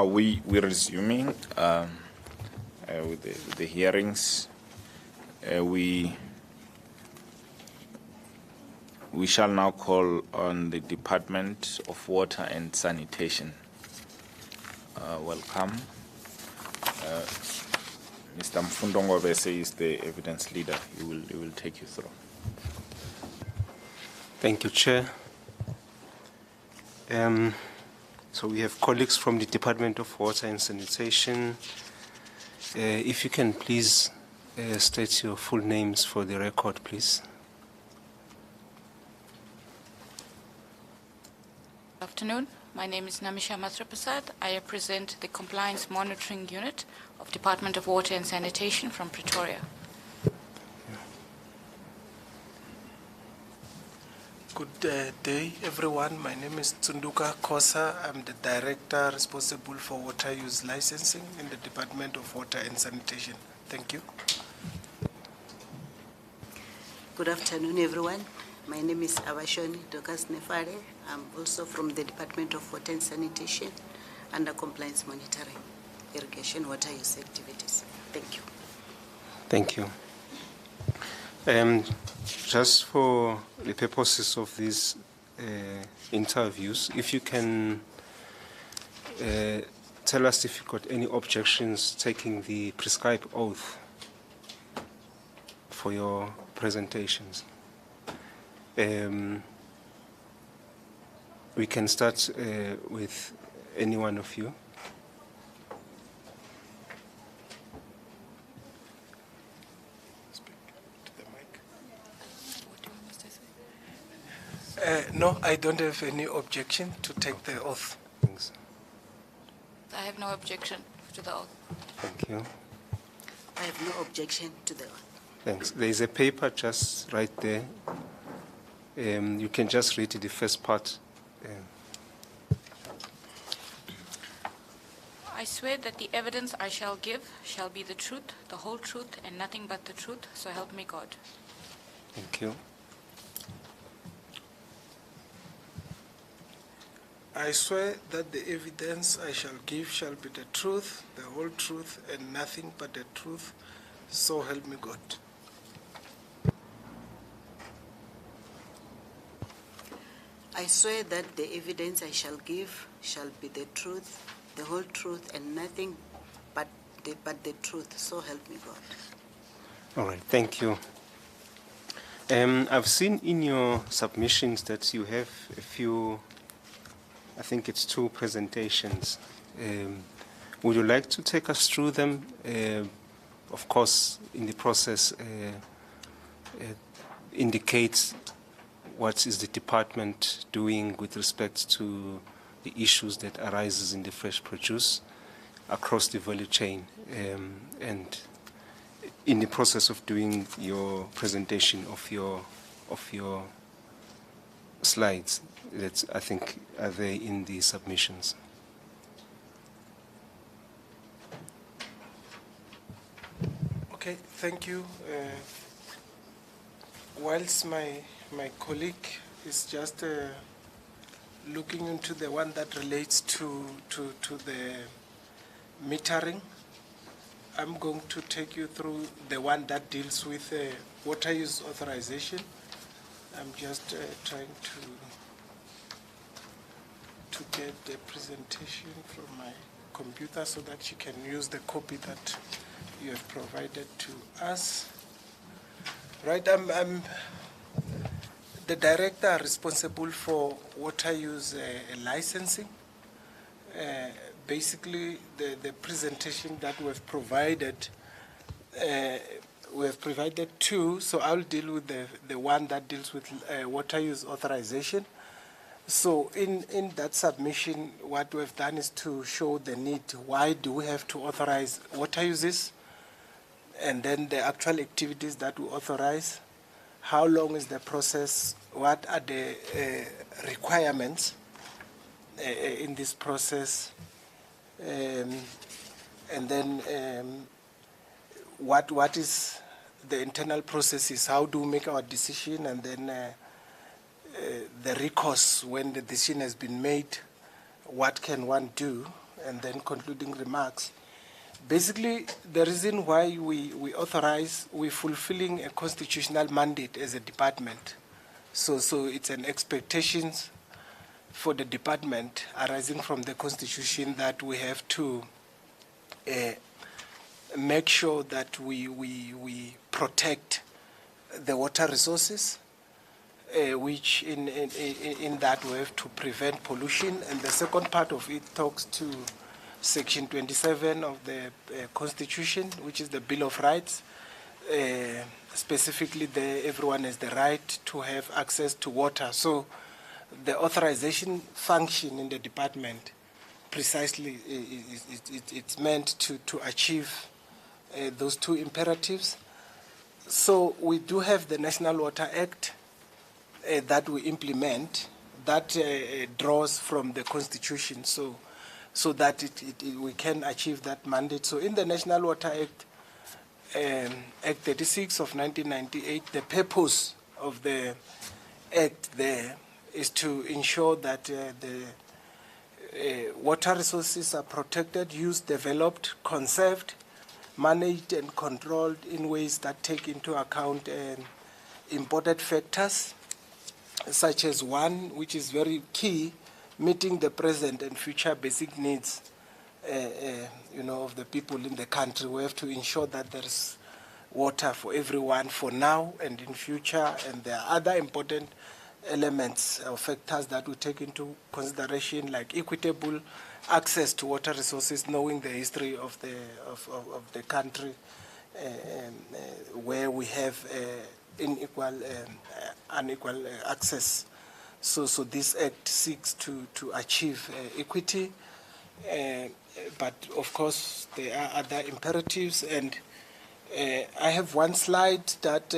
We're resuming with the hearings. We shall now call on the Department of Water and Sanitation. Welcome. Mr. Mfundongo Bese is the evidence leader. He will take you through. Thank you, Chair. So we have colleagues from the Department of Water and Sanitation. If you can please state your full names for the record, please. Good afternoon. My name is Namisha Matrapasad. I represent the Compliance Monitoring Unit of Department of Water and Sanitation from Pretoria. Good day, everyone. My name is Tsunduka Kosa. I'm the Director responsible for water use licensing in the Department of Water and Sanitation. Thank you. Good afternoon, everyone. My name is Abashoni Dokas Nefare. I'm also from the Department of Water and Sanitation under Compliance Monitoring, Irrigation Water Use Activities. Thank you. Thank you. Just for the purposes of these interviews, if you can tell us if you've got any objections taking the prescribed oath for your presentations. We can start with any one of you. No, I don't have any objection to take the oath. Thanks. I have no objection to the oath. Thank you. I have no objection to the oath. Thanks. There is a paper just right there. You can just read the first part. I swear that the evidence I shall give shall be the truth, the whole truth, and nothing but the truth, so help me God. Thank you. I swear that the evidence I shall give shall be the truth, the whole truth, and nothing but the truth, so help me God. I swear that the evidence I shall give shall be the truth, the whole truth, and nothing but the truth, so help me God. All right, thank you. I've seen in your submissions that you have a few, I think it's 2 presentations. Would you like to take us through them? Of course, in the process, indicate what is the department doing with respect to the issues that arises in the fresh produce across the value chain, and in the process of doing your presentation of your slides that I think are there in the submissions. Okay, thank you. Whilst my colleague is just looking into the one that relates to the metering, I'm going to take you through the one that deals with water use authorization. I'm just trying to get the presentation from my computer so that you can use the copy that you have provided to us. Right, I'm the director responsible for water use licensing. Basically, the presentation that we have provided, two, so I'll deal with the one that deals with water use authorization. So in that submission, what we've done is to show the need. Why do we have to authorize water uses? And then the actual activities that we authorize. How long is the process? What are the requirements in this process? And then what is the internal processes? How do we make our decision? And then the recourse when the decision has been made, what can one do? and then concluding remarks. Basically, the reason why we authorize, we're fulfilling a constitutional mandate as a department. So it's an expectation for the department arising from the Constitution that we have to make sure that we protect the water resources, which in that we have to prevent pollution. And the second part of it talks to Section 27 of the Constitution, which is the Bill of Rights. Specifically, there everyone has the right to have access to water. So the authorization function in the department precisely it's meant to achieve those two imperatives. So we do have the National Water Act that we implement that draws from the Constitution, so that we can achieve that mandate. So in the National Water Act, Act 36 of 1998, the purpose of the act there is to ensure that the water resources are protected, used, developed, conserved, managed and controlled in ways that take into account important factors, such as one, which is very key, meeting the present and future basic needs of the people in the country. We have to ensure that there's water for everyone for now and in future, and there are other important elements or factors that we take into consideration, like equitable access to water resources, knowing the history of the country, where we have unequal access. So this act seeks to achieve equity, but of course there are other imperatives, and I have one slide that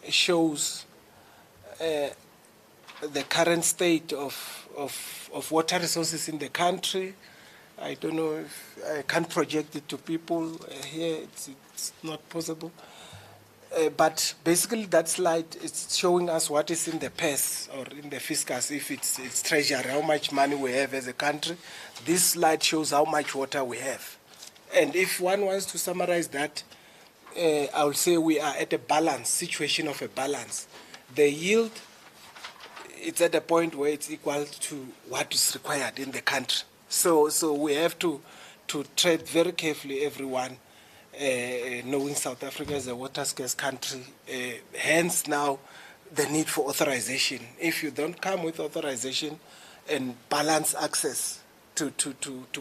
shows the current state of water resources in the country. I don't know if I can't project it to people here, it's not possible. But basically that slide is showing us what is in the purse or in the fiscus, if it's treasury, how much money we have as a country. This slide shows how much water we have. And if one wants to summarize that, I would say we are at a balance, situation of a balance. The yield, it's at a point where it's equal to what is required in the country. So we have to tread very carefully, everyone, knowing South Africa is a water scarce country, hence now the need for authorization. If you don't come with authorization and balance access to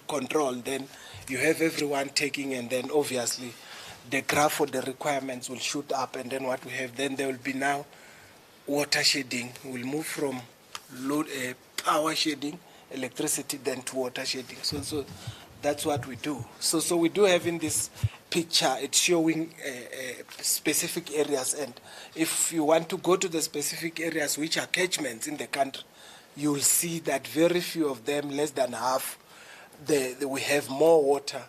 control, then you have everyone taking, and then obviously the graph for the requirements will shoot up, and then what we have, then there will be now water shedding. We'll move from power shedding, electricity, then to water shedding. So that's what we do. So we do have in this picture, it's showing specific areas, and if you want to go to the specific areas which are catchments in the country, you will see that very few of them, less than half, we have more water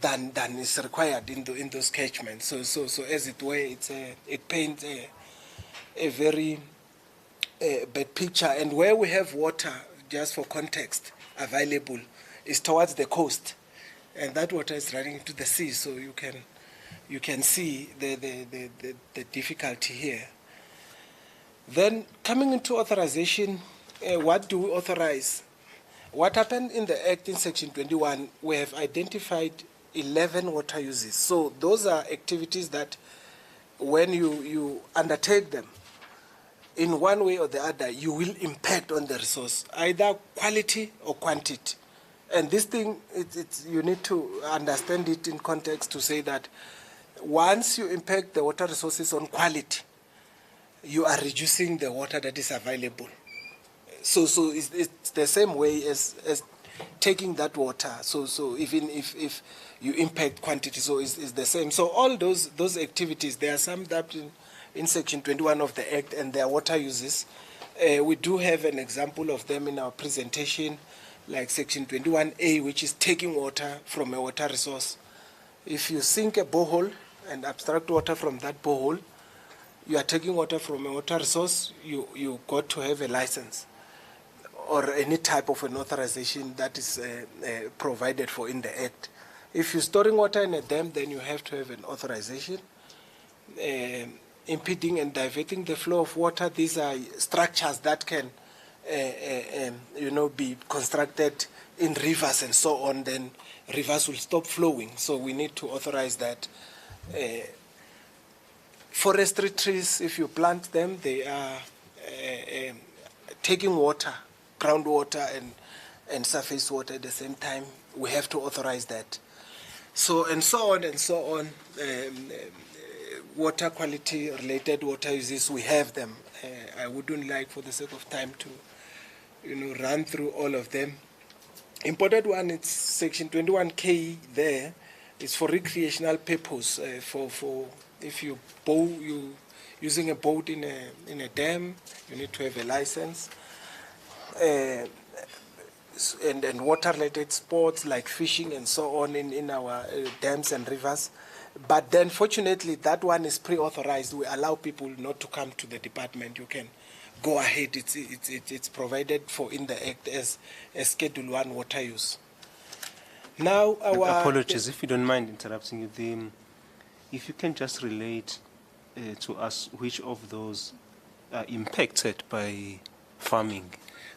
than is required in those catchments. So as it were, it paints a very bad picture. And where we have water, just for context, available, is towards the coast, and that water is running into the sea. So you can see the difficulty here. Then coming into authorization, what do we authorize? What happened in the Act in Section 21, we have identified 11 water uses. So those are activities that when you undertake them, in one way or the other, you will impact on the resource, either quality or quantity. And this thing, you need to understand it in context to say that once you impact the water resources on quality, you are reducing the water that is available. So it's the same way as taking that water. So even if you impact quantity, so it's the same. So all those activities, they are summed up in Section 21 of the Act, and their water uses. We do have an example of them in our presentation, like Section 21A, which is taking water from a water resource. If you sink a borehole and abstract water from that borehole, you are taking water from a water resource, you got to have a license. or any type of an authorization that is provided for in the Act. If you're storing water in a dam, then you have to have an authorization. Impeding and diverting the flow of water, these are structures that can be constructed in rivers and so on, then rivers will stop flowing. So we need to authorize that. Forestry trees, if you plant them, they are taking water, groundwater and surface water at the same time. We have to authorize that. So, and so on and so on. Water quality related water uses, we have them. I wouldn't like, for the sake of time, to run through all of them. Important one, it's section 21K there. It's for recreational purpose. For if you using a boat in a dam, you need to have a license. And water-related sports like fishing and so on in our dams and rivers. But then, fortunately, that one is pre-authorized. We allow people not to come to the department. You can go ahead. It's provided for in the Act as Schedule 1 water use. Now, our apologies, if you don't mind interrupting you. If you can just relate to us which of those are impacted by farming.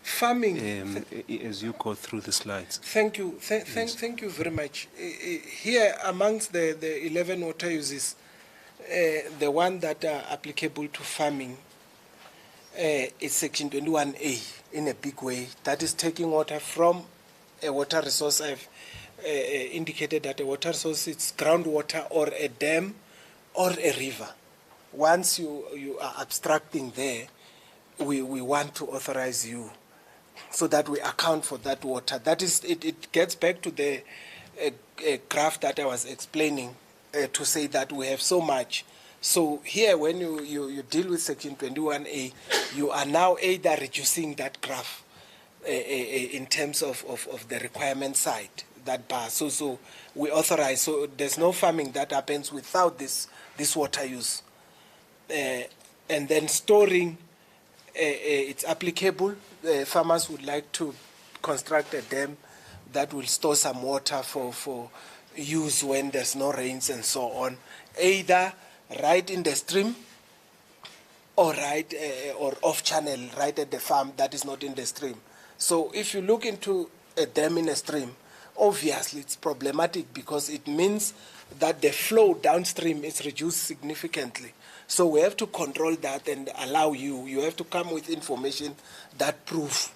Farming, as you go through the slides. Thank you. Thank you very much. Here, amongst the 11 water uses, the one that are applicable to farming is section 21A in a big way. That is taking water from a water resource. I've indicated that a water resource is groundwater or a dam or a river. Once you are abstracting there, we want to authorize you so that we account for that water. That is, it gets back to the graph that I was explaining to say that we have so much. So here, when you deal with section 21A, you are now either reducing that graph in terms of the requirement side, that bar. So we authorize. So there's no farming that happens without this water use. And then storing, it's applicable. Farmers would like to construct a dam that will store some water for use when there's no rains and so on, either right in the stream or or off channel, right at the farm that is not in the stream. So if you look into a dam in a stream, obviously it's problematic because it means that the flow downstream is reduced significantly. So we have to control that and allow you have to come with information that prove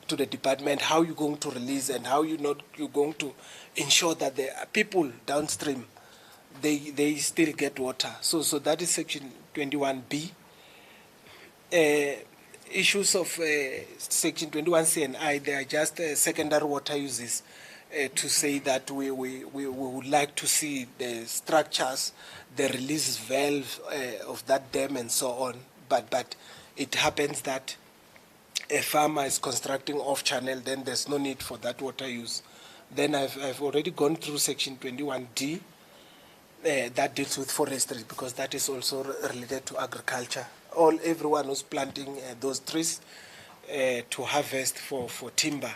to the department how you're going to release and how you're going to ensure that the people downstream, they still get water. So that is section 21B. Issues of section 21C and I, they are just secondary water uses to say that we would like to see the structures, the release valve of that dam and so on. But it happens that a farmer is constructing off channel, then there's no need for that water use. Then I've already gone through section 21D that deals with forestry because that is also related to agriculture. Everyone who's planting those trees to harvest for timber,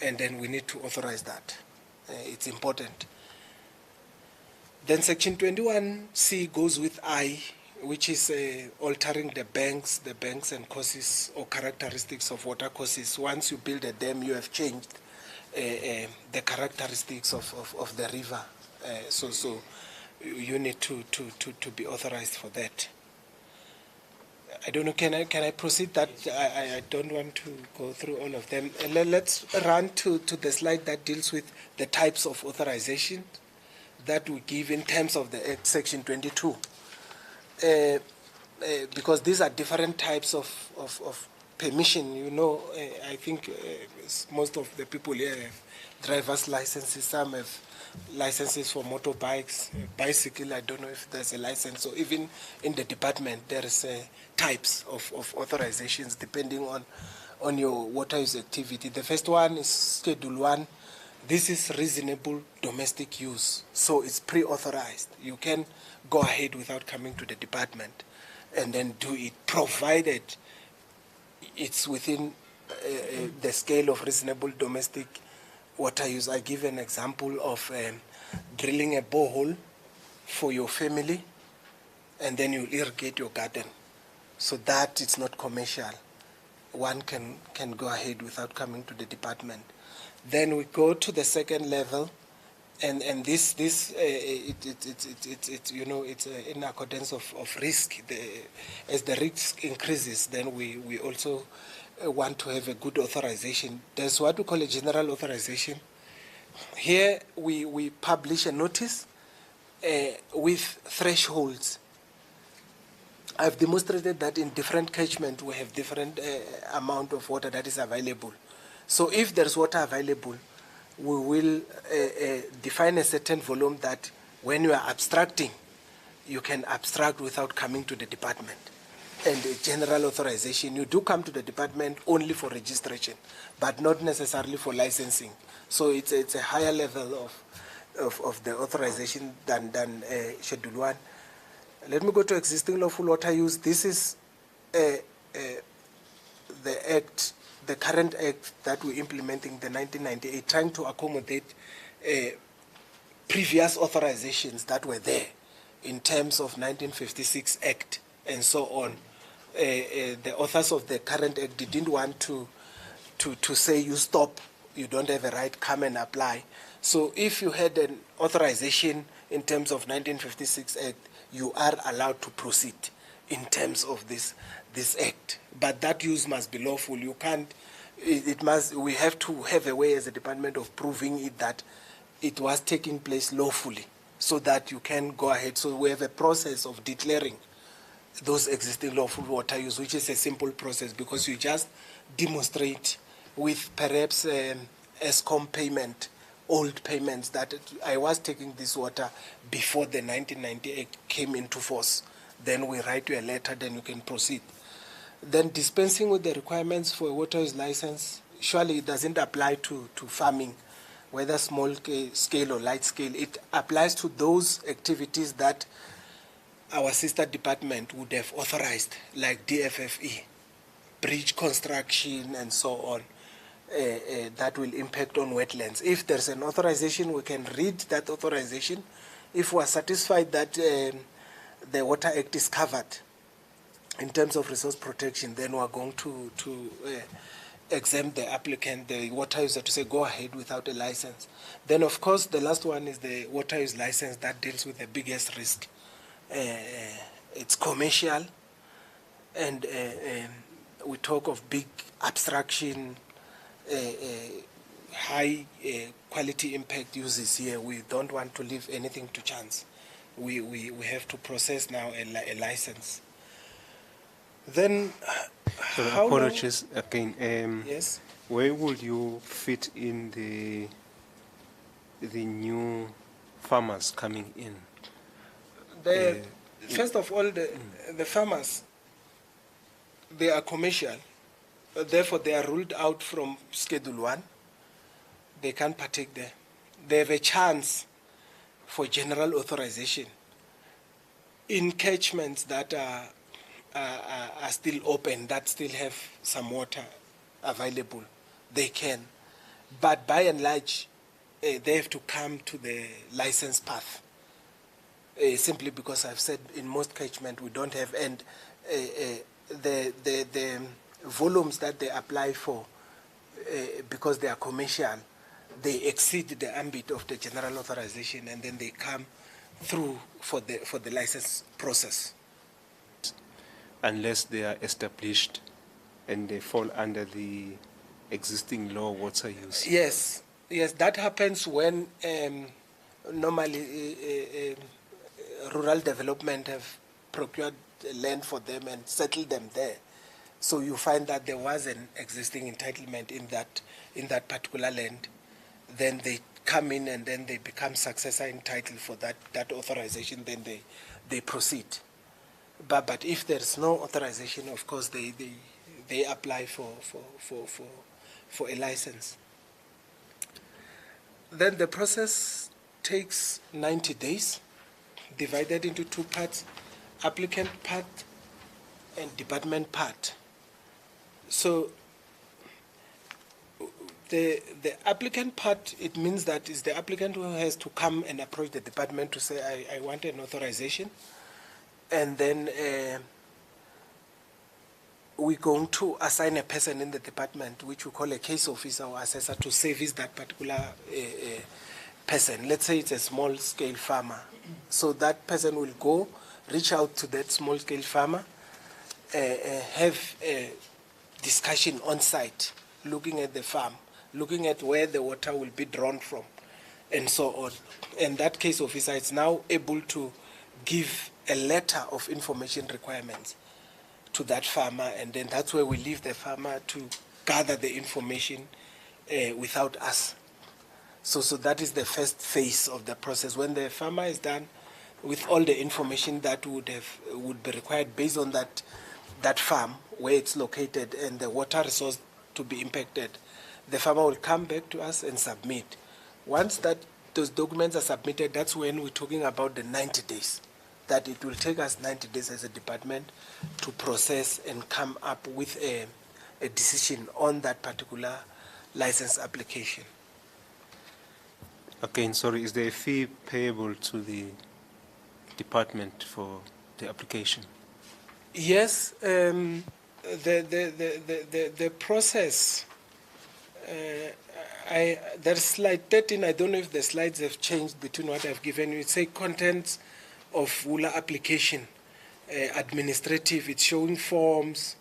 and then we need to authorize that. It's important. Then section 21C goes with I, which is altering the banks and courses or characteristics of water courses. Once you build a dam, you have changed the characteristics of the river. So you need to be authorized for that. I don't know, can I proceed that? I don't want to go through all of them. Let's run to the slide that deals with the types of authorization that we give in terms of the Act, section 22. Because these are different types of permission. I think most of the people here have driver's licenses, some have licenses for motorbikes, bicycle. I don't know if there's a license. So even in the department, there is types of authorizations depending on your water use activity. The first one is Schedule 1. This is reasonable domestic use. So it's pre-authorized. You can go ahead without coming to the department and then do it, provided it's within the scale of reasonable domestic water use. I give an example of drilling a borehole for your family, and then you irrigate your garden. So that it's not commercial. One can go ahead without coming to the department. Then we go to the second level, and it's in accordance of risk. As the risk increases, then we also want to have a good authorization. There's what we call a general authorization. Here we publish a notice with thresholds. I've demonstrated that in different catchment we have different amount of water that is available. So if there's water available, we will define a certain volume that when you are abstracting, you can abstract without coming to the department. And a general authorization, you do come to the department only for registration, but not necessarily for licensing. So it's a higher level of the authorization than Schedule 1. Let me go to existing lawful water use. This is the act, the current act that we're implementing, the 1998, trying to accommodate previous authorizations that were there in terms of 1956 Act and so on. The authors of the current act didn't want to say you stop, you don't have a right, come and apply. So if you had an authorization in terms of 1956 Act, you are allowed to proceed in terms of this act. But that use must be lawful. You can't, we have to have a way as a department of proving it that it was taking place lawfully so that you can go ahead. So we have a process of declaring those existing lawful water use, which is a simple process because you just demonstrate with perhaps ESCOM payment, old payments, that I was taking this water before the 1998 came into force. Then we write you a letter, then you can proceed. Then dispensing with the requirements for a water use license, surely it doesn't apply to farming, whether small scale or light scale. It applies to those activities that our sister department would have authorized, like DFFE, bridge construction and so on. That will impact on wetlands. If there's an authorization, we can read that authorization. If we are satisfied that the Water Act is covered in terms of resource protection, then we are going to exempt the applicant, the water user, to say go ahead without a license. Then, of course, the last one is the water use license that deals with the biggest risk. It's commercial, and we talk of big abstraction, high quality impact uses here. We don't want to leave anything to chance. We have to process now a license. Then, so apologies again. Yes. Where would you fit in the new farmers coming in? First of all, the farmers, they are commercial. Therefore, they are ruled out from Schedule 1. They can't partake there. They have a chance for general authorization in catchments that are still open, that still have some water available. They can. But by and large, they have to come to the license path. Simply because I've said in most catchment we don't have, and the volumes that they apply for, because they are commercial, they exceed the ambit of the general authorization, and then they come through for the license process. Unless they are established and they fall under the existing law water use. Yes, that happens when normally rural development have procured land for them and settled them there. So you find that there was an existing entitlement in that particular land. Then they come in and then they become successor entitled for that authorization. Then they proceed. But if there's no authorization, of course they apply for a license. Then the process takes 90 days, divided into two parts: applicant part and department part. So The applicant part, it means that it's the applicant who has to come and approach the department to say, I want an authorization. And then we're going to assign a person in the department, which we call a case officer or assessor, to service that particular person. Let's say it's a small-scale farmer. So that person will go, reach out to that small-scale farmer, have a discussion on site, looking at the farm, looking at where the water will be drawn from, and so on. And that case officer is now able to give a letter of information requirements to that farmer, and then that's where we leave the farmer to gather the information without us. So that is the first phase of the process. When the farmer is done with all the information that would be required based on that farm, where it's located and the water resource to be impacted, the farmer will come back to us and submit. Once those documents are submitted, that's when we're talking about the 90 days. That it will take us 90 days as a department to process and come up with a decision on that particular license application. Again, sorry, is there a fee payable to the department for the application? Yes, the process. There's slide 13. I don't know if the slides have changed between what I've given you. It says contents of WULA application, administrative. It's showing forms,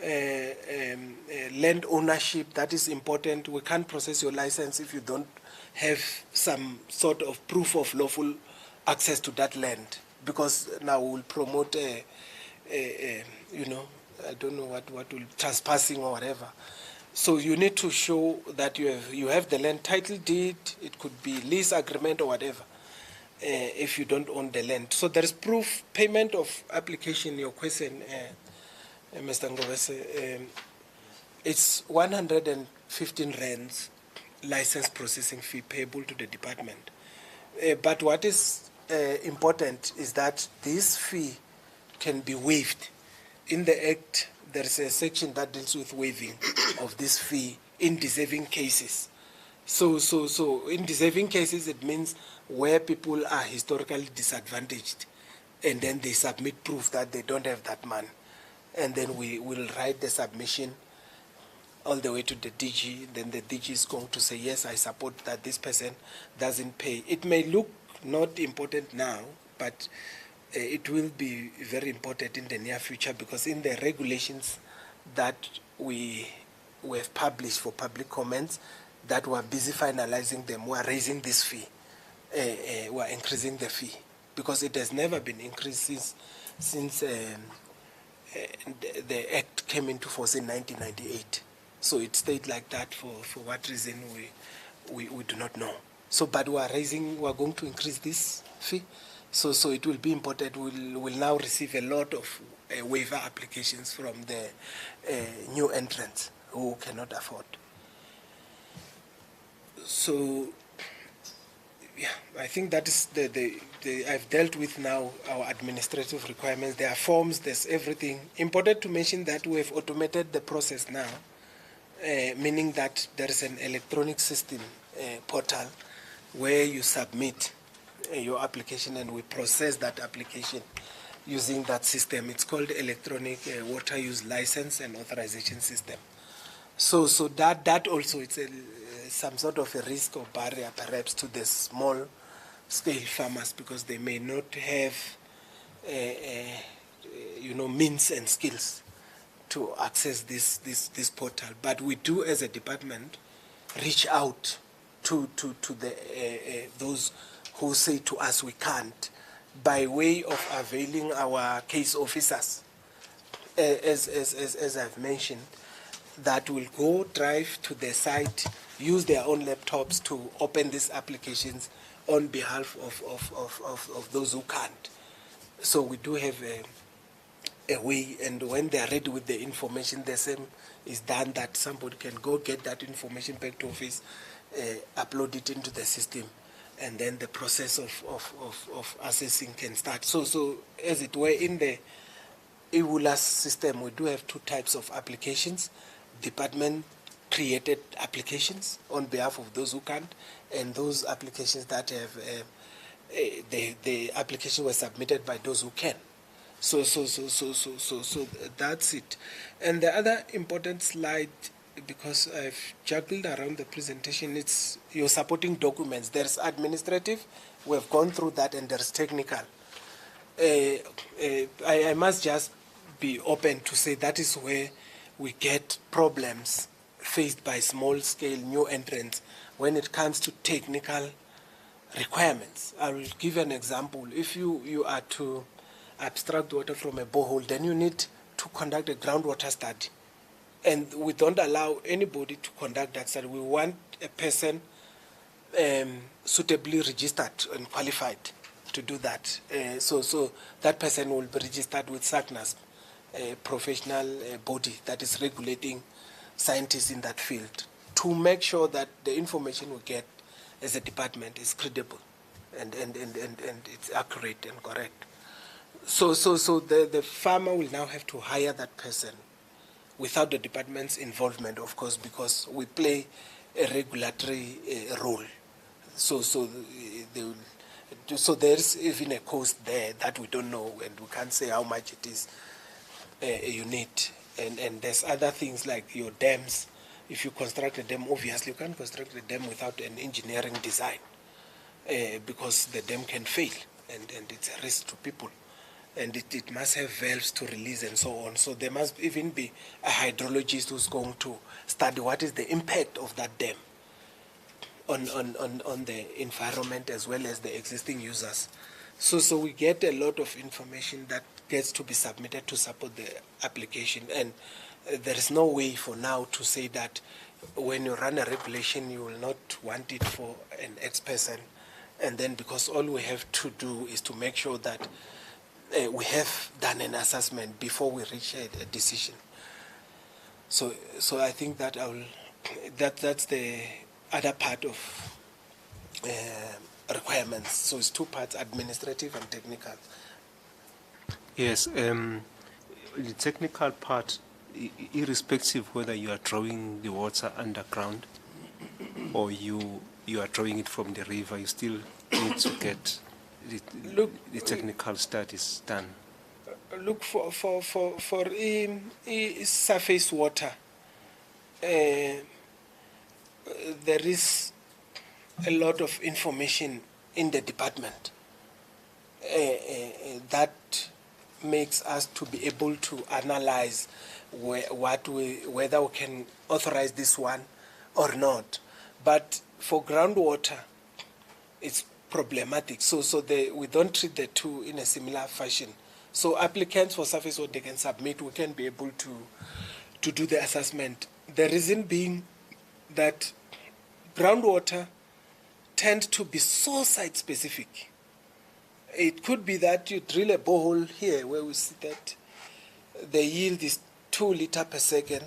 land ownership. That is important. We can't process your license if you don't have some sort of proof of lawful access to that land, because now we'll promote you know, I don't know what will, trespassing or whatever. So you need to show that you have the land title deed. It could be lease agreement or whatever, if you don't own the land. So there is proof, payment of application. Your question, Mr. Ngobese, it's 115 rands license processing fee payable to the department. But what is important is that this fee can be waived. In the Act, there is a section that deals with waiving of this fee in deserving cases. So in deserving cases, it means where people are historically disadvantaged, and then they submit proof that they don't have that money. And then we will write the submission all the way to the DG. Then the DG is going to say, yes, I support that this person doesn't pay. It may look not important now, but it will be very important in the near future, because in the regulations that we have published for public comments, that we are busy finalizing them, we are raising this fee, we are increasing the fee, because it has never been increased since the Act came into force in 1998. So it stayed like that for what reason we do not know. So, but we are going to increase this fee. So it will be important. We'll now receive a lot of waiver applications from the new entrants who cannot afford. So, yeah, I think that is I've dealt with now our administrative requirements. There are forms, there's everything. Important to mention that we have automated the process now, meaning that there is an electronic system portal where you submit your application, and we process that application using that system. It's called Electronic Water Use License and Authorization System. So that also, it's some sort of a risk or barrier perhaps to the small scale farmers, because they may not have means and skills to access this portal. But we do, as a department, reach out to those who say to us we can't, by way of availing our case officers, as I've mentioned, that will go drive to the site, use their own laptops to open these applications on behalf of those who can't. So we do have a way, and when they are ready with the information, the same is done, that somebody can go get that information back to office, upload it into the system, and then the process of assessing can start. So as it were, in the EWULAS system, we do have two types of applications: department created applications on behalf of those who can't, and those applications that have the application was submitted by those who can. So that's it. And the other important slide, because I've juggled around the presentation, it's your supporting documents. There's administrative, we've gone through that, and there's technical. I must just be open to say that is where we get problems faced by small-scale new entrants when it comes to technical requirements. I will give an example. If you are to abstract water from a borehole, then you need to conduct a groundwater study. And we don't allow anybody to conduct that study. We want a person suitably registered and qualified to do that. So that person will be registered with SACNAS, a professional body that is regulating scientists in that field, to make sure that the information we get as a department is credible and it's accurate and correct. So the farmer will now have to hire that person without the department's involvement, of course, because we play a regulatory role. So there's even a cost there that we don't know, and we can't say how much it is you need. And there's other things like your dams. If you construct a dam, obviously you can't construct a dam without an engineering design because the dam can fail, and it's a risk to people. And it must have valves to release and so on. So there must even be a hydrologist who's going to study what is the impact of that dam on the environment as well as the existing users. So we get a lot of information that gets to be submitted to support the application. And there is no way for now to say that when you run a regulation, you will not want it for an X person. And then because all we have to do is to make sure that we have done an assessment before we reach a decision. So I think that that's the other part of requirements. So it's two parts, administrative and technical. Yes, the technical part, irrespective whether you are drawing the water underground or you are drawing it from the river, you still need to get the technical studies done. Look for surface water. There is a lot of information in the department that makes us to be able to analyze whether we can authorize this one or not. But for groundwater, it's problematic. We don't treat the two in a similar fashion. So applicants for surface water, they can submit. We can be able to do the assessment. The reason being that groundwater tend to be so site specific. It could be that you drill a borehole here where we see that the yield is 2 liters per second,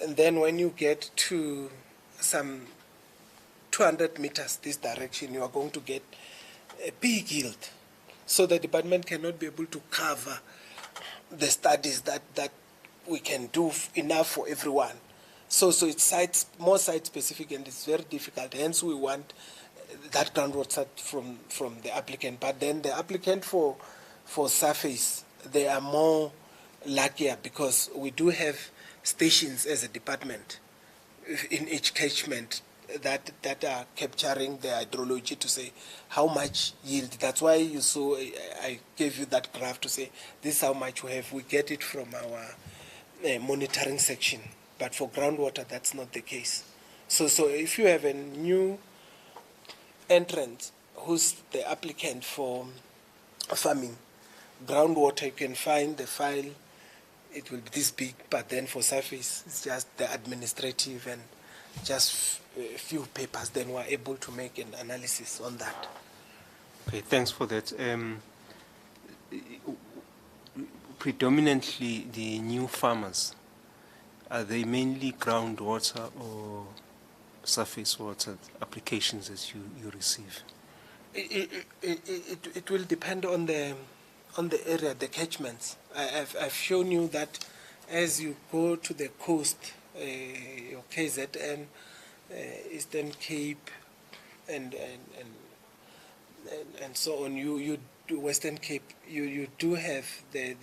and then when you get to some 200 meters this direction, you are going to get a big yield. So the department cannot be able to cover the studies that we can do enough for everyone. So it's more site specific, and it's very difficult. Hence we want that groundwater from the applicant. But then the applicant for surface, they are more luckier because we do have stations as a department in each catchment that are capturing the hydrology to say how much yield. That's why you saw I gave you that graph to say this is how much we have. We get it from our monitoring section. But for groundwater, that's not the case. So if you have a new entrant who's the applicant for farming, groundwater, you can find the file. It will be this big, but then for surface, it's just the administrative and just a few papers. Then we're able to make an analysis on that. Okay, thanks for that. Predominantly, the new farmers, are they mainly groundwater or surface water applications that you receive? It will depend on the area, the catchments. I've shown you that as you go to the coast your KZN, Eastern Cape, and so on. You do Western Cape. You do have the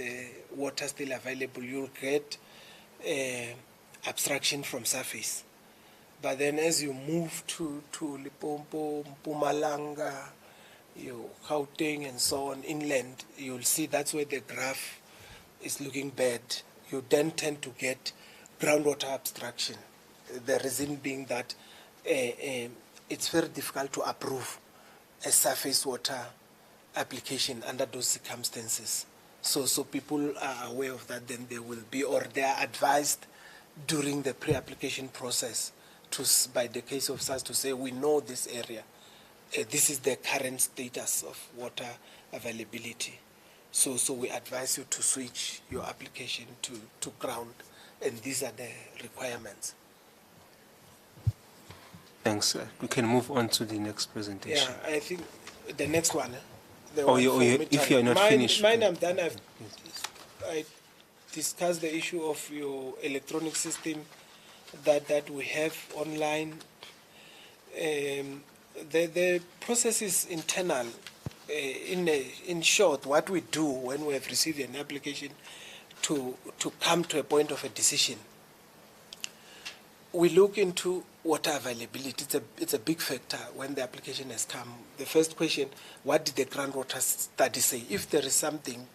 water still available. You'll get abstraction from surface. But then as you move to Limpopo, Mpumalanga, Gauteng and so on inland, you'll see that's where the graph is looking bad. You then tend to get groundwater abstraction. The reason being that it's very difficult to approve a surface water application under those circumstances. So people are aware of that, then they will be, or they are advised during the pre-application process by the case officers to say, we know this area. This is the current status of water availability. So we advise you to switch your application to ground, and these are the requirements. Thanks. We can move on to the next presentation. Yeah, I think the next one. If you're not finished. Mine I'm done. I discussed the issue of your electronic system that we have online. The process is internal. In short, what we do when we have received an application to come to a point of a decision, we look into water availability. It's a big factor when the application has come. The first question, what did the groundwater study say? If there is something,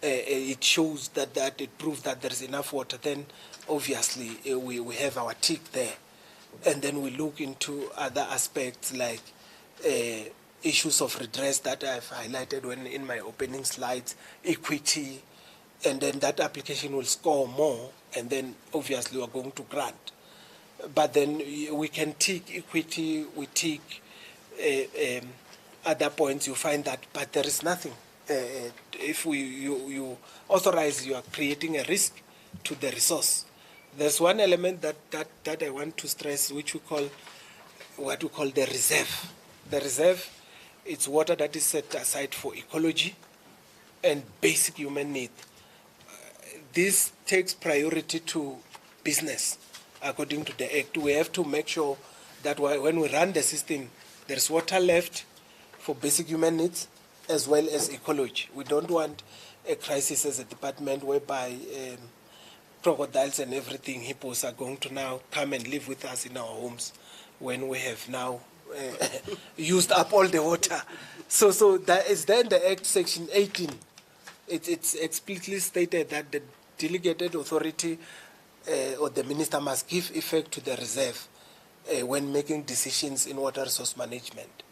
it shows that it proves that there is enough water, then obviously we have our tick there. And then we look into other aspects like issues of redress that I've highlighted in my opening slides, equity, and then that application will score more, and then obviously we're going to grant. But then we can tick equity, we tick other points, you find that, but there is nothing. If you authorize, you are creating a risk to the resource. There's one element that I want to stress, which we call what we call the reserve. The reserve, it's water that is set aside for ecology and basic human need. This takes priority to business. According to the Act, we have to make sure that when we run the system, there's water left for basic human needs as well as ecology. We don't want a crisis as a department whereby crocodiles and everything, hippos, are going to now come and live with us in our homes when we have now used up all the water. So that is then the Act Section 18. It's explicitly stated that the delegated authority or the minister must give effect to the reserve when making decisions in water resource management.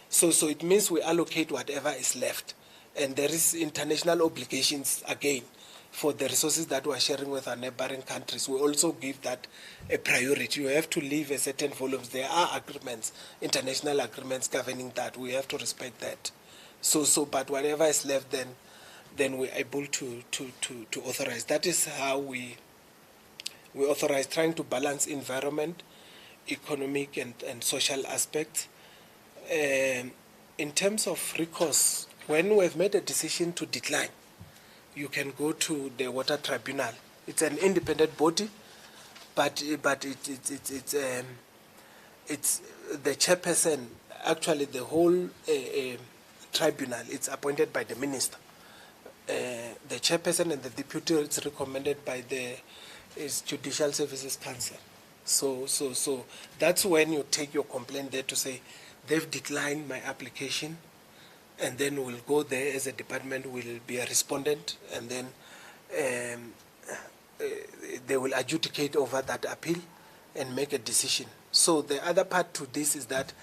So it means we allocate whatever is left. And there is international obligations, again, for the resources that we are sharing with our neighboring countries. We also give that a priority. You have to leave a certain volumes. There are agreements, international agreements governing that. We have to respect that. But whatever is left, then we're able to authorize. That is how we authorize, trying to balance environment, economic and social aspects. In terms of recourse, when we have made a decision to decline, you can go to the water tribunal. It's an independent body, but it's the chairperson. Actually, the whole tribunal, it's appointed by the minister. The chairperson and the deputy is recommended by the Judicial Services Council. So that's when you take your complaint there to say, they've declined my application, and then we'll go there as a department, will be a respondent, and then they will adjudicate over that appeal and make a decision. So the other part to this is that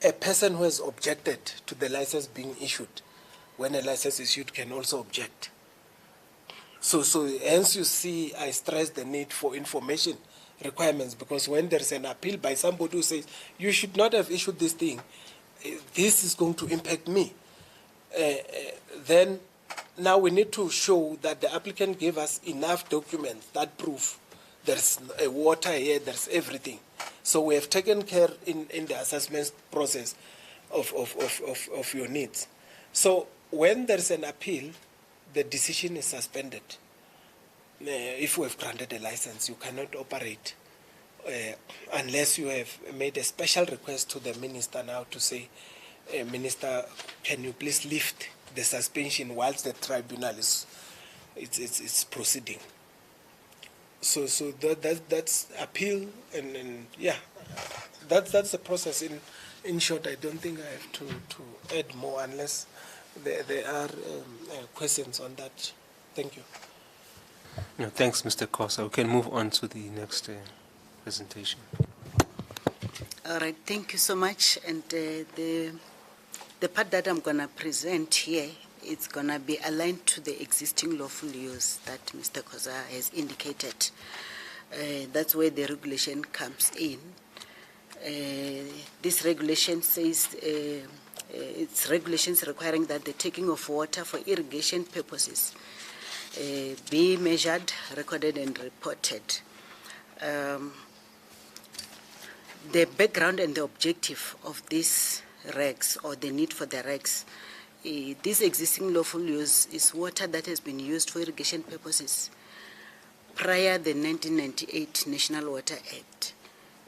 a person who has objected to the license being issued, when a license is issued, can also object. So hence you see I stress the need for information requirements, because when there's an appeal by somebody who says, you should not have issued this thing, this is going to impact me, then now we need to show that the applicant gave us enough documents that prove there's water here, there's everything. So we have taken care in the assessment process of your needs. So when there's an appeal, the decision is suspended. If we have granted a license, you cannot operate unless you have made a special request to the minister now to say, Minister, can you please lift the suspension whilst the tribunal is it's proceeding. So that's appeal, and yeah, that's the process. In short, I don't think I have to add more unless there are questions on that. Thank you. No, thanks, Mr. Kosa. We can move on to the next presentation. All right, thank you so much. And the part that I'm going to present here, it's going to be aligned to the existing lawful use that Mr. Kosa has indicated. That's where the regulation comes in. This regulation says it's regulations requiring that the taking of water for irrigation purposes be measured, recorded, and reported. The background and the objective of these regs, or the need for the regs, this existing lawful use is water that has been used for irrigation purposes prior the 1998 National Water Act.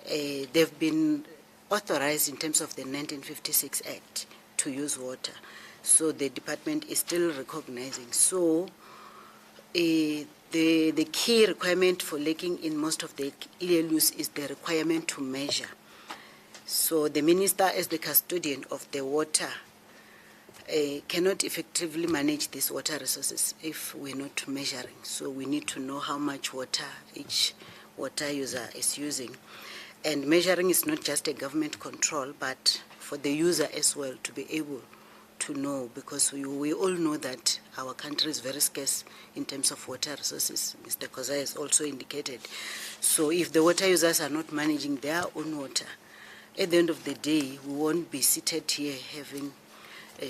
They've been authorized in terms of the 1956 Act to use water. So the department is still recognizing. So the key requirement for lacking in most of the ELUs is the requirement to measure. So the minister, as the custodian of the water, cannot effectively manage these water resources if we're not measuring. So we need to know how much water each water user is using. And measuring is not just a government control, but for the user as well to be able to know, because we all know that our country is very scarce in terms of water resources. Mr. Kosa has also indicated. So if the water users are not managing their own water, at the end of the day, we won't be seated here having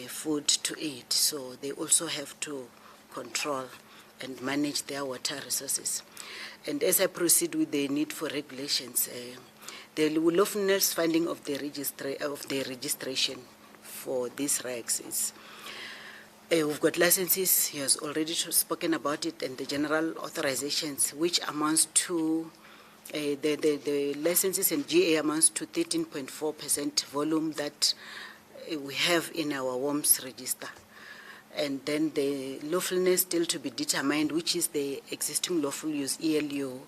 food to eat. So they also have to control and manage their water resources. And as I proceed with the need for regulations, the lawfulness finding of the registration for these regs is, we've got licenses, he has already spoken about it, and the general authorizations, which amounts to, the licenses and GA amounts to 13.4% volume that we have in our WOMS register. And then the lawfulness still to be determined, which is the existing lawful use, ELU,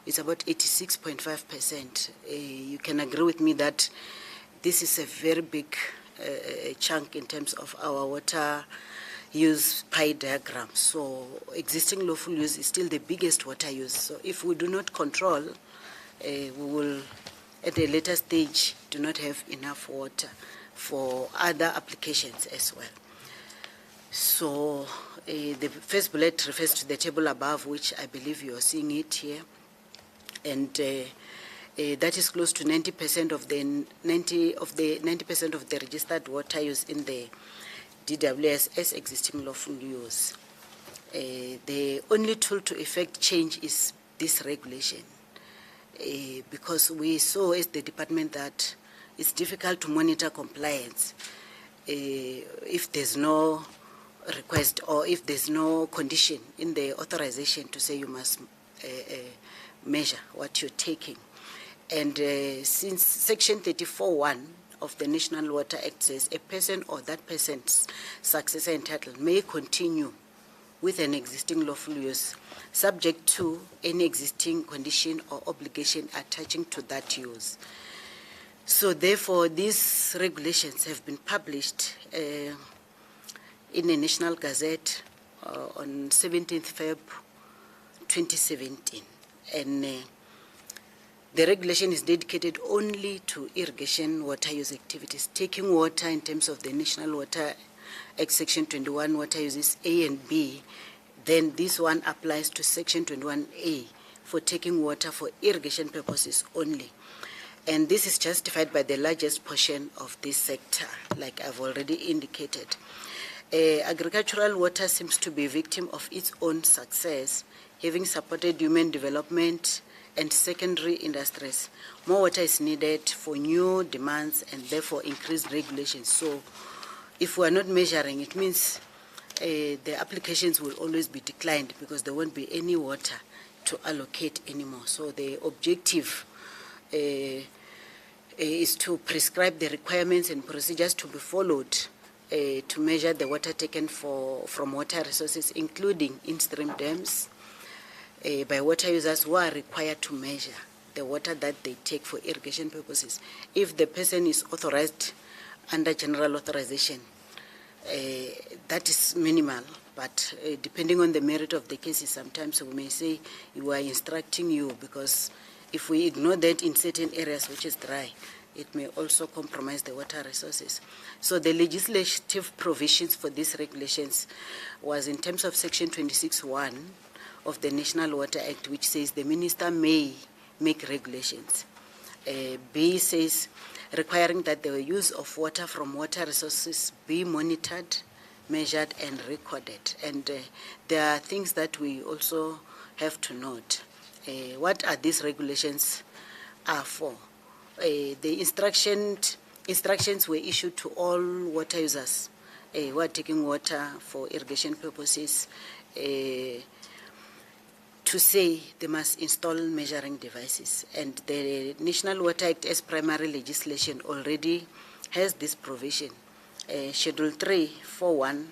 is about 86.5%. You can agree with me that this is a very big chunk in terms of our water use pie diagram. So existing lawful use is still the biggest water use. So if we do not control, we will at a later stage do not have enough water for other applications as well. So the first bullet refers to the table above, which I believe you are seeing it here, and that is close to 90% of the 90% of the registered water use in the DWS as existing lawful use. The only tool to effect change is this regulation, because we saw as the department that it's difficult to monitor compliance if there's no request or if there's no condition in the authorization to say you must measure what you're taking. And since Section 34(1) of the National Water Act says a person or that person's successor entitled may continue with an existing lawful use, subject to any existing condition or obligation attaching to that use. So therefore, these regulations have been published in a National Gazette on 17th Feb 2017. And the regulation is dedicated only to irrigation water use activities. Taking water in terms of the National Water Act Section 21 water uses A and B, then this one applies to Section 21A for taking water for irrigation purposes only. And this is justified by the largest portion of this sector, like I've already indicated. Agricultural water seems to be a victim of its own success, having supported human development and secondary industries. More water is needed for new demands and therefore increased regulations. So if we are not measuring, it means the applications will always be declined because there won't be any water to allocate anymore. So the objective is to prescribe the requirements and procedures to be followed to measure the water taken from water resources, including in-stream dams, by water users who are required to measure the water that they take for irrigation purposes. If the person is authorized under general authorization, that is minimal, but depending on the merit of the cases, sometimes we may say we are instructing you, because if we ignore that in certain areas which is dry, it may also compromise the water resources. So the legislative provisions for these regulations was in terms of Section 26(1) of the National Water Act, which says the minister may make regulations. B says requiring that the use of water from water resources be monitored, measured, and recorded. And there are things that we also have to note. What are these regulations are for? The instructions were issued to all water users who are taking water for irrigation purposes to say they must install measuring devices. And the National Water Act as primary legislation already has this provision. Schedule 3.4.1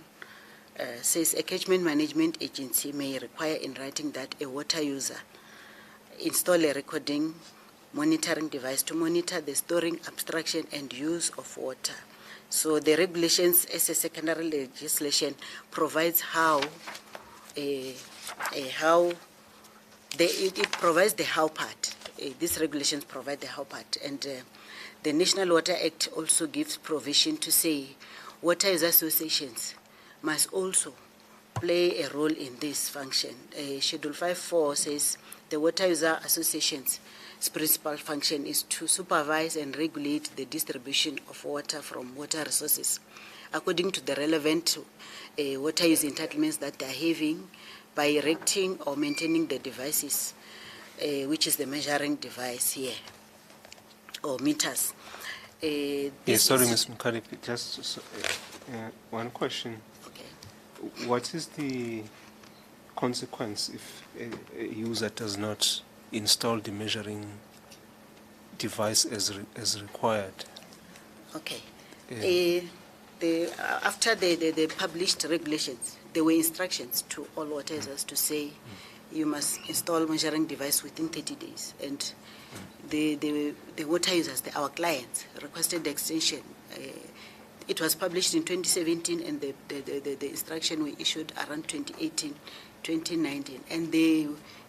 says a catchment management agency may require in writing that a water user install a recording monitoring device to monitor the storing, abstraction, and use of water. So the regulations as a secondary legislation provides it provides the how part. These regulations provide the how part. And the National Water Act also gives provision to say water user associations must also play a role in this function. Schedule 5.4 says the water user associations' principal function is to supervise and regulate the distribution of water from water resources according to the relevant water use entitlements that they are having, by erecting or maintaining the devices, which is the measuring device here, or meters. Yes, sorry, Ms. Mukari, just one question. Okay. What is the consequence if a user does not install the measuring device as required? Okay. Yeah. After the published regulations, there were instructions to all water users to say you must install measuring device within 30 days. And the water users, our clients, requested the extension. It was published in 2017, and the instruction we issued around 2018, 2019. And they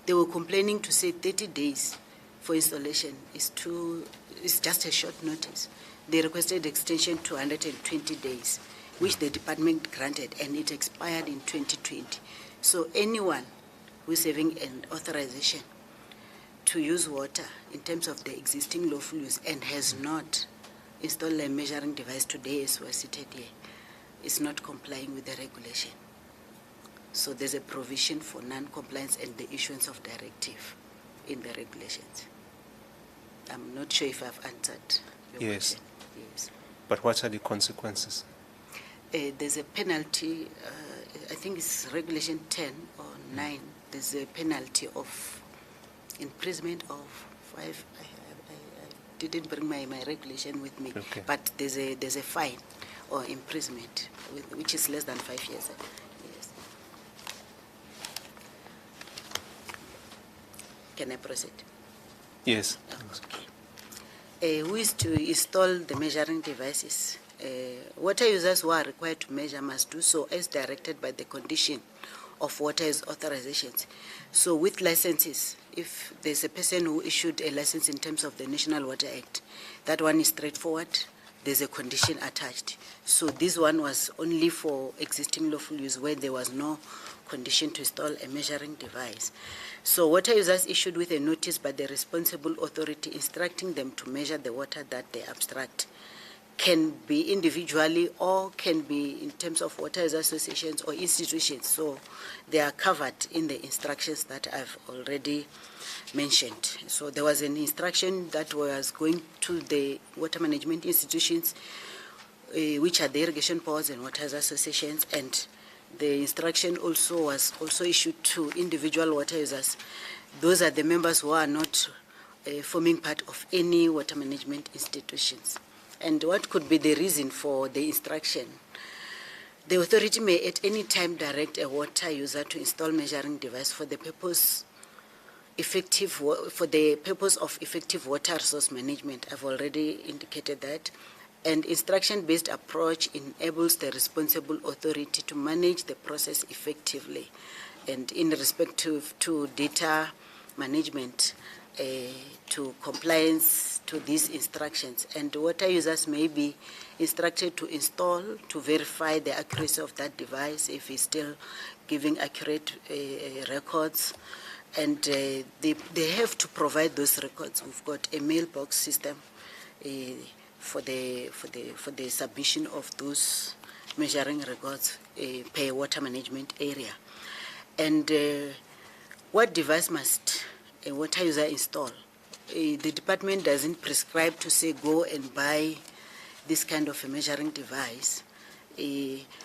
were complaining to say 30 days for installation is just a short notice. They requested extension to 120 days, which the department granted, and it expired in 2020. So anyone who is having an authorization to use water in terms of the existing lawful use and has not installed a measuring device today as we're seated here is not complying with the regulation. So there's a provision for non-compliance and the issuance of directive in the regulations. I'm not sure if I've answered your Yes. question. Yes. But what are the consequences? There's a penalty, I think it's regulation 10 or 9. There's a penalty of imprisonment of 5. I didn't bring my regulation with me, Okay. but there's a fine or imprisonment, which is less than 5 years. Yes. Can I proceed? Yes. Who is to install the measuring devices? Water users who are required to measure must do so as directed by the condition of water use authorizations. So with licenses, if there's a person who issued a license in terms of the National Water Act, that one is straightforward. There's a condition attached. So this one was only for existing lawful use where there was no condition to install a measuring device. So water users issued with a notice by the responsible authority instructing them to measure the water that they abstract can be individually or can be in terms of water user associations or institutions. So they are covered in the instructions that I've already mentioned. So there was an instruction that was going to the water management institutions, which are the irrigation boards and water user associations, and the instruction was issued to individual water users. Those are the members who are not forming part of any water management institutions. And what could be the reason for the instruction? The authority may at any time direct a water user to install measuring device for the purpose of effective water resource management. I've already indicated that. And instruction-based approach enables the responsible authority to manage the process effectively. And in respect to data management, to compliance to these instructions. And water users may be instructed to install to verify the accuracy of that device if it's still giving accurate records. And they have to provide those records. We've got a mailbox system for the submission of those measuring records per water management area. And what device must a water user install? The department doesn't prescribe to say go and buy this kind of a measuring device,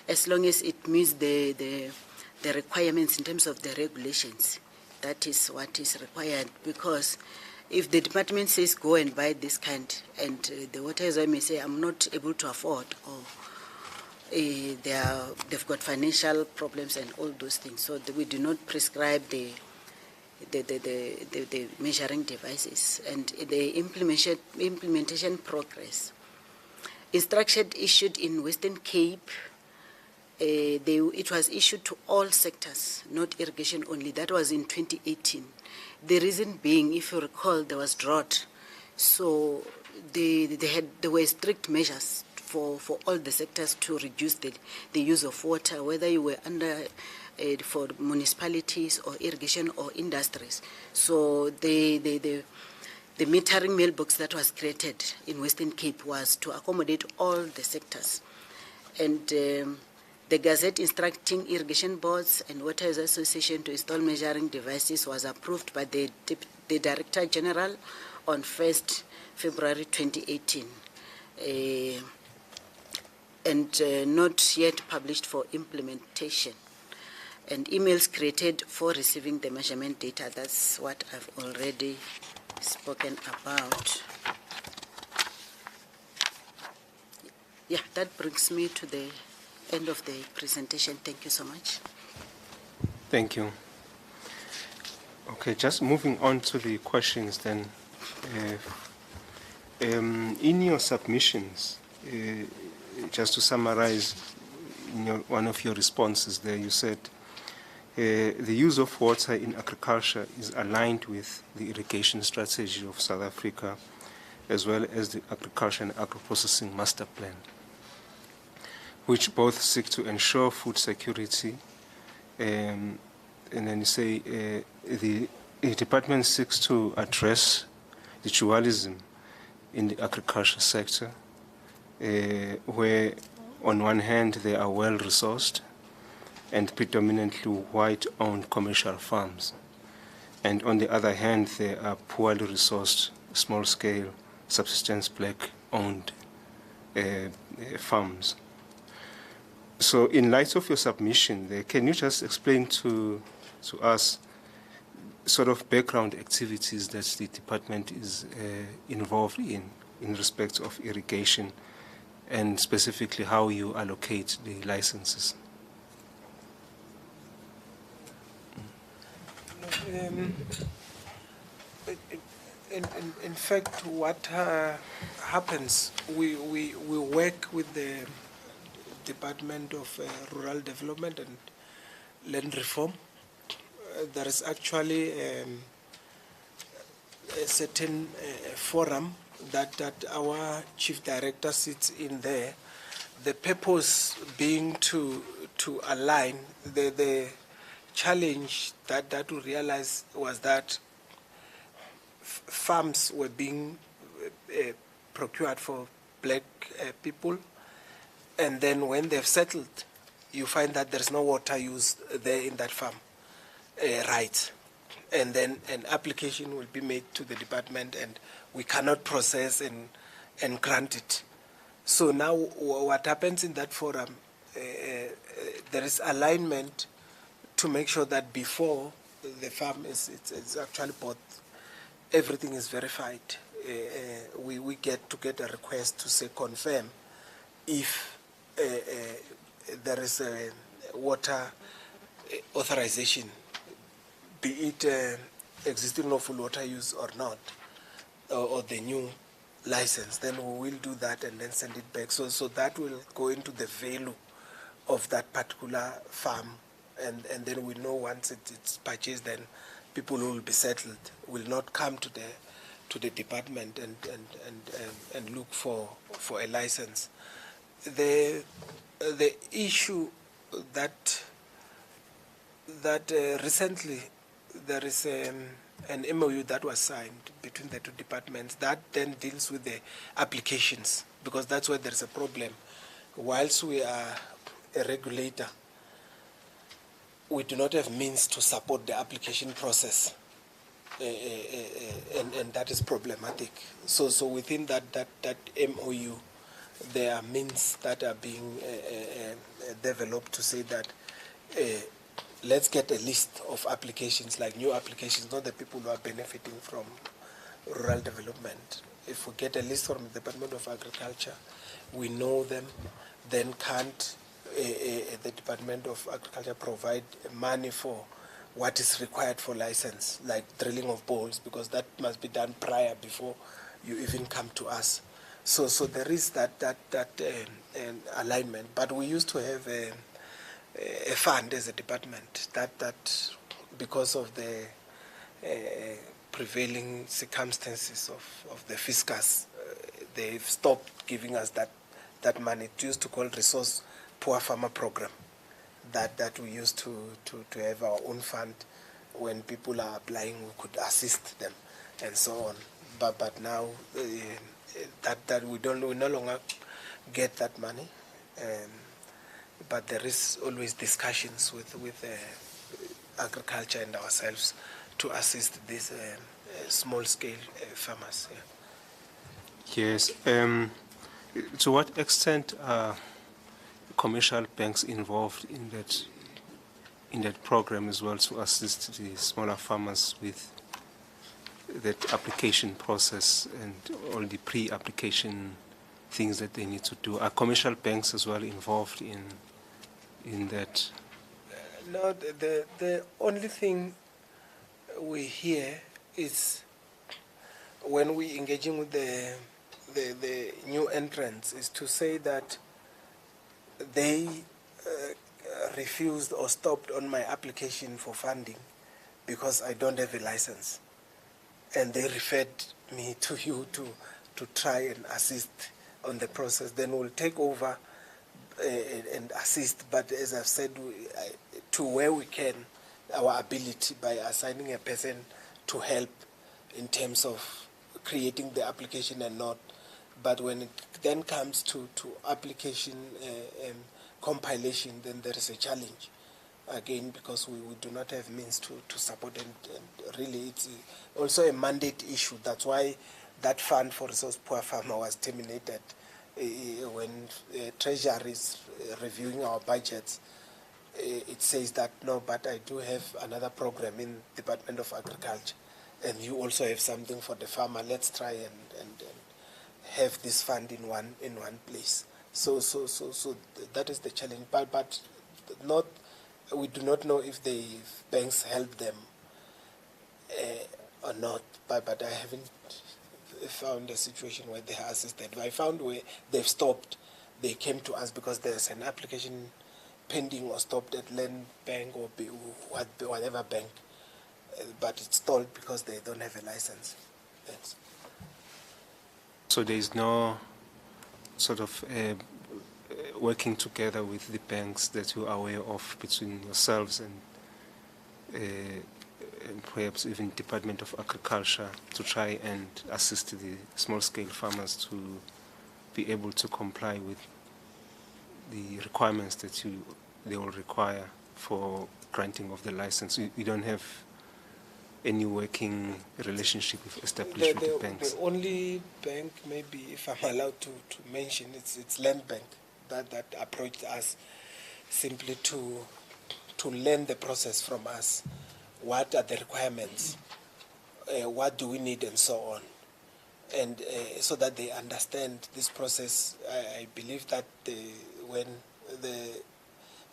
as long as it meets the requirements in terms of the regulations. That is what is required, because if the department says go and buy this kind, and the water user may say I'm not able to afford, or they've got financial problems and all those things, so we do not prescribe the measuring devices. And the implementation progress. Instruction issued in Western Cape, it was issued to all sectors, not irrigation only. That was in 2018. The reason being, if you recall, there was drought. So there were strict measures for all the sectors to reduce the use of water, whether you were under for municipalities or irrigation or industries. So the metering mailbox that was created in Western Cape was to accommodate all the sectors. And the Gazette instructing irrigation boards and Water Users Association to install measuring devices was approved by the Director General on 1st February 2018, and not yet published for implementation. And emails created for receiving the measurement data. That's what I've already spoken about. Yeah, that brings me to the end of the presentation. Thank you so much. Thank you. Okay, just moving on to the questions then. In your submissions, just to summarize one of your responses there, you said the use of water in agriculture is aligned with the irrigation strategy of South Africa, as well as the Agriculture and Agro-Processing Master Plan, which both seek to ensure food security. And then you say the department seeks to address the dualism in the agriculture sector, where on one hand they are well-resourced and predominantly white-owned commercial farms, and on the other hand they are poorly resourced, small-scale, subsistence black-owned farms. So in light of your submission there, can you just explain to us sort of background activities that the department is involved in respect of irrigation, and specifically how you allocate the licenses? In fact, what happens, we work with the Department of Rural Development and Land Reform. There is actually a certain forum that our chief director sits in there. The purpose being to align the challenge that we realized was that farms were being procured for black people, and then when they've settled, you find that there's no water used there in that farm, right? And then an application will be made to the department, and we cannot process and grant it. So now what happens in that forum, there is alignment to make sure that before the farm is actually bought, everything is verified. We get a request to say confirm if there is a water authorization, be it existing lawful water use or not, or the new license, then we will do that and then send it back. So that will go into the value of that particular farm, and then we know once it's purchased, then people who will be settled will not come to the department and look for a license. The issue that recently there is an MOU that was signed between the two departments that then deals with the applications, because that's where there's a problem. Whilst we are a regulator, we do not have means to support the application process, and that is problematic. So within that MOU, there are means that are being developed to say that let's get a list of applications, like new applications, not the people who are benefiting from rural development. If we get a list from the Department of Agriculture, we know them, then can't the Department of Agriculture provide money for what is required for license, like drilling of boreholes, because that must be done prior, before you even come to us. So there is that alignment. But we used to have a fund as a department that because of the prevailing circumstances of the fiscus, they've stopped giving us that money. It used to call Resource Poor Farmer Program, that we used to have our own fund. When people are applying, we could assist them and so on. But now that we no longer get that money. But there is always discussions with agriculture and ourselves to assist these small-scale farmers. Yeah. Yes. To what extent are commercial banks involved in that program as well, to assist the smaller farmers with that application process and all the pre-application things that they need to do? Are commercial banks as well involved in that? No, the only thing we hear is when we engaging with the new entrants is to say that they refused or stopped on my application for funding because I don't have a license, and they referred me to you to try and assist on the process. Then we'll take over and assist, but as I've said, to where we can, our ability, by assigning a person to help in terms of creating the application and not. But when it then comes to application compilation, then there is a challenge again, because we do not have means to support, and really it's also a mandate issue. That's why that fund for Resource Poor Farmer was terminated. When Treasury is reviewing our budgets, it says that, no, but I do have another program in Department of Agriculture, and you also have something for the farmer. Let's try and have this fund in one place. So that is the challenge. But not, we do not know if the banks help them or not. But I haven't found a situation where they are assisted. I found where they've stopped. They came to us because there's an application pending or stopped at Land Bank or whatever bank, but it's stalled because they don't have a license. Yes. So there is no sort of working together with the banks that you are aware of between yourselves and perhaps even Department of Agriculture to try and assist the small-scale farmers to be able to comply with the requirements that they will require for granting of the license. We don't have any working relationship established with the banks. The only bank, maybe if I'm allowed to mention, it's Land Bank that approached us simply to learn the process from us. What are the requirements what do we need and so on. And so that they understand this process. I believe that when the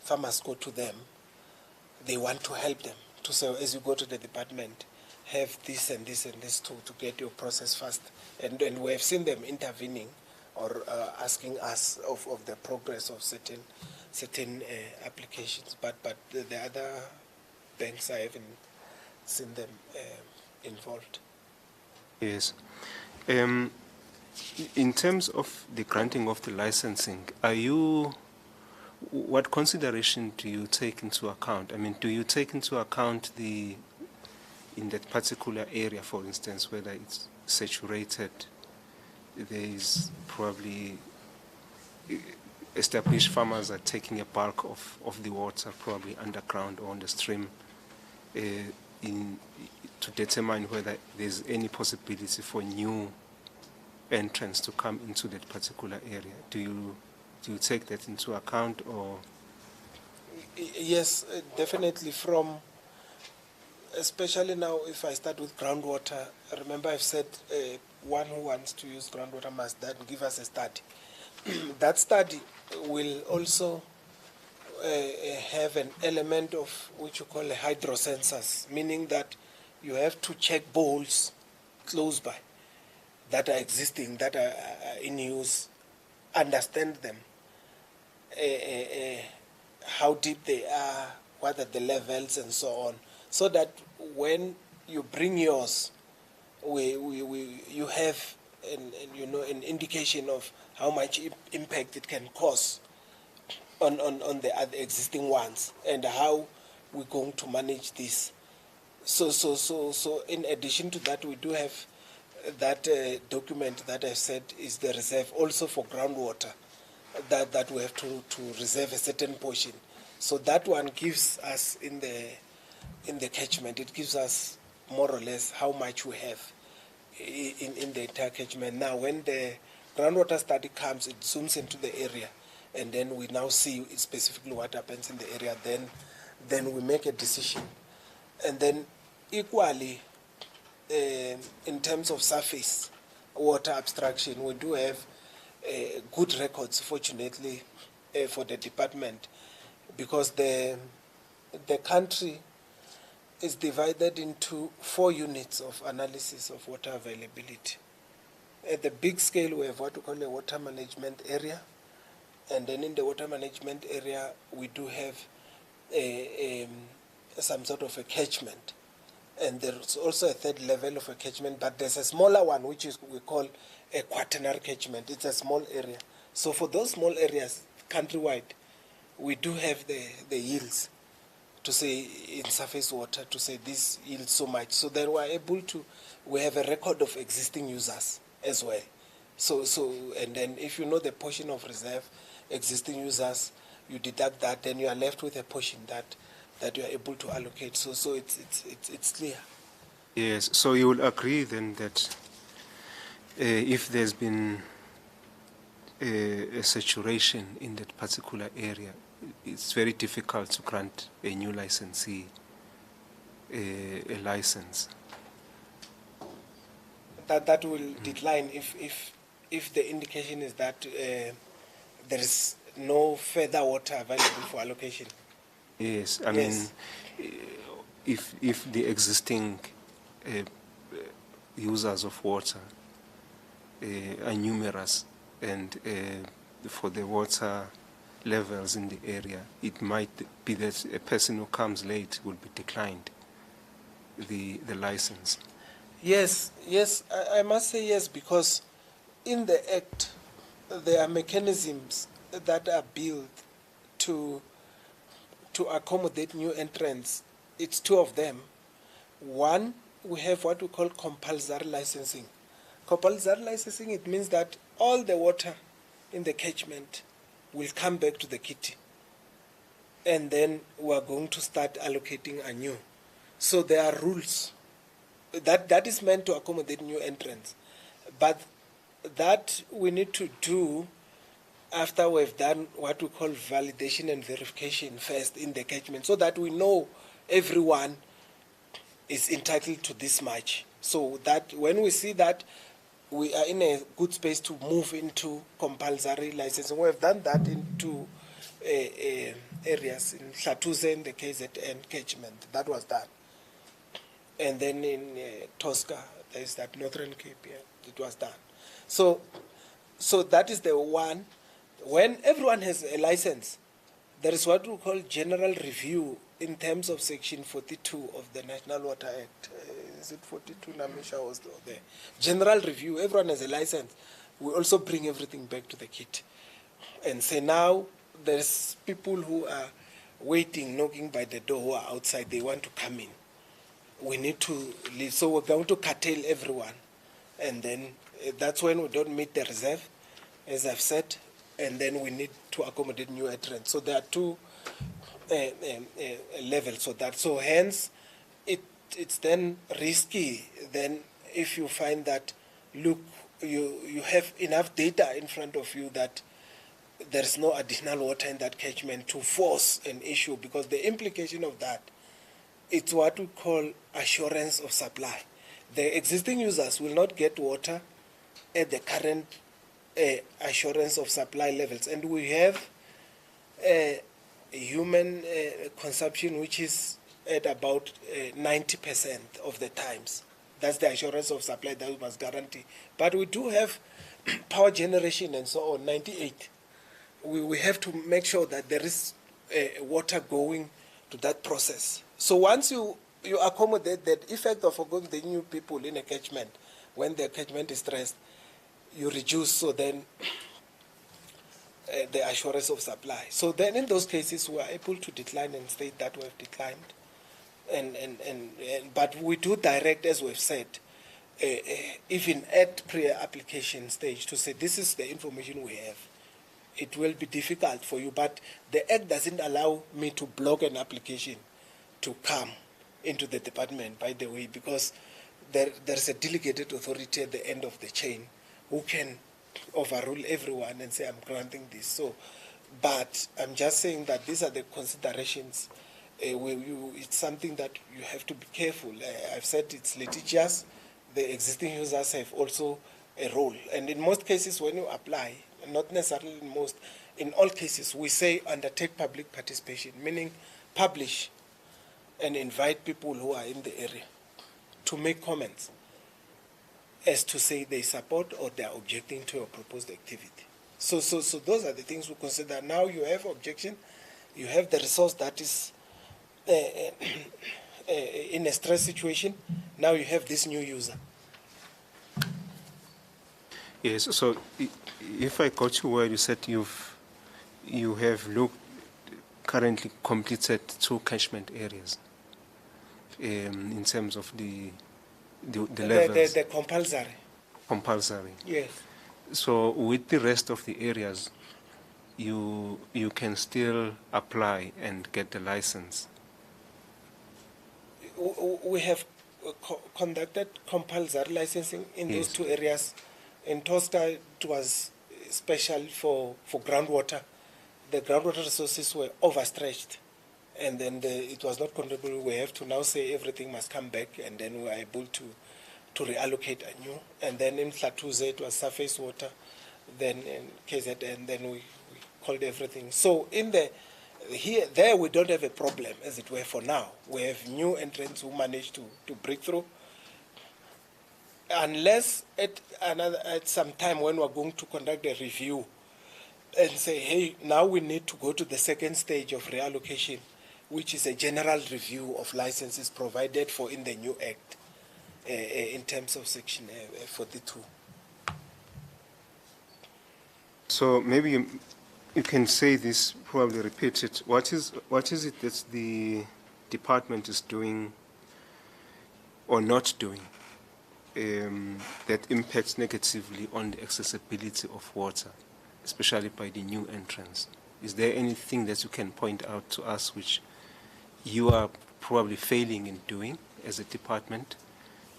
farmers go to them, they want to help them to say, as you go to the department, have this and this and this to get your process fast. And we have seen them intervening or asking us of the progress of certain applications. But the other banks, I haven't seen them involved. Yes. In terms of the granting of the licensing, what consideration do you take into account? I mean, do you take into account in that particular area, for instance, whether it's saturated, there is probably established farmers are taking a bulk of the water, probably underground or on the stream, to determine whether there's any possibility for new entrants to come into that particular area. Do you take that into account, or? Yes, definitely. Especially now, if I start with groundwater, remember I've said one who wants to use groundwater must then give us a study. That study will also have an element of which you call a hydrosensors, meaning that you have to check bowls close by that are existing, that are in use, understand them, how deep they are, what are the levels, and so on, so that when you bring yours, you have an indication of how much impact it can cause on the other existing ones, and how we're going to manage this. So in addition to that, we do have that document that I said is the reserve also for groundwater, that we have to reserve a certain portion. So that one gives us in the catchment, it gives us more or less how much we have in the entire catchment. Now, when the groundwater study comes, it zooms into the area, and then we now see specifically what happens in the area. Then we make a decision. And then equally, in terms of surface water abstraction, we do have good records, fortunately, for the department, because the country is divided into 4 units of analysis of water availability. At the big scale, we have what we call a water management area, and then in the water management area, we do have some sort of a catchment. And there's also a third level of a catchment, but there's a smaller one, which we call a quaternary catchment. It's a small area. So for those small areas, countrywide, we do have the yields to say in surface water, to say this yields so much. So then we have a record of existing users as well. So and then if you know the portion of reserve, existing users, you deduct that, then you are left with a portion that you are able to allocate. So it's clear. Yes, so you will agree then that if there's been a saturation in that particular area, it's very difficult to grant a new licensee a license. That will decline if the indication is that there is no further water available for allocation. Yes, I mean, if the existing users of water are numerous, and for the water levels in the area, it might be that a person who comes late will be declined the license. Yes, I must say yes, because in the Act, there are mechanisms that are built to accommodate new entrants. It's 2 of them. One, we have what we call compulsory licensing. Compulsory licensing, it means that all the water in the catchment will come back to the kitty, and then we are going to start allocating anew. So there are rules. That is meant to accommodate new entrants. But that we need to do after we've done what we call validation and verification first in the catchment, so that we know everyone is entitled to this much So that when we see that we are in a good space to move into compulsory licensing, we have done that in two areas, in Hlatuze and the KZN catchment. That was done. And then in Tosca, there is that Northern Cape, it was done. So that is the one. When everyone has a license, there is what we call general review in terms of Section 42 of the National Water Act. Is it 42, Namisha was there? General review, everyone has a license. We also bring everything back to the kit and say now there's people who are waiting, knocking by the door, who are outside, they want to come in. We need to leave. So we're going to curtail everyone. And then that's when we don't meet the reserve, as I've said, and then we need to accommodate new entrants. So there are two levels of that. So hence, it's then risky then if you find that, look, you have enough data in front of you that there's no additional water in that catchment to force an issue, because the implication of that, it's what we call assurance of supply. The existing users will not get water at the current assurance of supply levels. And we have human consumption which is at about 90% of the times. That's the assurance of supply that we must guarantee. But we do have power generation and so on, 98. We have to make sure that there is water going to that process. So once you accommodate that effect of forgoing the new people in a catchment, when the catchment is stressed, you reduce, so then the assurance of supply. So then in those cases, we are able to decline and state that we have declined. But we do direct, as we've said, even at pre-application stage, to say this is the information we have. It will be difficult for you, but the Act doesn't allow me to block an application to come into the department, by the way, because there's a delegated authority at the end of the chain who can overrule everyone and say, I'm granting this. So, but I'm just saying that these are the considerations. It's something that you have to be careful. I've said it's litigious. The existing users have also a role. And in most cases, when you apply, not necessarily in most, in all cases, we say undertake public participation, meaning publish and invite people who are in the area to make comments as to say they support or they are objecting to your proposed activity. So those are the things we consider. Now you have objection, you have the resource that is in a stress situation, now you have this new user. Yes, so if I got you where you said you have currently completed 2 catchment areas in terms of the levels. The compulsory. Compulsory. Yes. So with the rest of the areas, you can still apply and get the license. We have conducted compulsory licensing in those 2 areas. In Tosca, it was special for groundwater. The groundwater resources were overstretched, and then it was not controllable. We have to now say everything must come back, and then we are able to reallocate anew. And then in Hlatuze, it was surface water. Then in KZN, then we called everything. So there we don't have a problem, as it were, for now. We have new entrants who manage to break through. Unless at some time when we're going to conduct a review and say, hey, now we need to go to the second stage of reallocation, which is a general review of licenses provided for in the new Act in terms of Section 42. So maybe you can say this, probably repeat it. What is it that the department is doing or not doing that impacts negatively on the accessibility of water, especially by the new entrants? Is there anything that you can point out to us which you are probably failing in doing as a department,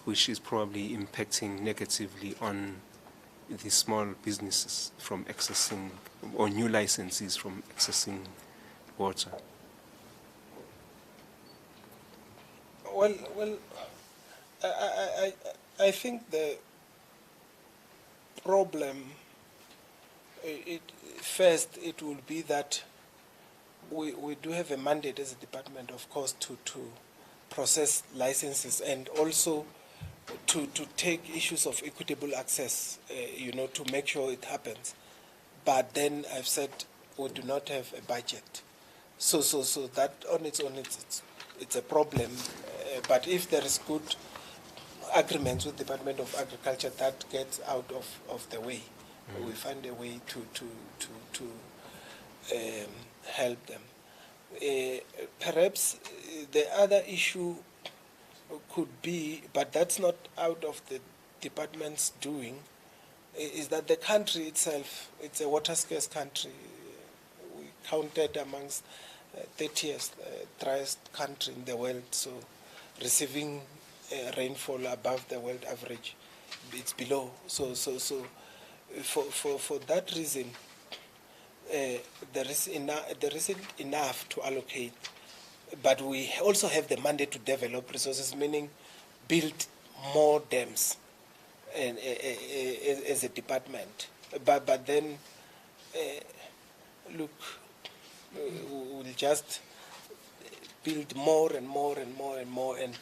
which is probably impacting negatively on the small businesses from accessing, or new licensees from accessing water? Well, I think the problem, first, it will be that we do have a mandate as a department, of course, to process licenses and also to take issues of equitable access, to make sure it happens. But then I've said we do not have a budget. So that on its own, it's a problem. But if there is good agreements with the Department of Agriculture, that gets out of the way. We find a way to help them. Perhaps the other issue could be, but that's not out of the department's doing, is that the country itself, it's a water scarce country. We counted amongst 30th driest country in the world, so receiving rainfall above the world average, it's below. So for that reason, there isn't enough to allocate, but we also have the mandate to develop resources, meaning build more dams as a department. But then, look, we'll just build more and more and more and more, and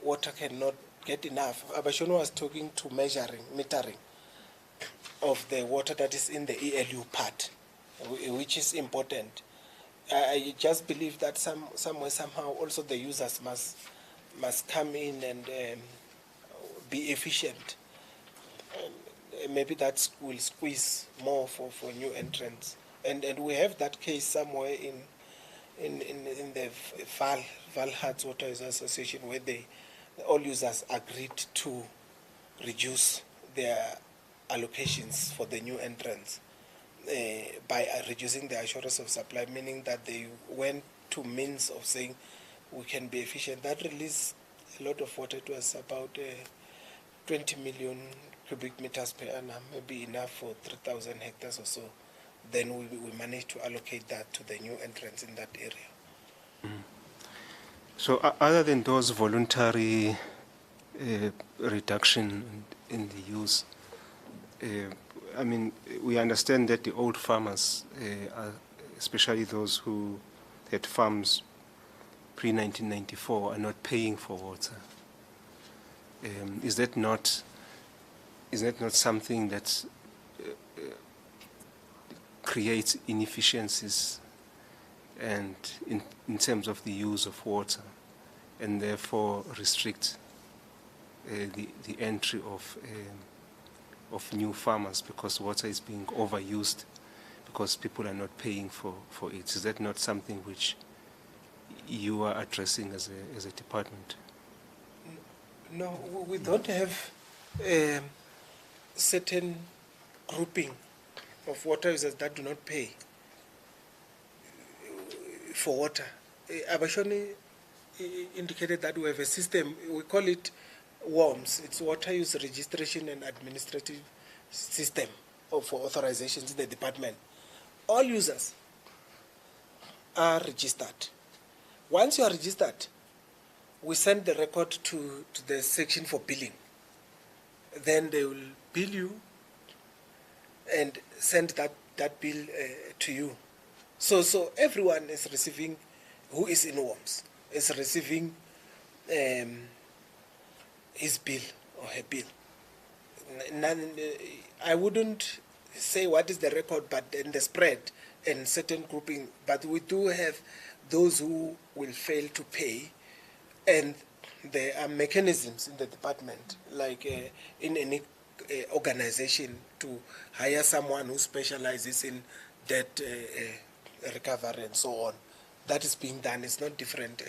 water cannot get enough. Abashon was talking to metering of the water that is in the ELU part, which is important. I just believe that somewhere, somehow, also the users must come in and be efficient. Maybe that will squeeze more for new entrants. And we have that case somewhere in the Valhard's Water Users Association, where all users agreed to reduce their allocations for the new entrants by reducing the assurance of supply, meaning that they went to means of saying we can be efficient. That released a lot of water. It was about 20 million cubic meters per annum, maybe enough for 3,000 hectares or so. Then we managed to allocate that to the new entrants in that area. So other than those voluntary reduction in the use, I mean, we understand that the old farmers, especially those who had farms pre-1994, are not paying for water. Is that not something that creates inefficiencies and in terms of the use of water, and therefore restrict the entry of new farmers, because water is being overused because people are not paying for it? Is that not something which you are addressing as a department? No, we don't have certain grouping of water users that do not pay for water. Abashoni indicated that we have a system, we call it WORMS. It's Water Use Registration and Administrative System for authorizations in the department. All users are registered. Once you are registered, we send the record to the section for billing. Then they will bill you and send that bill to you. So everyone is receiving, who is in WORMS, is receiving his bill or her bill. I wouldn't say what is the record, but in the spread and certain grouping, but we do have those who will fail to pay, and there are mechanisms in the department, like in any organization, to hire someone who specializes in debt recovery and so on. That is being done. It's not different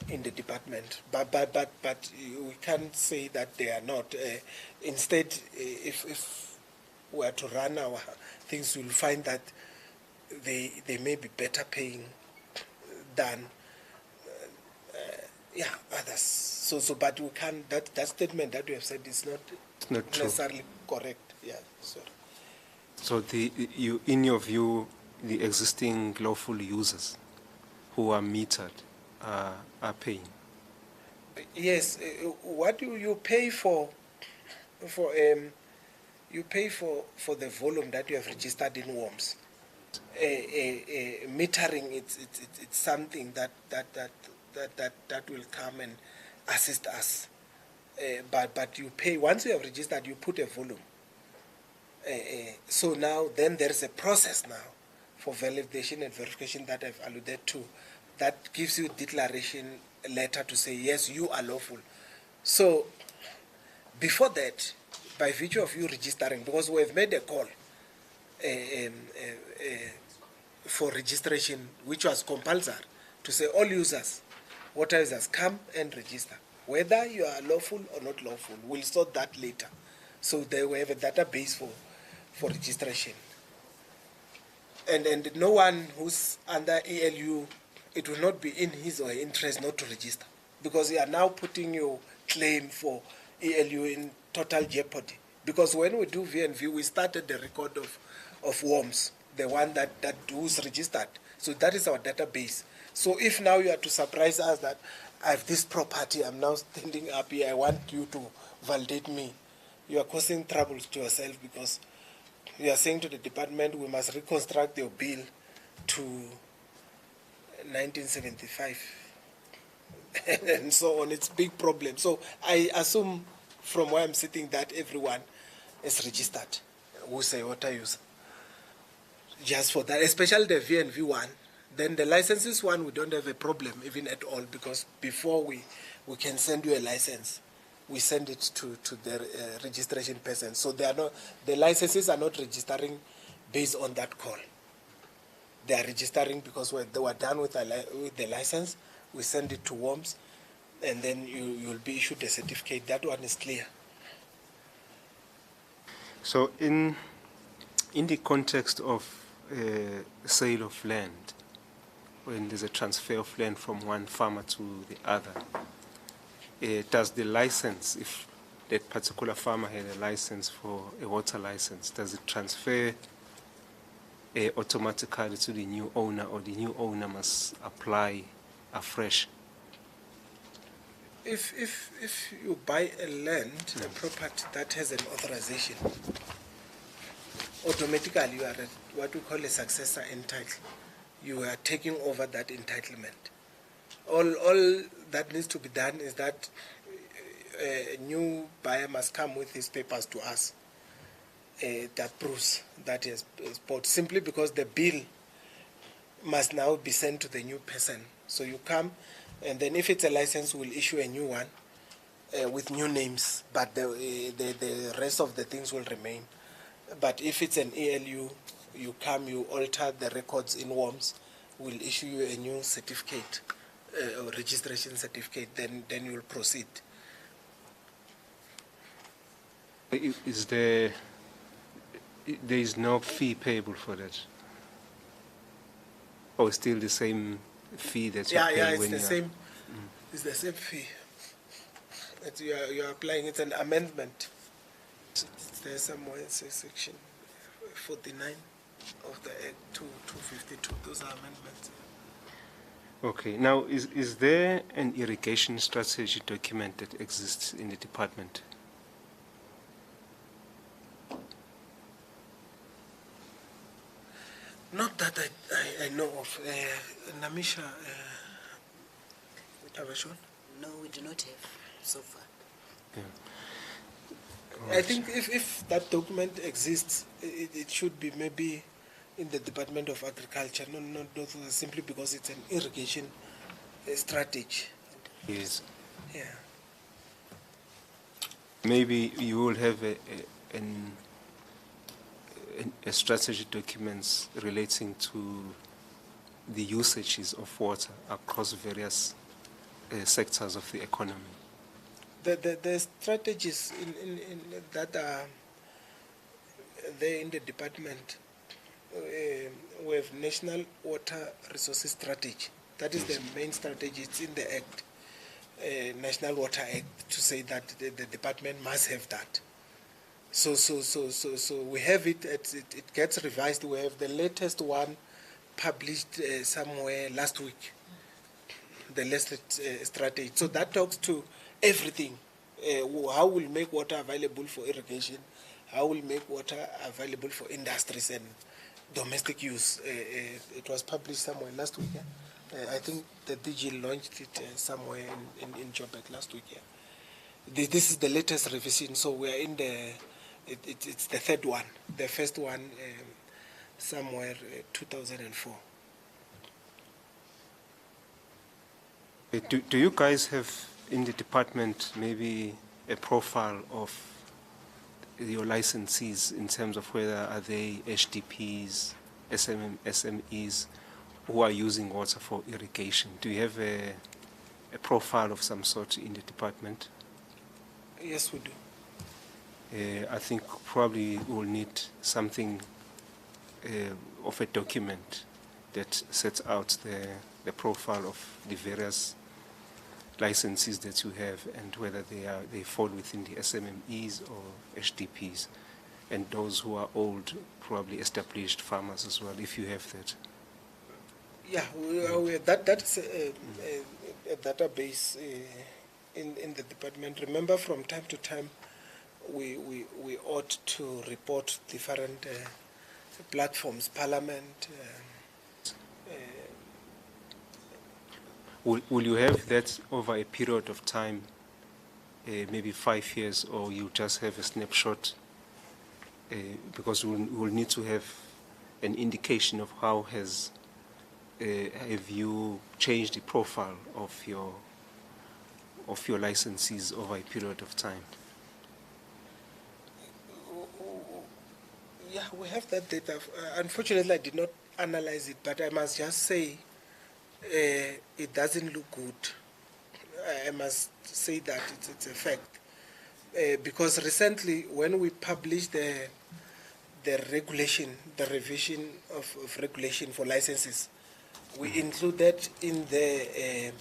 in the department, but we can't say that they are not. Instead, if we are to run our things, we'll find that they may be better paying than others. So but we can't. That statement that we have said is not necessarily correct. Yeah, sorry. So in your view, the existing lawful users who are metered are paying? Yes, what do you pay for you pay for the volume that you have registered in WOMS. Metering, it's something that will come and assist us. But you pay, once you have registered, you put a volume. So now, then there's a process now for validation and verification that I've alluded to, that gives you declaration letter to say, yes, you are lawful. So before that, by virtue of you registering, because we have made a call for registration, which was compulsory, to say all users, water users, come and register. Whether you are lawful or not lawful, we'll sort that later. So they will have a database for registration. And no one who's under ELU, it will not be in his or her interest not to register, because you are now putting your claim for ELU in total jeopardy. Because when we do VNV, we started the record of WOMS, the one that who's registered. So that is our database. So if now you are to surprise us that I have this property, I'm now standing up here, I want you to validate me, you are causing troubles to yourself, because you are saying to the department, we must reconstruct your bill to 1975 and so on. It's a big problem. So I assume from where I'm sitting that everyone is registered who's a water user. Just for that, especially the VNV one. Then the licenses one, we don't have a problem even at all, because before we can send you a license, we send it to the registration person. So they are not, the licenses are not registering based on that call. They are registering because when they were done with the license, we send it to WOMS, and then you'll be issued a certificate. That one is clear. So in the context of sale of land, when there's a transfer of land from one farmer to the other, does the license, if that particular farmer had a license for a water license, does it transfer automatically to the new owner, or the new owner must apply afresh? If you buy a land, a property that has an authorization, automatically you are what we call a successor in title. You are taking over that entitlement. All that needs to be done is that a new buyer must come with his papers to us that proves that he has bought, simply because the bill must now be sent to the new person. So you come, and then if it's a license, we'll issue a new one with new names, but the rest of the things will remain. But if it's an ELU, you come, you alter the records in WOMS, we'll issue you a new certificate, or registration certificate, then you'll proceed. Is there is no fee payable for that? Or still the same fee that you pay? Yeah, it's when the same. It's the same fee. You are applying. It's an amendment. There's somewhere in section 49 of the Act 252. Those are amendments. Okay. Now, is there an irrigation strategy document that exists in the department? Not that I know of. Namisha, Avashon? No, we do not have so far. Yeah. I think if that document exists, it should be maybe in the Department of Agriculture, not simply because it's an irrigation strategy. Yes. Yeah. Maybe you will have a strategy documents relating to the usages of water across various sectors of the economy. The strategies in that are there in the department, we have National Water Resources Strategy. That is the main strategy. It's in the Act, National Water Act, to say that the department must have that. So we have it. It gets revised. We have the latest one published somewhere last week. the lesser strategy. So that talks to everything. How we'll make water available for irrigation, how we'll make water available for industries and domestic use. It was published somewhere last week. I think the DG launched it somewhere in Joburg last week. This is the latest revision, so we are in the, it's the third one. The first one somewhere 2004. Do you guys have in the department maybe a profile of your licensees in terms of whether are they HDPs, SMEs who are using water for irrigation? Do you have a profile of some sort in the department? Yes, we do. I think probably we'll need something of a document that sets out the profile of the various licenses that you have and whether they fall within the SMMEs or HDPs, and those who are old, probably established farmers as well, if you have that. Yeah, that's a database in the department. Remember, from time to time, we ought to report different platforms, Parliament. Will you have that over a period of time, maybe 5 years, or you just have a snapshot? Because we'll need to have an indication of how have you changed the profile of your licensees over a period of time. Yeah, we have that data. Unfortunately, I did not analyze it, but I must just say it doesn't look good. I must say that it's a fact. Because recently, when we published the regulation, the revision of regulation for licenses, we included in the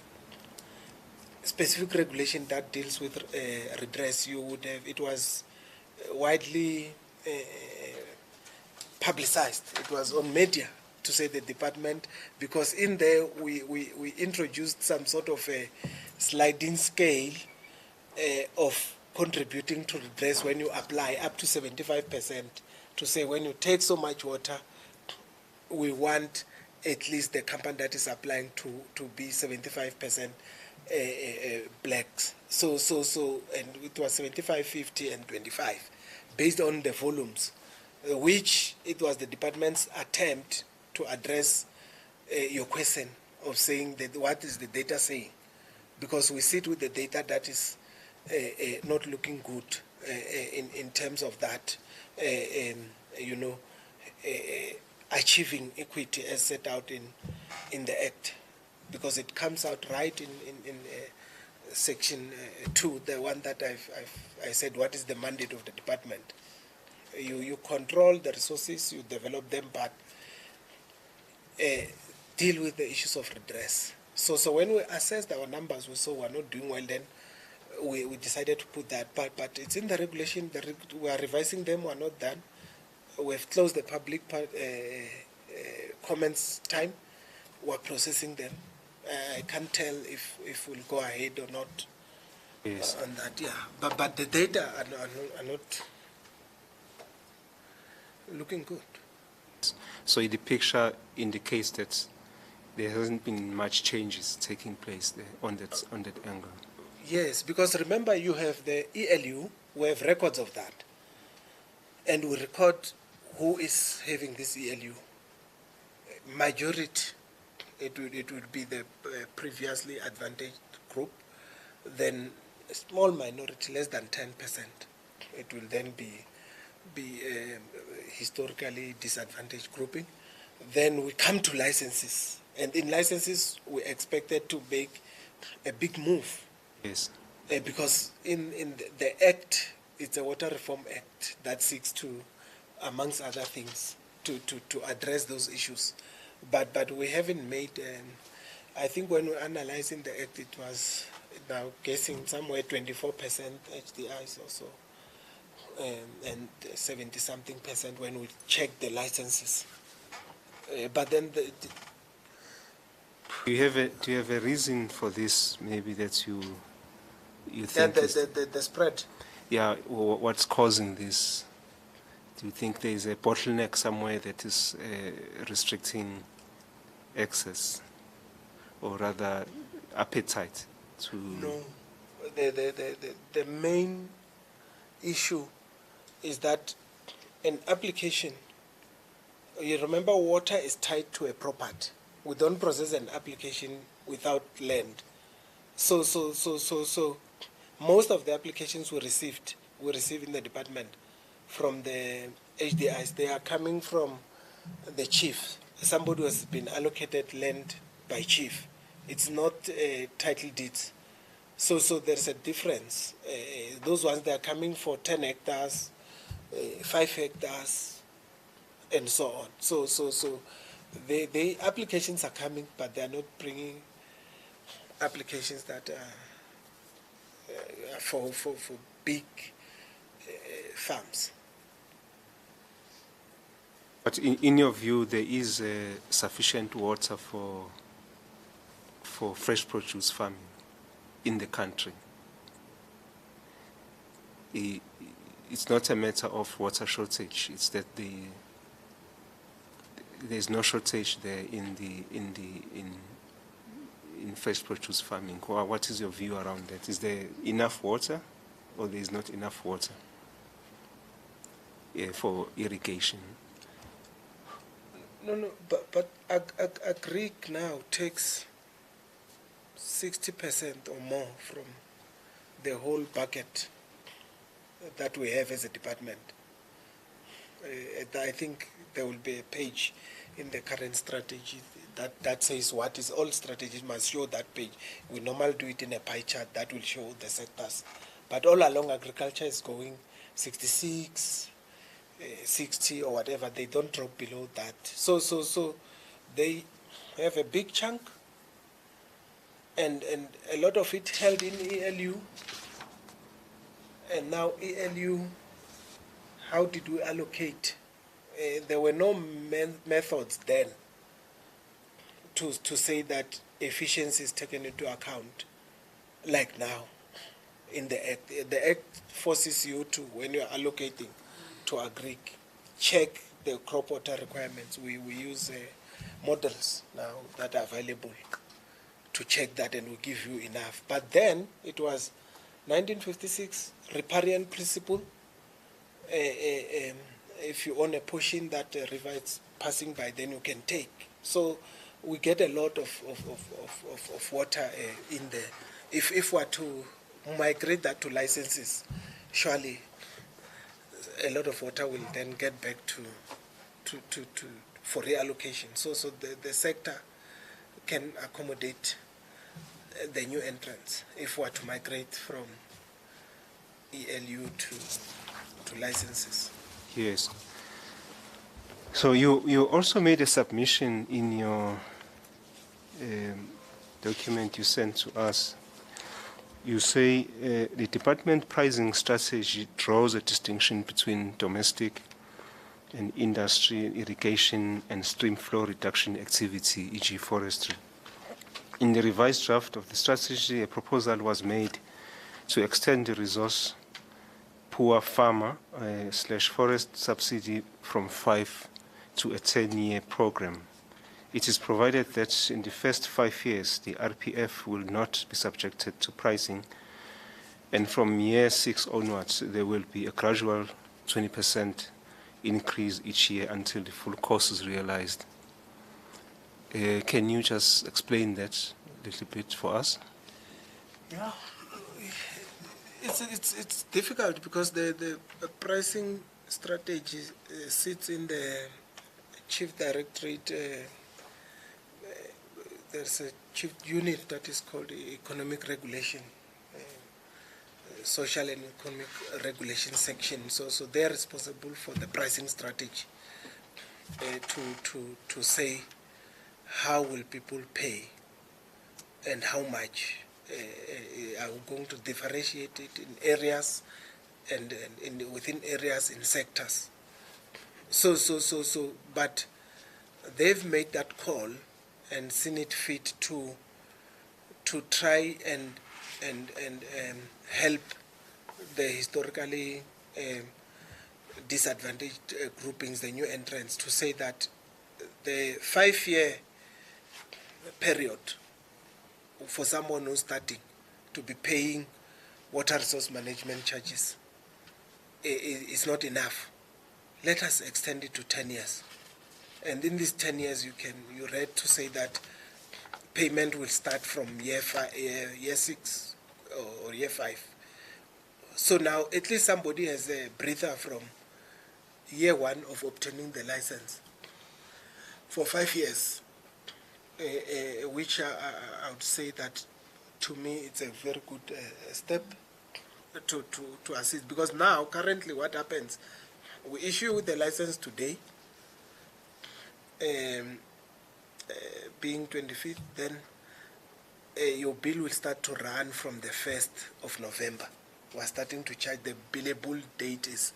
specific regulation that deals with redress. You would have, it was widely publicized. It was on media, to say the department, because in there we introduced some sort of a sliding scale of contributing to redress when you apply up to 75%, to say when you take so much water, we want at least the company that is applying to be 75% blacks. So, and it was 75, 50, and 25, based on the volumes, which it was the department's attempt to address your question of saying that what is the data saying, because we sit with the data that is not looking good in terms of that, achieving equity as set out in the Act, because it comes out right in Section 2, the one that I said, what is the mandate of the department? You control the resources, you develop them, but deal with the issues of redress. So when we assessed our numbers, we saw we're not doing well, then we decided to put that, but it's in the regulation. We are revising them, we're not done. We've closed the public comments time. We're processing them. I can't tell if we'll go ahead or not. Yes. On that, yeah. But the data are not looking good. So the picture indicates that there hasn't been much changes taking place there on that angle. Yes, because remember, you have the ELU, we have records of that, and we record who is having this ELU. Majority, it would be the previously advantaged group, then a small minority, less than 10%. It will then be historically disadvantaged grouping. Then we come to licenses, and in licenses we expected to make a big move. Yes. Because in the Act, it's a Water Reform Act that seeks to, amongst other things, to address those issues. But we haven't made, I think when we're analyzing the Act, it was now guessing somewhere 24% HDIs or so, and 70-something% when we check the licenses. But then Do you have a reason for this? Maybe that you And think is, the spread. yeah. What's causing this? Do you think there is a bottleneck somewhere that is restricting access, or rather appetite to? No, the main issue is that an application, you remember water is tied to a property. We don't process an application without land. So most of the applications we receive in the department from the HDIs, they are coming from the chief. Somebody who has been allocated land by chief. It's not title deeds. So there's a difference. Those ones, they are coming for 10 hectares, 5 hectares, and so on. So the applications are coming, but they are not bringing applications that are for big farms. But in your view, there is sufficient water for fresh produce farming in the country. It's not a matter of water shortage. It's that there's no shortage there in fresh produce farming. What is your view around that? Is there enough water, or there is not enough water for irrigation? No, but agric now takes 60% or more from the whole bucket that we have as a department. I think there will be a page in the current strategy that says what is all strategies must show that page. We normally do it in a pie chart that will show the sectors. But all along, agriculture is going 66, 60 or whatever. They don't drop below that. So they have a big chunk, and a lot of it held in ELU. And now ELU, how did we allocate? There were no methods then to say that efficiency is taken into account, like now in the Act. The Act forces you to, when you're allocating to agric, check the crop water requirements. We use models now that are available to check that, and we give you enough. But then it was 1956 riparian principle. If you own a portion that the river is passing by, then you can take. So we get a lot of water in there. If we are to migrate that to licenses, surely a lot of water will then get back for reallocation. So the sector can accommodate the new entrants if we are to migrate from ELU to licenses. Yes. So you also made a submission in your document you sent to us. You say the department pricing strategy draws a distinction between domestic and industry, irrigation, and stream flow reduction activity, e.g. forestry. In the revised draft of the strategy, a proposal was made to extend the resource poor farmer / forest subsidy from 5 to a 10-year program. It is provided that in the first 5 years, the RPF will not be subjected to pricing, and from year 6 onwards, there will be a gradual 20% increase each year until the full cost is realized. Can you just explain that a little bit for us? Yeah, it's difficult because the pricing strategy sits in the chief directorate. There's a chief unit that is called economic regulation, social and economic regulation section. So they are responsible for the pricing strategy to say how will people pay and how much. Are we going to differentiate it in areas and within areas in sectors? So, but they've made that call, and seen it fit to try and help the historically disadvantaged groupings, the new entrants, to say that the 5-year period for someone who's starting to be paying water resource management charges is not enough. Let us extend it to 10 years. And in these 10 years, you read to say that payment will start from year 6 or year 5. So now at least somebody has a breather from year 1 of obtaining the license for 5 years, which I would say that to me it's a very good step to assist, because now currently what happens, we issue the license today, being 25th, then your bill will start to run from the 1st of November. We're starting to charge. The billable date is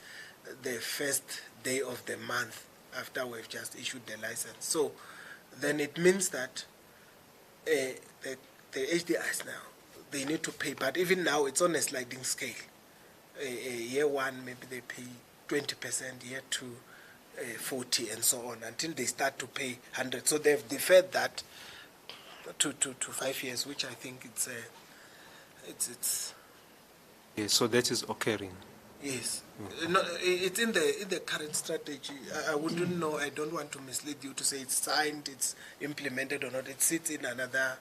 the first day of the month after we've just issued the license. So then it means that the HDIs now, they need to pay, but even now it's on a sliding scale. Year 1, maybe they pay 20%, year 2, 40, and so on, until they start to pay 100. So they've deferred that to 5 years, which I think it's Yes, so that is occurring. yes. No, it's in the current strategy. I wouldn't know. I don't want to mislead you to say it's signed, it's implemented or not. It sits in another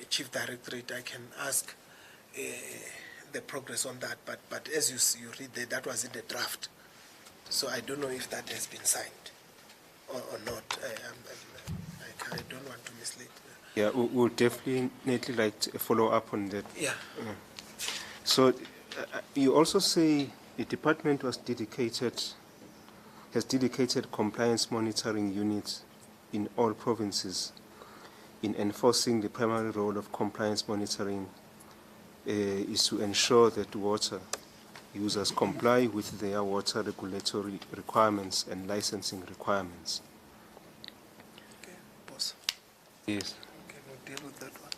chief directorate. I can ask the progress on that. But as you read there, that was in the draft. So I don't know if that has been signed or not. I don't want to mislead. Yeah, we'll definitely like to follow up on that. Yeah. So you also say the department has dedicated compliance monitoring units in all provinces in enforcing the primary role of compliance monitoring is to ensure that water users comply with their water regulatory requirements and licensing requirements. Okay, boss. Yes. Can we deal with that one?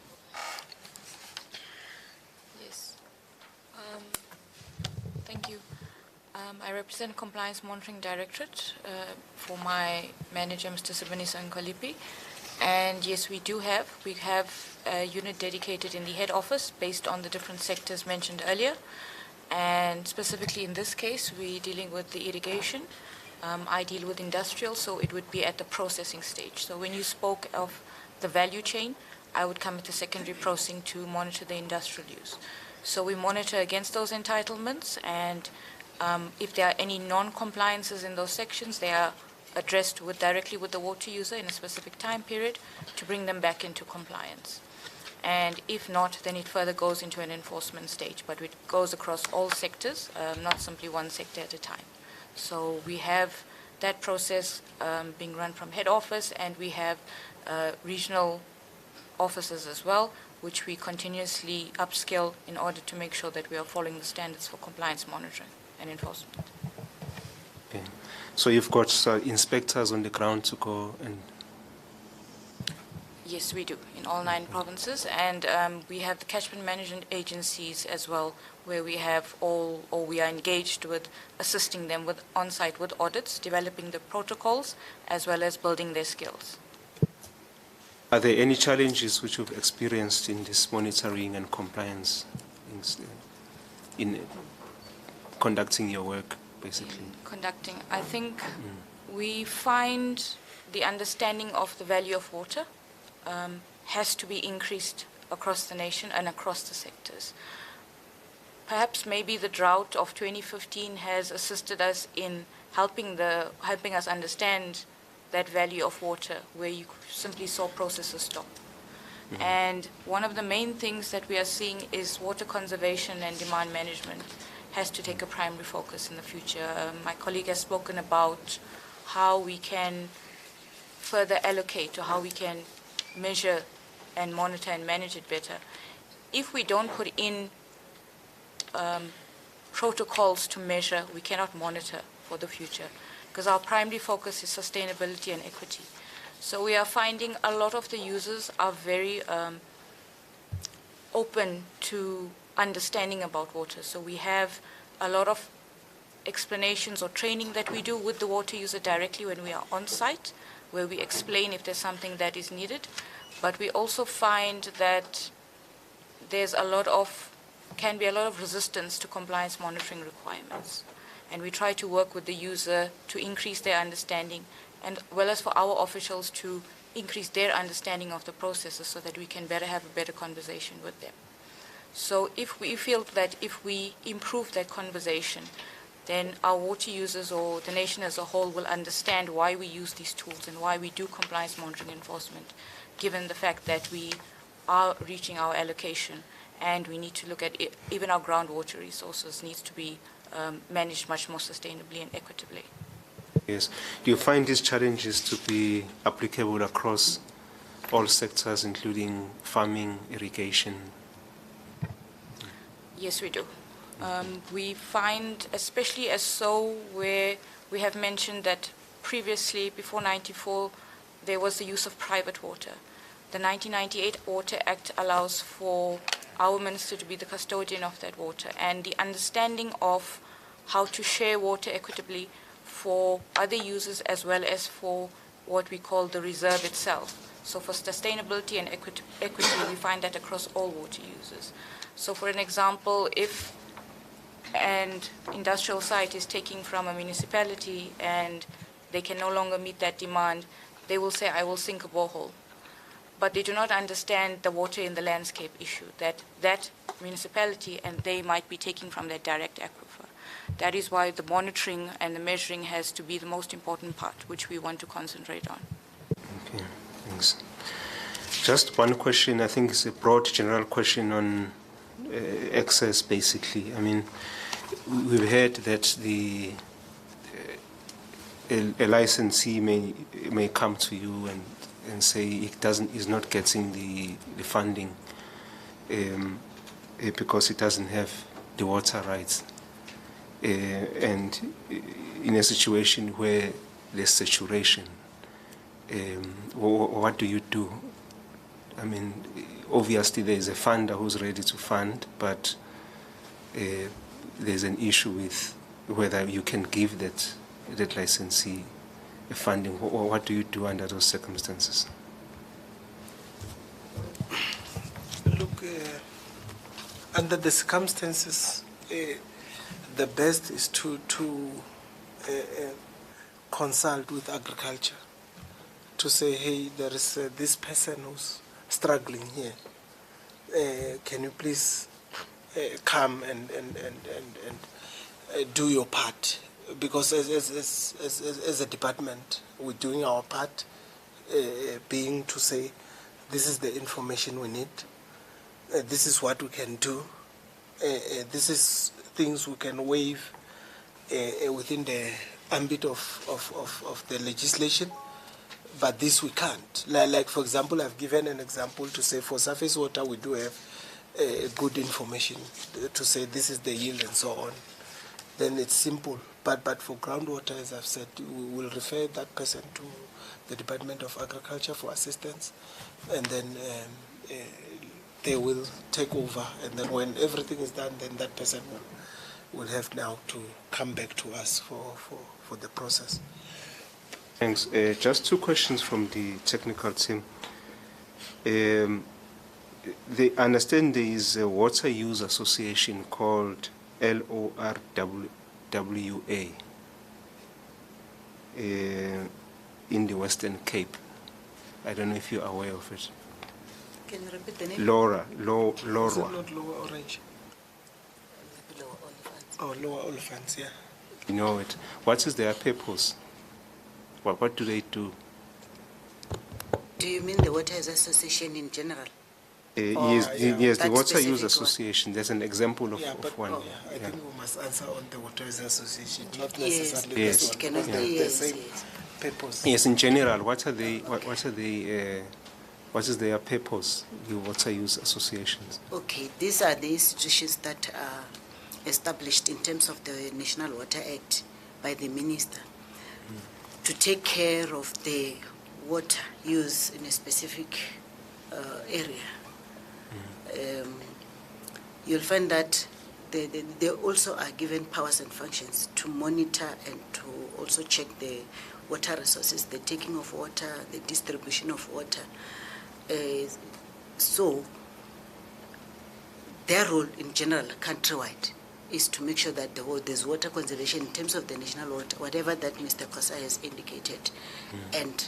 Yes. Thank you. I represent Compliance Monitoring Directorate for my manager, Mr. Sibonisa Nkalipi. And yes, we have a unit dedicated in the head office based on the different sectors mentioned earlier. And specifically in this case, we're dealing with the irrigation. I deal with industrial, so it would be at the processing stage. So when you spoke of the value chain, I would come at the secondary processing to monitor the industrial use. So we monitor against those entitlements, and if there are any non-compliances in those sections, they are addressed directly with the water user in a specific time period to bring them back into compliance. And if not, then it further goes into an enforcement stage, but it goes across all sectors, not simply one sector at a time. So we have that process being run from head office, and we have regional offices as well, which we continuously upskill in order to make sure that we are following the standards for compliance monitoring and enforcement. Okay. So you've got inspectors on the ground to go and... Yes, we do, in all 9 provinces, and we have the catchment management agencies as well, where we have we are engaged with assisting them with on-site with audits, developing the protocols, as well as building their skills. Are there any challenges which you've experienced in this monitoring and compliance in conducting your work, basically? Conducting, I think we find the understanding of the value of water has to be increased across the nation and across the sectors. Perhaps maybe the drought of 2015 has assisted us in helping us understand that value of water, where you simply saw processes stop. And one of the main things that we are seeing is water conservation and demand management has to take a primary focus in the future. My colleague has spoken about how we can further allocate, or how we can measure and monitor and manage it better. If we don't put in protocols to measure, we cannot monitor for the future, because our primary focus is sustainability and equity. So we are finding a lot of the users are very open to understanding about water. So we have a lot of explanations or training that we do with the water user directly when we are on site, where we explain if there's something that is needed. But we also find that there's can be a lot of resistance to compliance monitoring requirements. And we try to work with the user to increase their understanding, and well as for our officials to increase their understanding of the processes so that we can have a better conversation with them. So if we feel that if we improve that conversation, then our water users or the nation as a whole will understand why we use these tools and why we do compliance monitoring enforcement, given the fact that we are reaching our allocation and we need to look at it, even our groundwater resources needs to be managed much more sustainably and equitably. Yes. Do you find these challenges to be applicable across all sectors, including farming, irrigation? Yes, we do. We find, especially where we have mentioned that previously, before 94, there was the use of private water. The 1998 Water Act allows for our minister to be the custodian of that water, and the understanding of how to share water equitably for other users as well as for what we call the reserve itself. So for sustainability and equity, we find that across all water users. So for an example, if an industrial site is taking from a municipality and they can no longer meet that demand, they will say, I will sink a borehole. But they do not understand the water in the landscape issue, that municipality and they might be taking from their direct aquifer. That is why the monitoring and the measuring has to be the most important part, which we want to concentrate on. Okay, thanks. Just one question, I think it's a broad general question on access, basically. I mean, we've heard that a licensee may come to you and say is not getting the funding because it doesn't have the water rights. And in a situation where there's saturation, what do you do? I mean, obviously there is a funder who's ready to fund, but there's an issue with whether you can give that licensee a funding. What do you do under those circumstances? Look, under the circumstances, the best is to consult with agriculture to say, hey, there is this person who's struggling here. Can you please come and do your part? Because as a department, we're doing our part, being to say, this is the information we need, this is what we can do, this is things we can waive within the ambit of the legislation, but this we can't. Like for example, I've given an example to say for surface water we do have good information to say this is the yield and so on. Then it's simple. But for groundwater, as I've said, we will refer that person to the Department of Agriculture for assistance, and then they will take over. And then when everything is done, then that person will have now to come back to us for the process. Thanks. Just two questions from the technical team. They understand there is a water use association called LORWA in the Western Cape. I don't know if you're aware of it. Can you repeat the name? LORWA. Is it not Lower Orange? Lower Olifants. Oh, Lower Olifants, yeah. You know it. What is their purpose? What do they do? Do you mean the Waters Association in general? Yes, the That Water Use specific one. Association. There's an example of one. I think we must answer on the Waters Association, not Yes, necessarily yes. this it one. cannot They be, have the yes, same yes. purpose. Yes, in general, what is their purpose, the Water Use Associations? Okay, these are the institutions that are established in terms of the National Water Act by the minister to take care of the water use in a specific area, you'll find that they also are given powers and functions to monitor and to also check the water resources, the taking of water, the distribution of water. So their role in general, countrywide, is to make sure that there's water conservation in terms of the national water, whatever that Mr. Kosa has indicated. And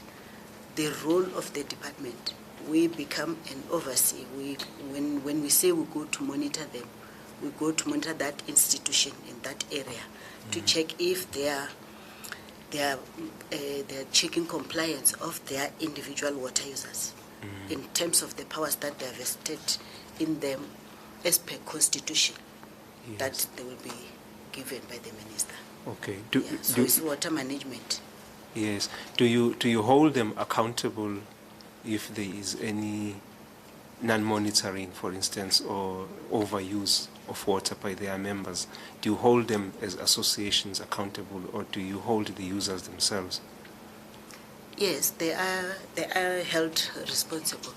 the role of the department, we become an overseer. When we say we go to monitor them, we go to monitor that institution in that area to check if they are checking compliance of their individual water users in terms of the powers that they have vested in them as per constitution. Yes. That they will be given by the minister. Okay. So it's water management. Yes. Do you hold them accountable if there is any non-monitoring, for instance, or overuse of water by their members? Do you hold them as associations accountable, or do you hold the users themselves? Yes, they are held responsible.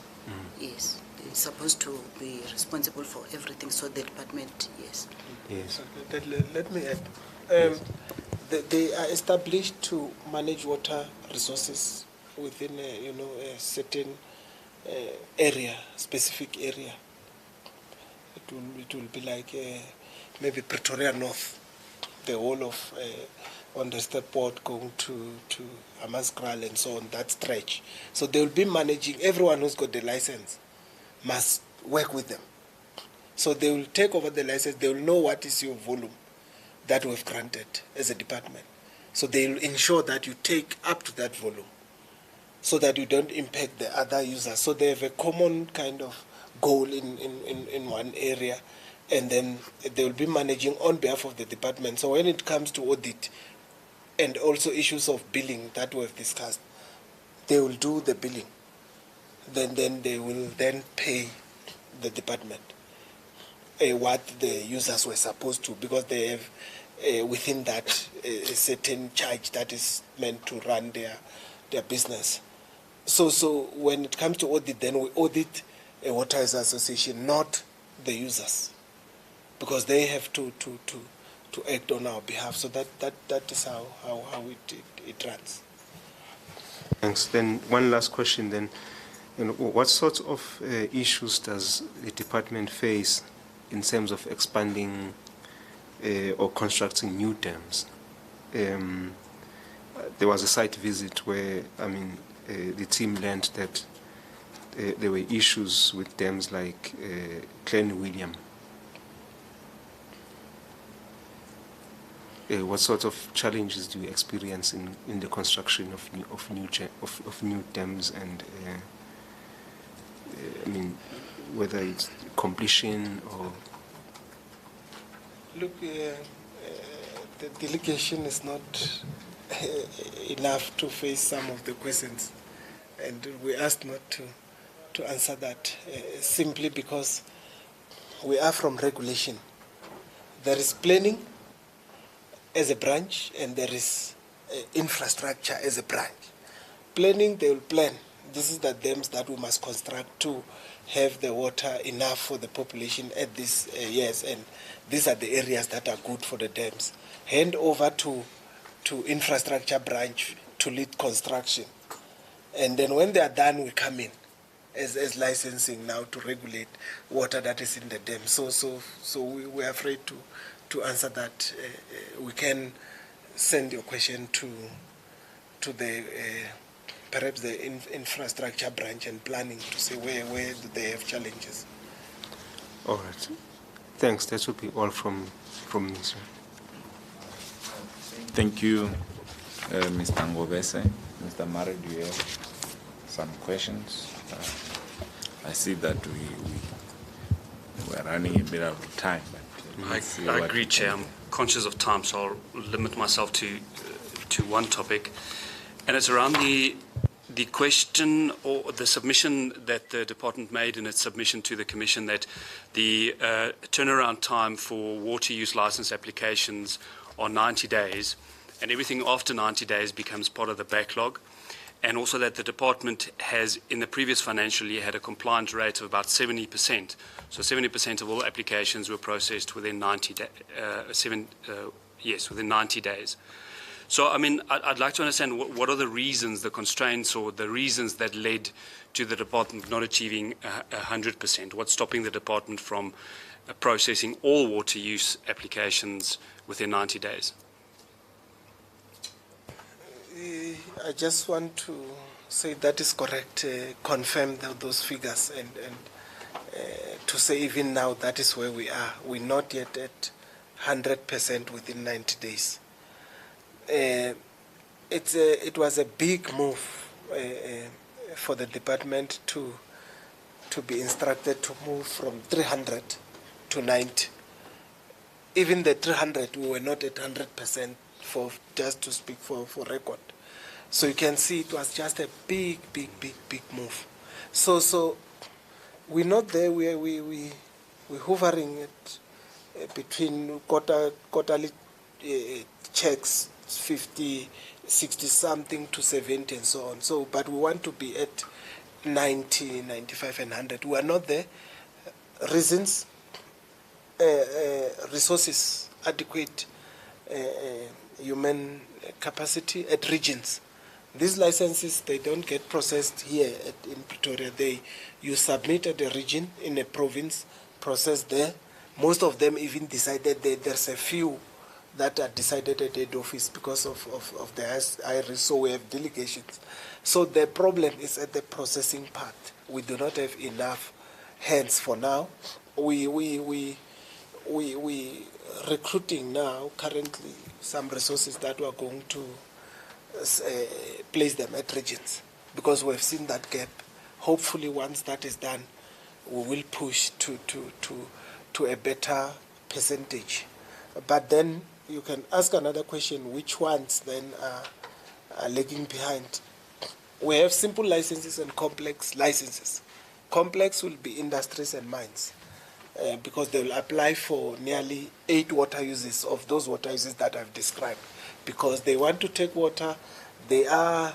Yes, they're supposed to be responsible for everything. So the department, yes. Yes. Let me add. Yes. They are established to manage water resources within a certain area, specific area. It will be like maybe Pretoria North, the whole of Onderstepoort going to Hammanskraal and so on, that stretch. So they will be managing, everyone who's got the license must work with them. So they will take over the license, they will know what is your volume that we've granted as a department. So they will ensure that you take up to that volume so that you don't impact the other users. So they have a common kind of goal in one area, and then they will be managing on behalf of the department. So when it comes to audit and also issues of billing that we have discussed, they will do the billing. Then they will then pay the department what the users were supposed to, because they have within that a certain charge that is meant to run their business. So when it comes to audit, then we audit a water association, not the users, because they have to act on our behalf. So that is how it runs. Thanks. Then one last question then. What sorts of issues does the department face in terms of expanding or constructing new dams? There was a site visit where, the team learned that there were issues with dams like Clan William. What sort of challenges do you experience in the construction of new dams, and whether it's completion or? Look, the delegation is not enough to face some of the questions, and we asked not to answer that simply because we are from regulation. There is planning as a branch, and there is infrastructure as a branch. Planning, they will plan. This is the dams that we must construct to have the water enough for the population at this years, and these are the areas that are good for the dams. Hand over to infrastructure branch to lead construction, and then when they are done, we come in as licensing now to regulate water that is in the dam. So we are afraid to answer that. We can send your question to the perhaps the infrastructure branch and planning to say where do they have challenges. All right. Thanks. That would be all from me, sir. Thank you, Mr. Ngovese. Mr. Mare, do you have some questions? I see that we're running a bit out of time. But I agree, Chair. I'm conscious of time, so I'll limit myself to one topic, and it's around the question or the submission that the department made in its submission to the Commission, that the turnaround time for water use license applications are 90 days, and everything after 90 days becomes part of the backlog. and also that the department has, in the previous financial year, had a compliance rate of about 70%. So 70% of all applications were processed within 90 within 90 days. So, I mean, I'd like to understand what are the reasons, the constraints, or the reasons that led to the department not achieving 100%? What's stopping the department from processing all water use applications within 90 days? I just want to say that is correct, confirm those figures, and to say even now that is where we are. We're not yet at 100% within 90 days. It was a big move for the department to be instructed to move from 300 to 90. Even the 300, we were not at 100%, for just to speak for record. So you can see it was just a big move. So we're not there. We're hovering at between quarterly checks, 50, 60 something to 70 and so on. So, but we want to be at 90, 95 and 100. We are not there. Reasons, resources, adequate human capacity at regions. These licenses, they don't get processed here in Pretoria. You submit at a region in a province, processed there. Most of them even decided there's a few that are decided at head office because of the high risk, so we have delegations. So the problem is at the processing part. We do not have enough hands for now. We recruiting now currently some resources that we are going to place them at regions because we have seen that gap. Hopefully, once that is done, we will push to a better percentage. But then you can ask another question: which ones then are lagging behind? We have simple licenses and complex licenses. Complex will be industries and mines. Because they will apply for nearly 8 water uses of those water uses that I've described. Because they want to take water, they are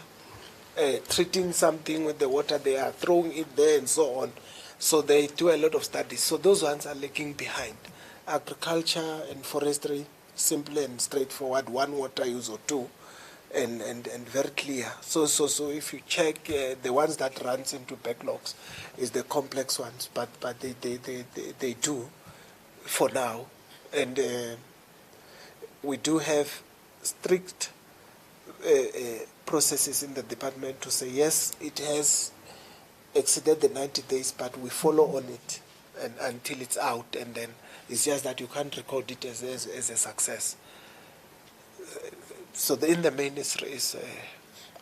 treating something with the water, they are throwing it there and so on. So they do a lot of studies. So those ones are lagging behind. Agriculture and forestry, simple and straightforward, 1 water use or 2, and very clear. So if you check the ones that runs into backlogs is the complex ones, but they do for now, and we do have strict processes in the department to say yes, it has exceeded the 90 days, but we follow on it and until it's out, and then it's just that you can't record it as a success. So in the main is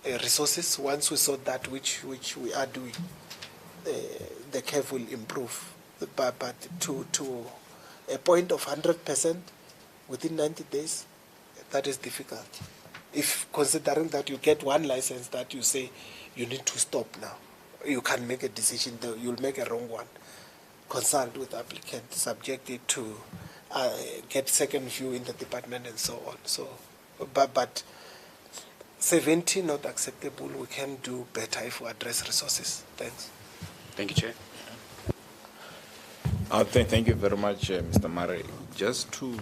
resources. Once we sort that, which we are doing, the curve will improve. But to a point of 100% within 90 days, that is difficult. If considering that you get one license that you say you need to stop now, you can make a decision, you'll make a wrong one. Consult with the applicant, subject it to get second view in the department and so on. So, but 70 not acceptable. We can do better if we address resources. Thanks. Thank you, Chair. Thank you very much, Mr. Murray. Just to,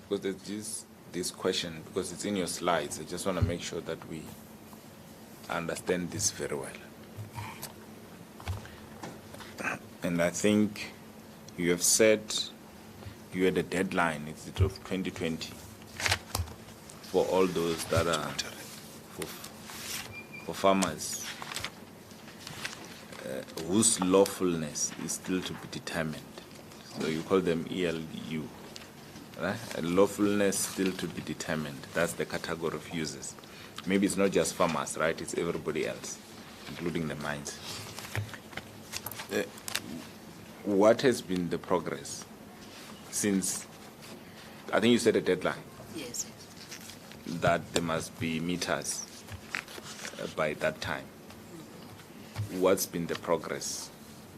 because there's this question, because it's in your slides, I just want to make sure that we understand this very well. And I think you have said you had a deadline, is it of 2020, for all those that are for farmers whose lawfulness is still to be determined. So you call them ELU, right? Lawfulness still to be determined. That's the category of users. Maybe it's not just farmers, right? It's everybody else, including the mines. What has been the progress since, I think you said a deadline? Yes. That there must be meters by that time. What's been the progress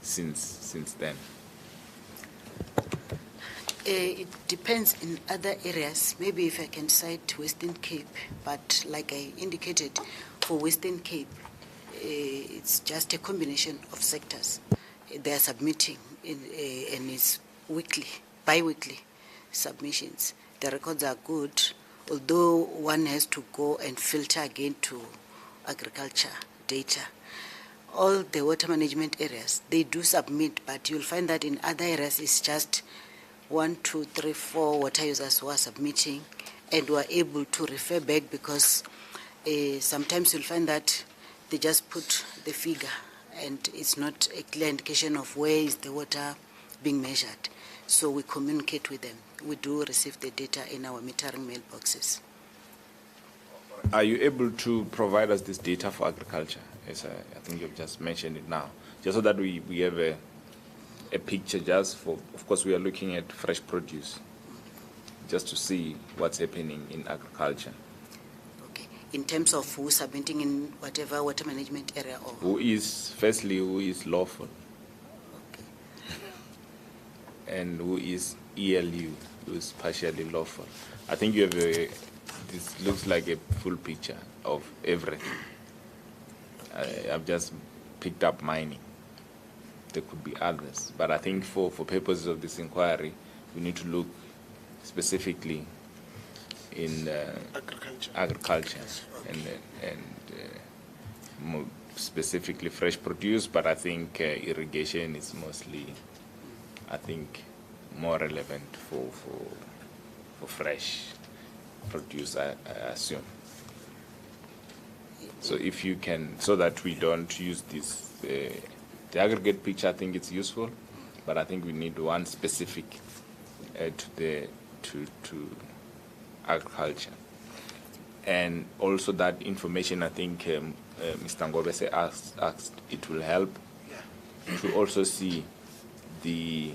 since then? It depends in other areas. Maybe if I can cite Western Cape, but like I indicated, for Western Cape, it's just a combination of sectors. They are submitting and it's weekly, bi-weekly submissions. The records are good, although one has to go and filter again to agriculture data. All the water management areas, they do submit, but you'll find that in other areas it's just 1, 2, 3, 4 water users who are submitting and were able to refer back, because sometimes you'll find that they just put the figure and it's not a clear indication of where is the water being measured. So we communicate with them. We do receive the data in our metering mailboxes. Are you able to provide us this data for agriculture? Yes, I think you've just mentioned it now, just so that we have a picture just for, of course, we are looking at fresh produce, just to see what's happening in agriculture. Okay. In terms of who's submitting in whatever water management area or Who is lawful? Okay. And who is ELU, who is partially lawful? I think you have this looks like a full picture of everything. I've just picked up mining. There could be others, but I think for purposes of this inquiry, we need to look specifically in agriculture and more specifically fresh produce, but I think irrigation is mostly, I think, more relevant for fresh produce, I assume. So if you can, so that we don't use this, the aggregate picture, I think it's useful, but I think we need one specific to agriculture. And also that information, I think Mr. Ngobese asked, it will help to also see the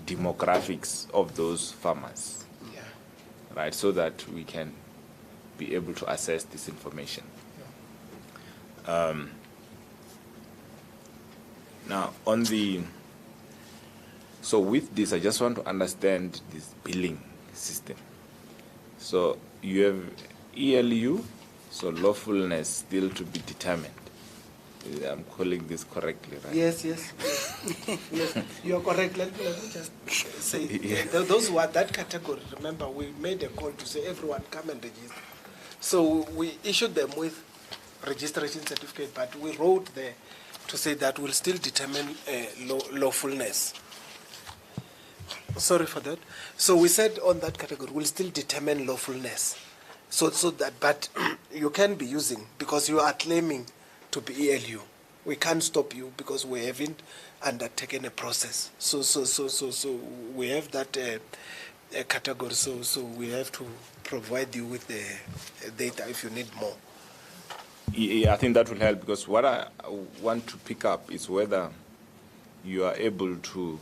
demographics of those farmers, right, so that we can be able to assess this information. Now, so with this, I just want to understand this billing system. So you have ELU, so lawfulness still to be determined. I'm calling this correctly, right? Yes. Yes, you are correct. Let me just say, those who are that category, remember, we made a call to say everyone come and register. So we issued them with registration certificate, but we wrote there to say that we'll still determine lawfulness. Sorry for that. So we said on that category, we'll still determine lawfulness. So that, but you can be using, because you are claiming to be ELU. We can't stop you because we haven't undertaken a process. So we have that category. So we have to provide you with the data if you need more. Yeah, I think that will help, because what I want to pick up is whether you are able to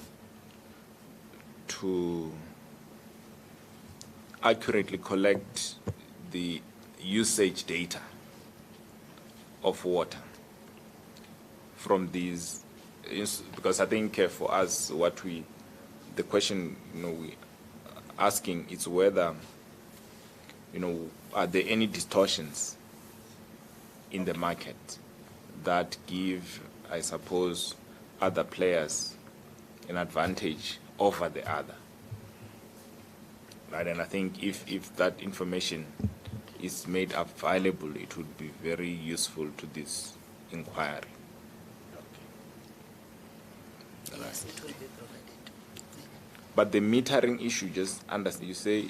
accurately collect the usage data of water from these, because I think for us, the question we asking is whether are there any distortions in the market that give, I suppose, other players an advantage over the other, right? And I think if that information is made available, it would be very useful to this inquiry. Yes, it will be provided. But the metering issue, just understand, you say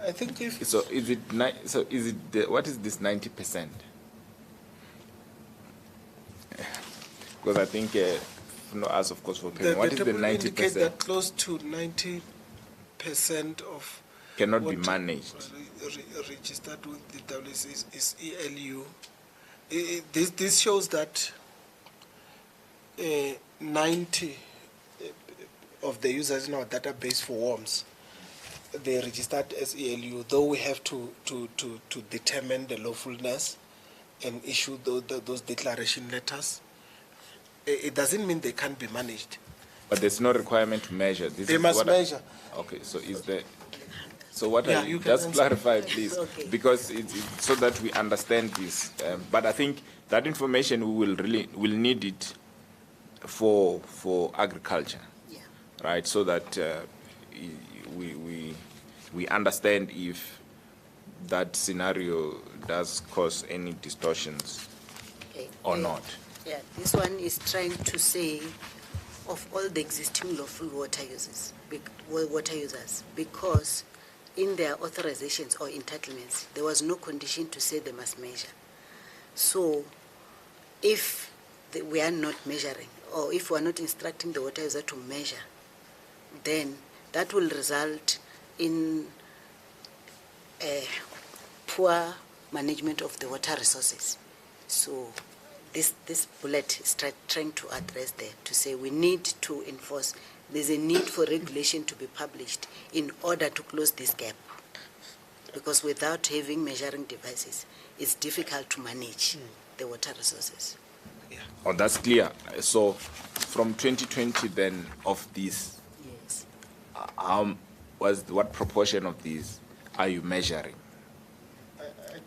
I think if what is this 90%? Because I think us, of course, for payment, what is the 90%? Indicate that close to 90% of cannot be managed. Registered with the WC is ELU. This shows that 90 of the users in our database for worms, they registered as ELU, though we have to determine the lawfulness and issue those declaration letters. It doesn't mean they can't be managed. But there's no requirement to measure. They must measure. Okay, so is there... So what Yeah, are you you can just answer. clarify, please, Okay. because it's so that we understand this. But I think that information will need it for agriculture, Yeah. right? So that we understand if that scenario does cause any distortions Okay. or not. Yeah, this one is trying to say of all the existing lawful water users, because in their authorizations or entitlements, there was no condition to say they must measure. So if we are not measuring, or if we are not instructing the water user to measure, then that will result in poor management of the water resources. So this bullet is trying to address there, to say we need to enforce. There's a need for regulation to be published in order to close this gap. Because without having measuring devices, it's difficult to manage the water resources. Oh, that's clear. So from 2020 then of these, Yes. what proportion of these are you measuring?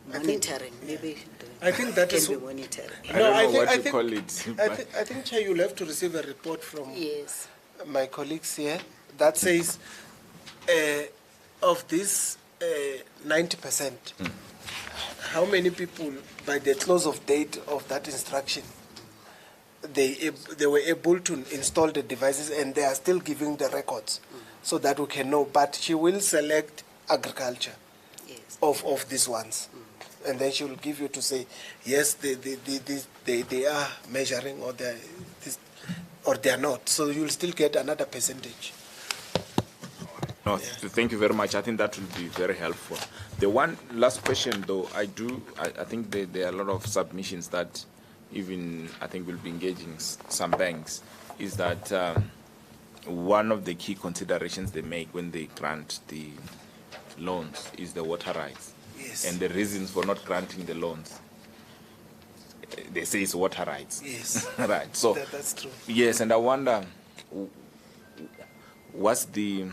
Monitoring, maybe. I think that can is be monitoring. I No, don't know I think- what I you think- call it. I think, Chair, you'll have to receive a report from Yes. my colleagues here that says of this 90%, how many people, by the close of date of that instruction, they were able to install the devices, and they are still giving the records so that we can know. But she will select agriculture Yes. of these ones. And then she will give you to say, yes, they are measuring, or they are not. So you'll still get another percentage. No, thank you very much. I think that will be very helpful. The one last question, though, I think there are a lot of submissions that even I think will be engaging some banks, is that one of the key considerations they make when they grant the loans is the water rights. Yes. And the reasons for not granting the loans, they say it's water rights. Yes. Right. So That's true. yes, and I wonder, what's the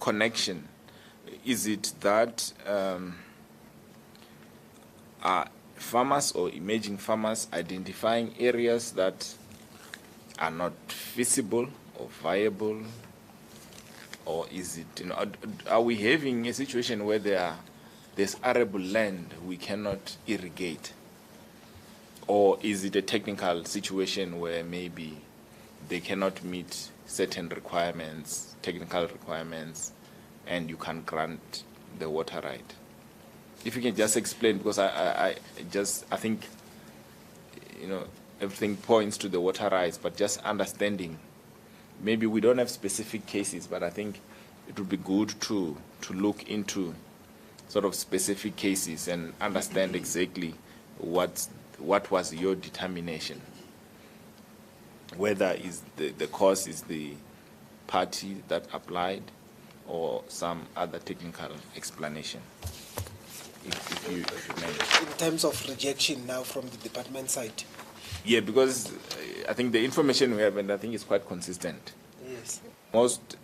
connection? Is it that are farmers or emerging farmers identifying areas that are not feasible or viable, or is it, are we having a situation where there's arable land we cannot irrigate? Or is it a technical situation where maybe they cannot meet certain requirements, technical requirements, and you can grant the water right? If you can just explain, because I think, everything points to the water rights, but just understanding. Maybe we don't have specific cases, but I think it would be good to look into sort of specific cases and understand exactly what was your determination. Whether is the cause is the party that applied, or some other technical explanation. If you may. In terms of rejection now from the department side. Yeah, because I think the information we have, and I think it's quite consistent. Yes. Most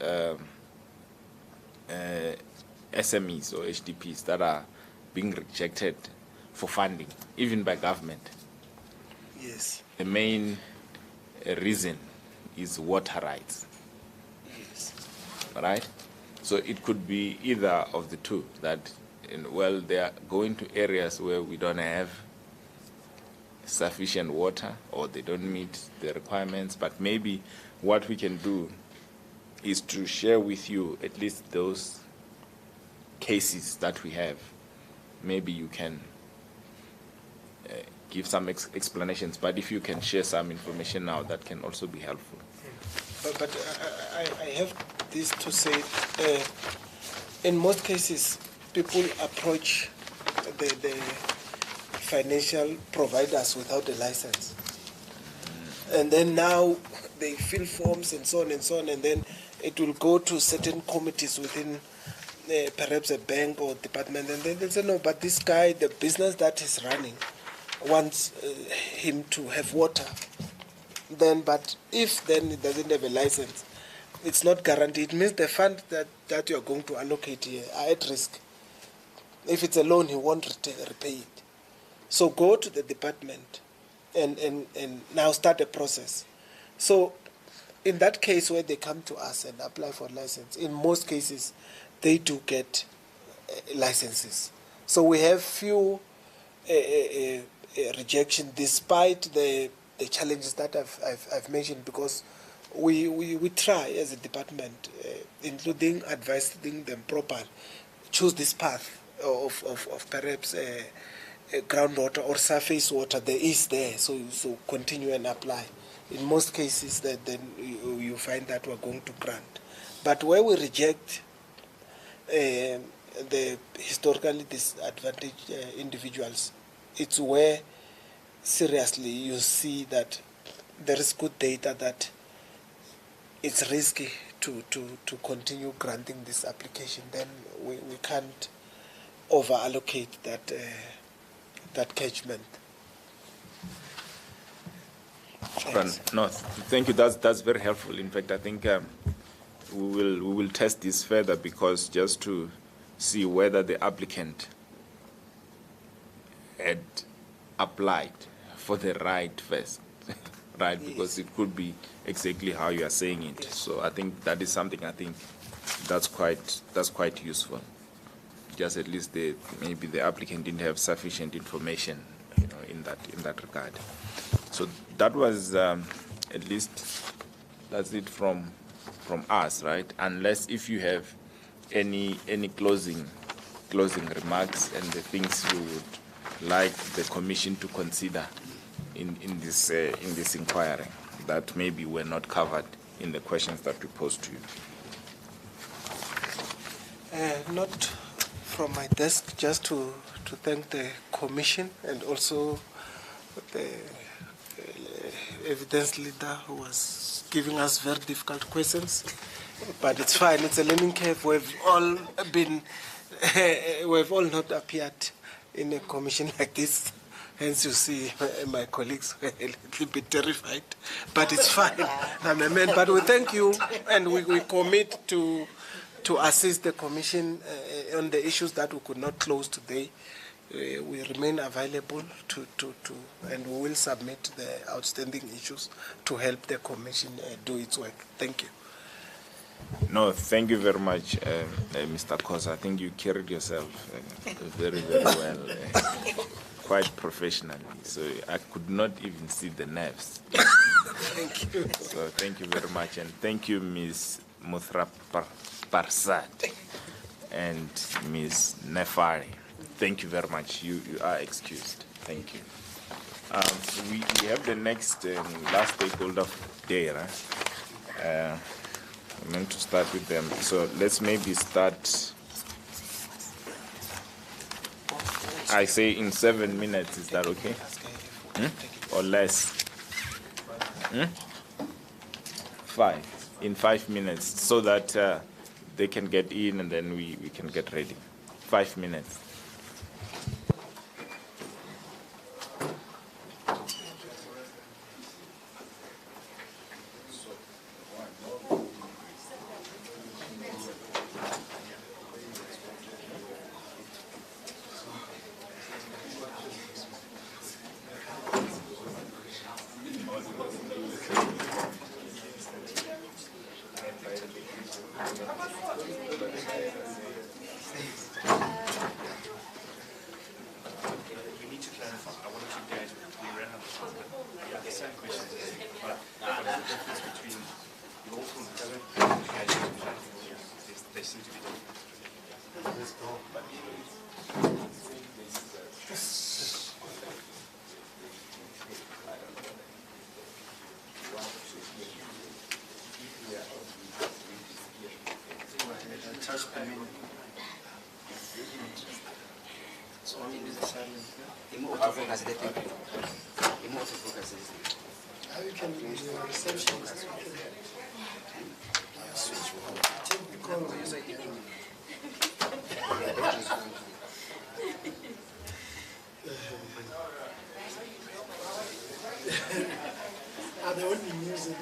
SMEs or HDPs that are being rejected for funding, even by government, Yes. the main reason is water rights. Yes. Right? So it could be either of the two, that, they are going to areas where we don't have sufficient water, or they don't meet the requirements, but maybe what we can do is to share with you at least those cases that we have. Maybe you can give some explanations, but if you can share some information now, that can also be helpful. But I have this to say, in most cases, people approach the financial providers without a license. And then now they fill forms and so on and so on, and then it will go to certain committees within perhaps a bank or department, and then they'll say, no, but this guy, the business that he's running, wants him to have water. Then, but if then he doesn't have a license, it's not guaranteed. It means the fund that you're going to allocate here are at risk. If it's a loan, he won't repay it. So go to the department and now start a process. So in that case where they come to us and apply for license, in most cases, they do get licenses. So we have few rejection despite the challenges that I've mentioned, because we try as a department, including advising them properly, choose this path of perhaps groundwater or surface water. There is there, so continue and apply. In most cases, then you find that we're going to grant. But where we reject the historically disadvantaged individuals, it's where seriously you see that there is good data that it's risky to continue granting this application. Then we can't over allocate that catchment. No, thank you. That's very helpful. In fact, I think we will test this further, because just to see whether the applicant had applied for the right first, right? Yes. Because it could be exactly how you are saying it. Yes. So I think that is something. I think that's quite useful. Just at least maybe the applicant didn't have sufficient information, in that regard. So that was at least that's it from us, right? Unless if you have any closing remarks and the things you would like the Commission to consider in this inquiry that maybe were not covered in the questions that we posed to you. Not from my desk, just to thank the Commission and also the evidence leader who was giving us very difficult questions. But it's fine, it's a learning curve. We've all not appeared in a commission like this. Hence you see my colleagues were a little bit terrified. But it's fine, I'm a man. But we thank you, and we commit to assist the Commission on the issues that we could not close today. We remain available and we will submit the outstanding issues to help the Commission do its work. Thank you. No, thank you very much, Mr. Khosa. I think you carried yourself very, very well, quite professionally. So I could not even see the nerves. Thank you. So thank you very much, and thank you, Ms. Muthra Parsad and Ms. Nefari. Thank you very much. You are excused. Thank you. We have the next last stakeholder day, right? I'm meant to start with them. So let's maybe start, I say in 7 minutes. Is that okay? Or less? 5. In 5 minutes, so that they can get in and then we can get ready. 5 minutes. Are the only news in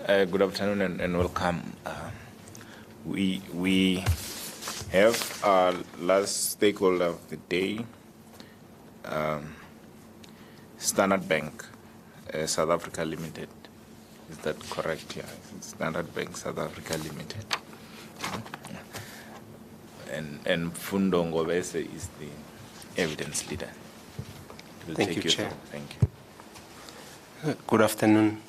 Good afternoon and welcome. We have our last stakeholder of the day, Standard Bank, South Africa Limited. Is that correct? Yeah, Standard Bank, South Africa Limited. And Fundo Ngobese is the evidence leader. We'll Thank take you, Chair. through. Thank you. Good afternoon.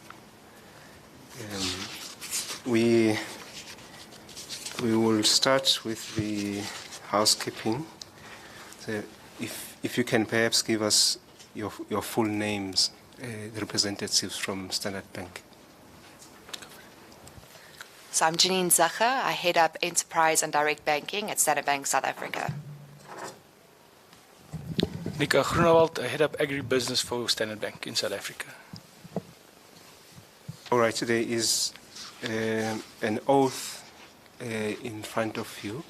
We will start with the housekeeping. So if you can perhaps give us your full names, the representatives from Standard Bank. So I'm Janine Zacher. I head up Enterprise and Direct Banking at Standard Bank South Africa. Nika Groenewald, I head up agribusiness for Standard Bank in South Africa. All right, today is an oath in front of you.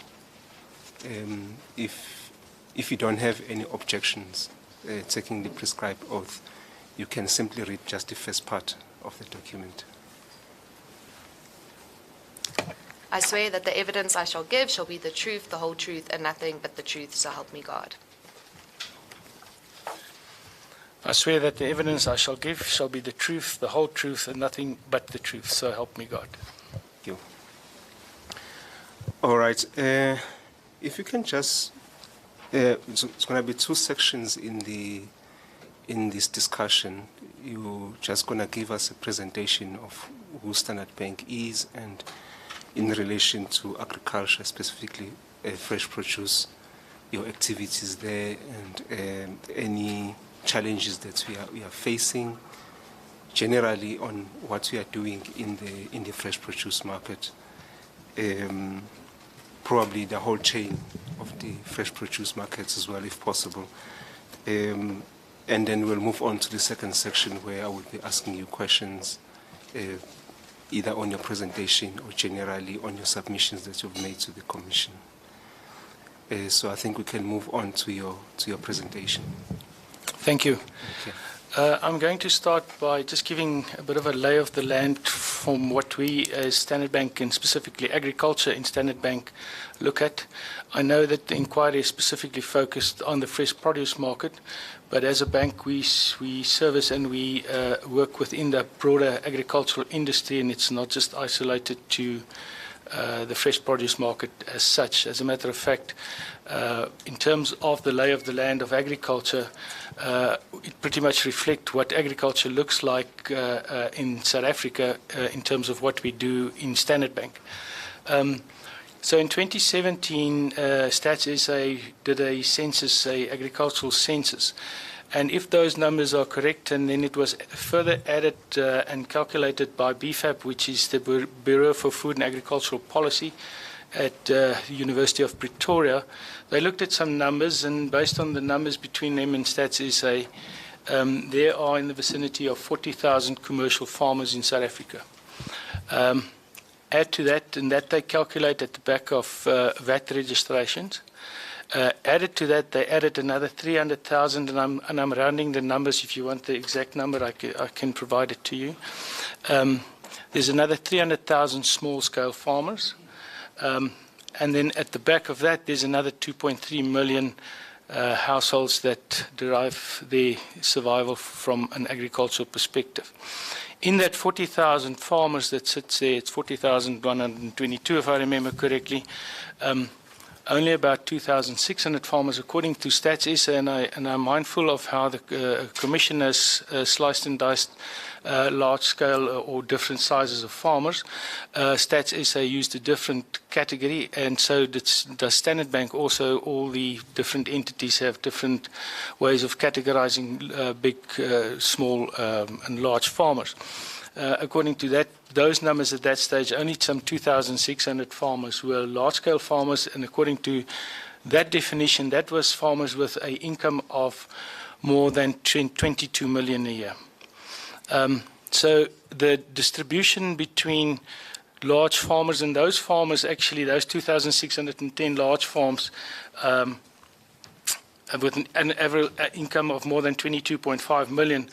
If you don't have any objections taking the prescribed oath, you can simply read just the first part of the document. I swear that the evidence I shall give shall be the truth, the whole truth, and nothing but the truth, so help me God. I swear that the evidence I shall give shall be the truth, the whole truth, and nothing but the truth, so help me God. Thank you. All right. If you can just, it's going to be two sections in this discussion. You're just going to give us a presentation of who Standard Bank is and in relation to agriculture, specifically fresh produce, your activities there, and any challenges that we are facing generally on what we are doing in the fresh produce market. Probably the whole chain of the fresh produce markets as well, if possible. And then we'll move on to the second section where I will be asking you questions, either on your presentation or generally on your submissions that you've made to the Commission. So I think we can move on to your presentation. Thank you. Okay. I'm going to start by just giving a bit of a lay of the land from what we as Standard Bank and specifically agriculture in Standard Bank look at. I know that the inquiry is specifically focused on the fresh produce market, but as a bank we service and we work within the broader agricultural industry, and it's not just isolated to the fresh produce market as such. As a matter of fact, in terms of the lay of the land of agriculture, it pretty much reflects what agriculture looks like in South Africa in terms of what we do in Standard Bank. So in 2017, Stats SA did a census, a agricultural census. And if those numbers are correct, and then it was further added and calculated by BFAP, which is the Bureau for Food and Agricultural Policy at the University of Pretoria, they looked at some numbers, and based on the numbers between them and Stats SA, there are in the vicinity of 40,000 commercial farmers in South Africa. Add to that, and that they calculate at the back of VAT registrations. Added to that, they added another 300,000, and I'm rounding the numbers. If you want the exact number, I can provide it to you. There's another 300,000 small-scale farmers. And then at the back of that, there's another 2.3 million households that derive their survival from an agricultural perspective. In that 40,000 farmers that sits there, it's 40,122 if I remember correctly, only about 2,600 farmers, according to Stats SA, and I'm mindful of how the Commission has sliced and diced large-scale or different sizes of farmers. Stats SA used a different category, and so does Standard Bank also. All the different entities have different ways of categorizing big, small, and large farmers. According to that, those numbers at that stage, only some 2,600 farmers were large-scale farmers, and according to that definition, that was farmers with an income of more than 22 million a year. So the distribution between large farmers and those farmers, actually those 2,610 large farms with an average income of more than 22.5 million,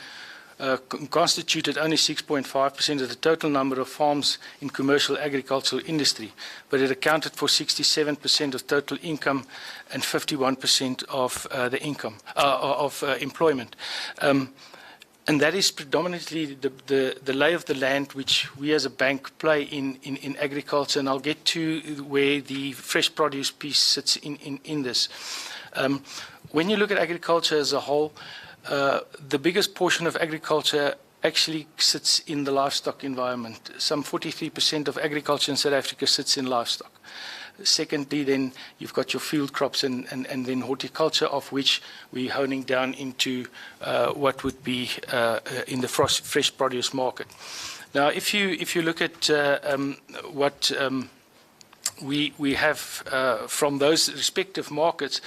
constituted only 6.5% of the total number of farms in commercial agricultural industry, but it accounted for 67% of total income and 51% of the income of employment. And that is predominantly the lay of the land which we as a bank play in agriculture, and I'll get to where the fresh produce piece sits in this. When you look at agriculture as a whole, the biggest portion of agriculture actually sits in the livestock environment. Some 43% of agriculture in South Africa sits in livestock. Secondly, then you've got your field crops and then horticulture, of which we're honing down into what would be in the fresh produce market. Now, if you look at what we have from those respective markets,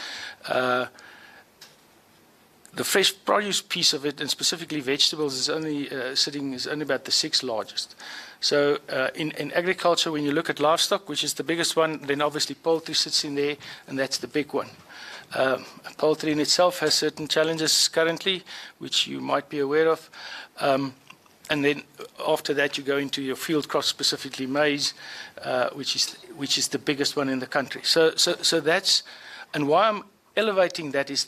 The fresh produce piece of it, and specifically vegetables, is only about the 6th largest. So in agriculture, when you look at livestock, which is the biggest one, then obviously poultry sits in there, and that's the big one. Poultry in itself has certain challenges currently, which you might be aware of. And then after that, you go into your field crops, specifically maize, which is the biggest one in the country. So that's, and why I'm elevating that is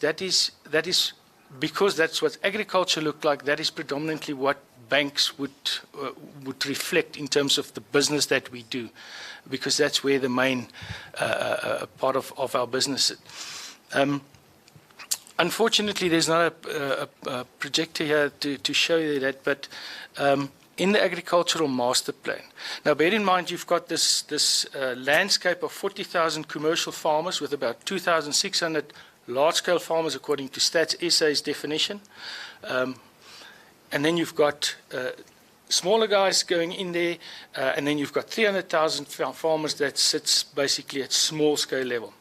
because that's what agriculture looked like. That is predominantly what banks would reflect in terms of the business that we do, because that's where the main part of our business is. Unfortunately, there's not a projector here to show you that, but in the agricultural master plan. Now, bear in mind, you've got this landscape of 40,000 commercial farmers with about 2,600 large-scale farmers, according to Stats SA's definition. And then you've got smaller guys going in there, and then you've got 300,000 farmers that sits basically at small-scale level.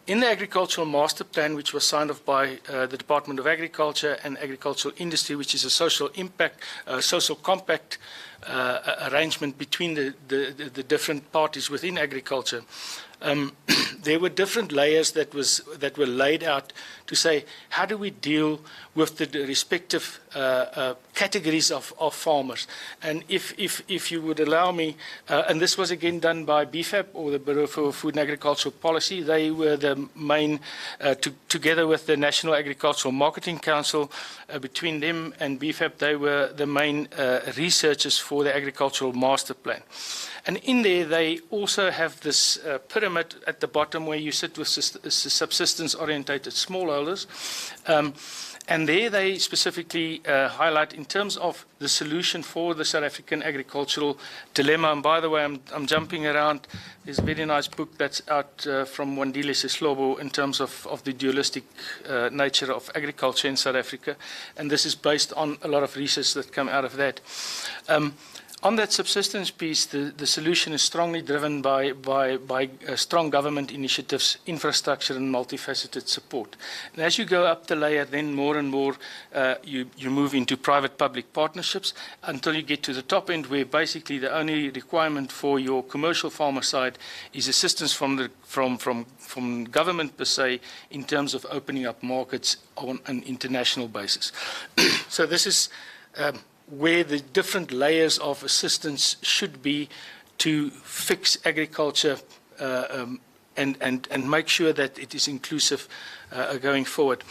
In the agricultural master plan, which was signed off by the Department of Agriculture and Agricultural Industry, which is a social compact arrangement between the different parties within agriculture, there were different layers that were laid out to say, how do we deal with the respective categories of farmers? And if you would allow me, and this was again done by BFAP, or the Bureau for Food and Agricultural Policy. They were the main, together with the National Agricultural Marketing Council, between them and BFAP, they were the main researchers for the agricultural master plan. And in there, they also have this pyramid at the bottom where you sit with subsistence-orientated smallholders. And there they specifically highlight in terms of the solution for the South African agricultural dilemma. And by the way, I'm jumping around. There's a very nice book that's out from Wandile Seslobo in terms of the dualistic nature of agriculture in South Africa. And this is based on a lot of research that come out of that. On that subsistence piece, the solution is strongly driven by strong government initiatives, infrastructure, and multifaceted support. And as you go up the layer, then more and more you move into private-public partnerships until you get to the top end, where basically the only requirement for your commercial farmer side is assistance from government per se in terms of opening up markets on an international basis. So this is where the different layers of assistance should be to fix agriculture and make sure that it is inclusive going forward.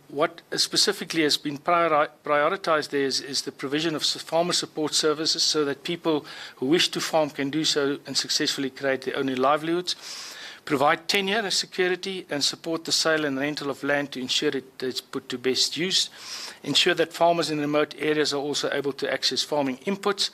What specifically has been prioritized there is the provision of farmer support services so that people who wish to farm can do so and successfully create their own livelihoods. Provide tenure and security and support the sale and rental of land to ensure it's put to best use. Ensure that farmers in remote areas are also able to access farming inputs,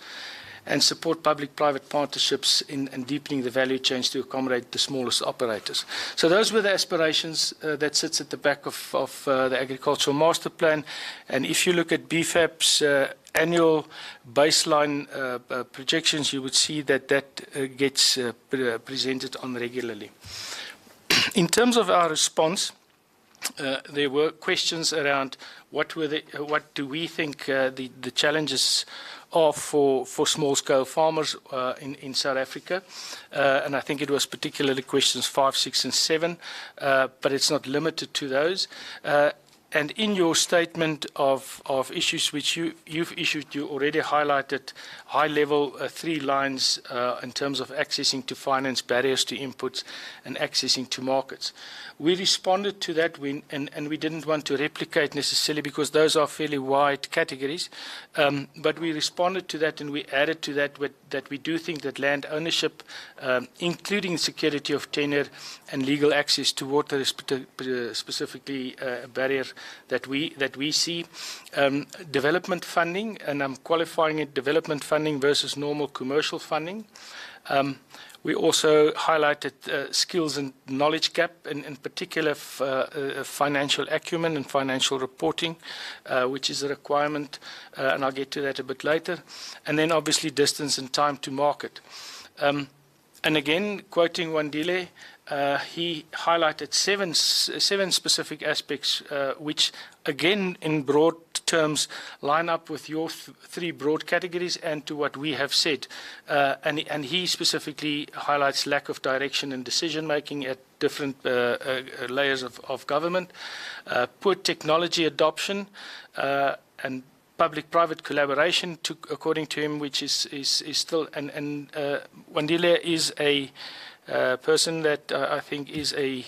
and support public-private partnerships in deepening the value chains to accommodate the smallest operators. So those were the aspirations that sits at the back of the Agricultural Master Plan. And if you look at BFAP's annual baseline projections, you would see that gets presented on regularly. In terms of our response, there were questions around what do we think the challenges are for small-scale farmers in South Africa. And I think it was particularly questions 5, 6, and 7, but it's not limited to those. And in your statement of issues which you've issued, you already highlighted high-level 3 lines in terms of accessing to finance, barriers to inputs, and accessing to markets. We responded to that, and we didn't want to replicate necessarily because those are fairly wide categories, but we responded to that and we added to that that we do think that land ownership, including security of tenure and legal access to water, is specifically a barrier that we see. Development funding, and I'm qualifying it development funding versus normal commercial funding. We also highlighted skills and knowledge gap, and in particular financial acumen and financial reporting, which is a requirement, and I'll get to that a bit later. And then obviously distance and time to market. And again, quoting Wandile, he highlighted seven specific aspects, which again, in broad terms, line up with your three broad categories and to what we have said. And he specifically highlights lack of direction and decision-making at different layers of government, poor technology adoption, and public-private collaboration, according to him, which is still, and Wandile is a person that I think is a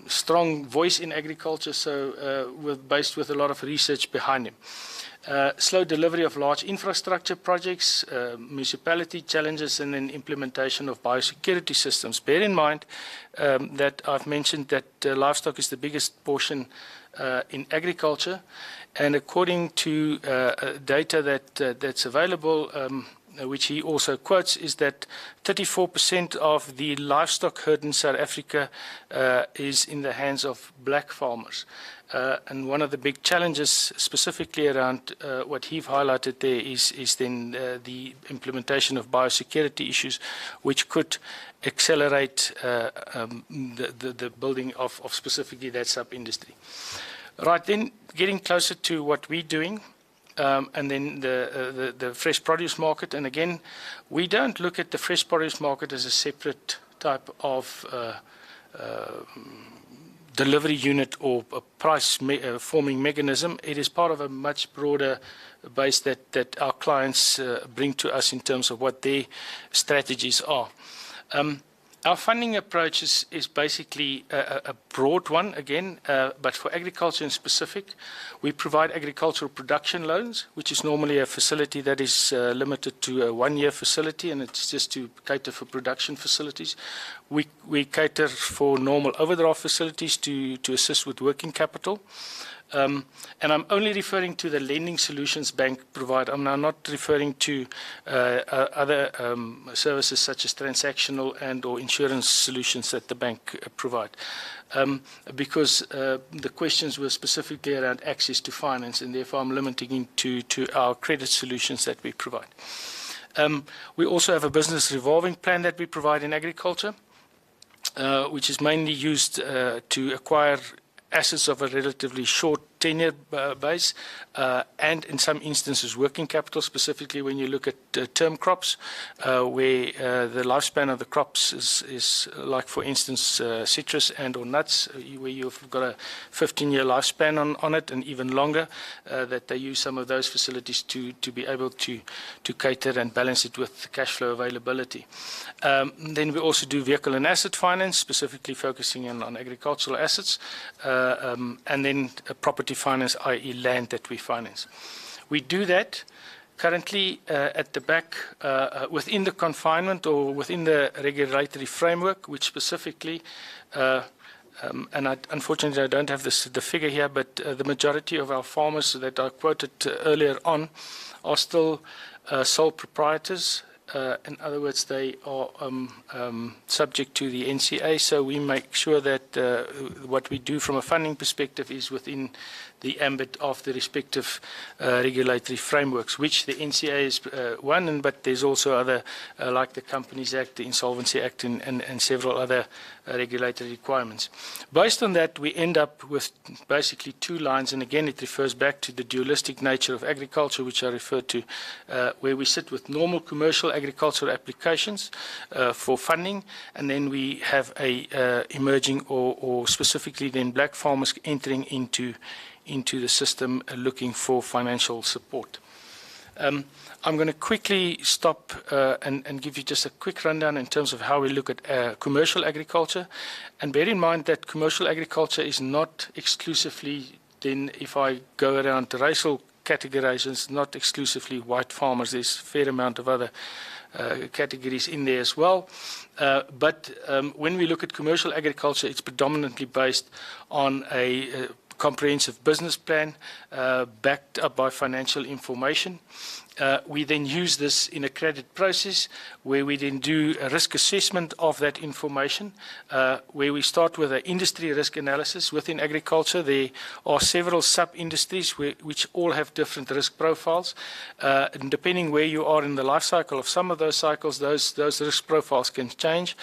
strong voice in agriculture, so based with a lot of research behind him. Slow delivery of large infrastructure projects, municipality challenges, and then implementation of biosecurity systems. Bear in mind that I've mentioned that livestock is the biggest portion in agriculture, and according to data that's available, which he also quotes, is that 34% of the livestock herd in South Africa is in the hands of black farmers. And one of the big challenges specifically around what he've highlighted there is then the implementation of biosecurity issues, which could accelerate the building of specifically that sub-industry. Right, then getting closer to what we're doing, and then the fresh produce market. And again, we don't look at the fresh produce market as a separate type of delivery unit or a price forming mechanism. It is part of a much broader base that our clients bring to us in terms of what their strategies are. Our funding approach is basically a broad one, again, but for agriculture in specific, we provide agricultural production loans, which is normally a facility that is limited to a one-year facility, and it's just to cater for production facilities. We cater for normal overdraft facilities to assist with working capital. And I'm only referring to the lending solutions bank provide. I'm now not referring to other services such as transactional and or insurance solutions that the bank provide. Because the questions were specifically around access to finance, and therefore I'm limiting to our credit solutions that we provide. We also have a business revolving plan that we provide in agriculture, which is mainly used to acquire assets of a relatively short tenure base, and in some instances working capital, specifically when you look at term crops, where the lifespan of the crops is like, for instance, citrus and or nuts, where you've got a 15-year lifespan on it and even longer, that they use some of those facilities to be able to cater and balance it with cash flow availability. Then we also do vehicle and asset finance, specifically focusing on agricultural assets, and then property finance, i.e. land that we finance. We do that currently at the back within the confinement or within the regulatory framework, which specifically, and unfortunately I don't have the figure here, but the majority of our farmers that I quoted earlier on are still sole proprietors. In other words, they are subject to the NCA, so we make sure that what we do from a funding perspective is within the ambit of the respective regulatory frameworks, which the NCA is one, but there's also other, like the Companies Act, the Insolvency Act, and several other regulatory requirements. Based on that, we end up with basically two lines, and again, it refers back to the dualistic nature of agriculture, which I referred to, where we sit with normal commercial agricultural applications for funding, and then we have a emerging or specifically then black farmers entering into the system looking for financial support. I'm going to quickly stop and give you just a quick rundown in terms of how we look at commercial agriculture. And bear in mind that commercial agriculture is not exclusively, then if I go around the racial categorizations, not exclusively white farmers. There's a fair amount of other categories in there as well. But when we look at commercial agriculture, it's predominantly based on a comprehensive business plan backed up by financial information. We then use this in a credit process where we then do a risk assessment of that information, where we start with an industry risk analysis. Within agriculture, there are several sub-industries which all have different risk profiles. And depending where you are in the life cycle of some of those cycles, those risk profiles can change.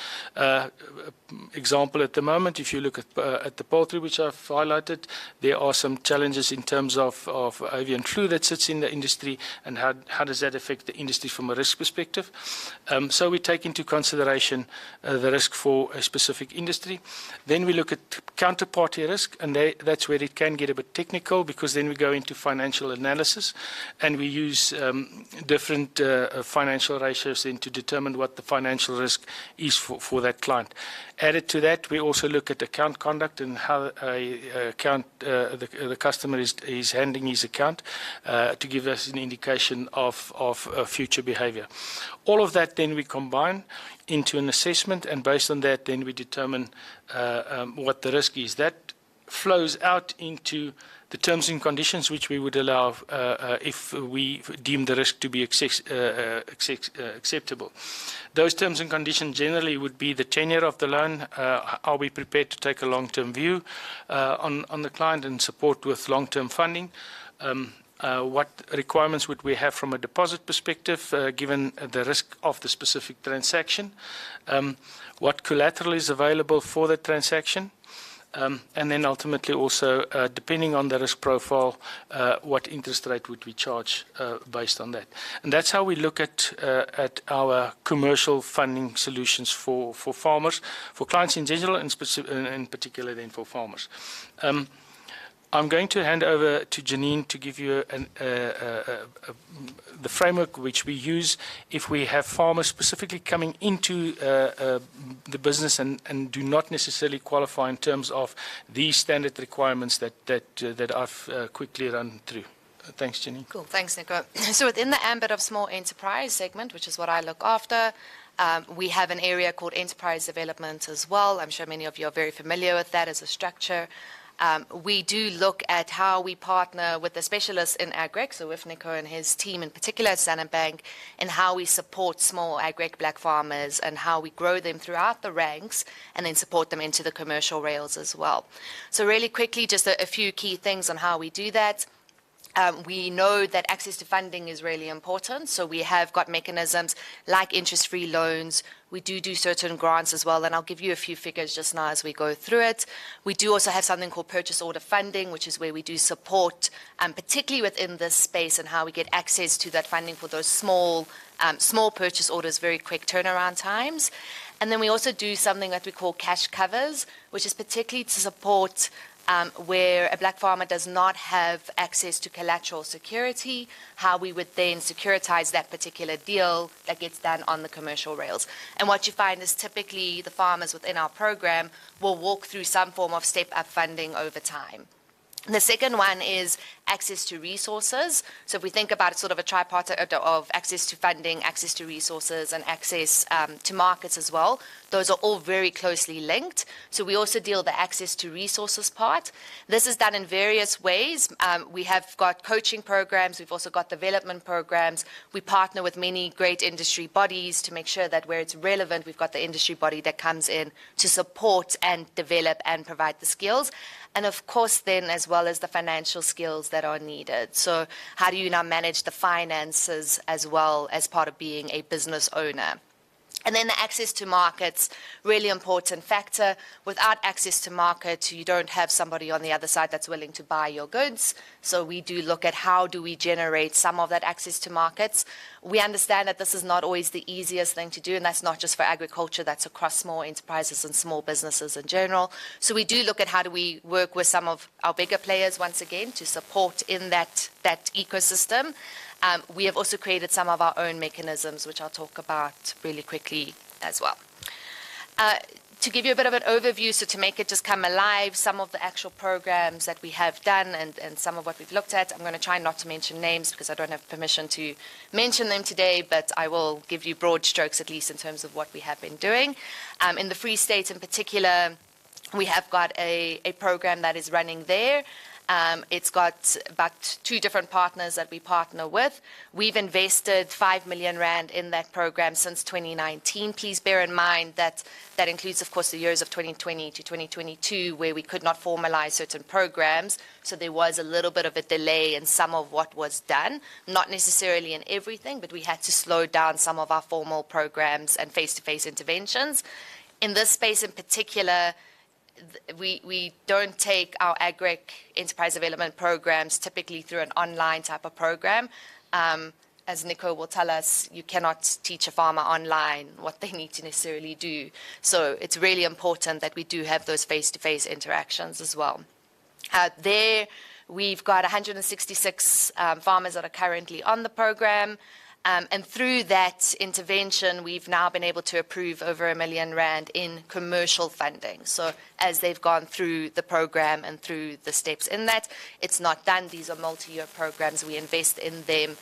Example at the moment, if you look at the poultry, which I've highlighted, there are some challenges in terms of avian flu that sits in the industry, and how does that affect the industry from a risk perspective. So we take into consideration the risk for a specific industry. Then we look at counterparty risk, and that's where it can get a bit technical, because then we go into financial analysis, and we use different financial ratios then to determine what the financial risk is for that client. Added to that, we also look at account conduct and how the customer is handling his account to give us an indication of future behavior. All of that then we combine into an assessment, and based on that then we determine what the risk is. That flows out into the terms and conditions which we would allow if we deem the risk to be acceptable. Those terms and conditions generally would be the tenure of the loan. Are we prepared to take a long-term view on the client and support with long-term funding? What requirements would we have from a deposit perspective, given the risk of the specific transaction? What collateral is available for the transaction? And then ultimately also, depending on the risk profile, what interest rate would we charge based on that. And that's how we look at our commercial funding solutions for farmers, for clients in general, and in particular then for farmers. I'm going to hand over to Janine to give you the framework which we use if we have farmers specifically coming into the business and do not necessarily qualify in terms of these standard requirements that I've quickly run through. Thanks, Janine. Cool, thanks, Nico. So within the ambit of small enterprise segment, which is what I look after, we have an area called enterprise development as well. I'm sure many of you are very familiar with that as a structure. We do look at how we partner with the specialists in AgRec, so with Nico and his team in particular at Standard Bank, and how we support small AgRec black farmers and how we grow them throughout the ranks and then support them into the commercial rails as well. So really quickly, just a few key things on how we do that. We know that access to funding is really important, so we have got mechanisms like interest-free loans. We do certain grants as well, and I'll give you a few figures just now as we go through it. We do also have something called purchase order funding, which is where we do support, particularly within this space, and how we get access to that funding for those small purchase orders, very quick turnaround times. And then we also do something that we call cash covers, which is particularly to support where a black farmer does not have access to collateral security, how we would then securitize that particular deal that gets done on the commercial rails. And what you find is typically the farmers within our program will walk through some form of step-up funding over time. The second one is access to resources. So if we think about it, sort of a tripartite of access to funding, access to resources, and access to markets as well, those are all very closely linked. So we also deal with the access to resources part. This is done in various ways. We have got coaching programs. We've also got development programs. We partner with many great industry bodies to make sure that where it's relevant, we've got the industry body that comes in to support and develop and provide the skills. And of course, then, as well as the financial skills that are needed. So how do you now manage the finances as well as part of being a business owner? And then the access to markets, really important factor. Without access to market, you don't have somebody on the other side that's willing to buy your goods. So we do look at how do we generate some of that access to markets. We understand that this is not always the easiest thing to do, and that's not just for agriculture, that's across small enterprises and small businesses in general. So we do look at how do we work with some of our bigger players once again to support in that ecosystem. We have also created some of our own mechanisms, which I'll talk about really quickly as well. To give you a bit of an overview, so to make it just come alive, some of the actual programs that we have done and some of what we've looked at, I'm going to try not to mention names because I don't have permission to mention them today, but I will give you broad strokes at least in terms of what we have been doing. In the Free State in particular, We have got a program that is running there. It's got about 2 different partners that we partner with. We've invested 5 million rand in that program since 2019. Please bear in mind that that includes, of course, the years of 2020 to 2022, where we could not formalize certain programs. So there was a little bit of a delay in some of what was done, not necessarily in everything, but we had to slow down some of our formal programs and face-to-face interventions. In this space in particular, we don't take our agric enterprise development programs typically through an online type of program. As Nico will tell us, you cannot teach a farmer online what they need to necessarily do. So it's really important that we do have those face-to-face interactions as well. There, we've got 166 farmers that are currently on the program. And through that intervention, we've now been able to approve over R1 million in commercial funding. So as they've gone through the program and through the steps in that, it's not done. These are multi-year programs. We invest in them,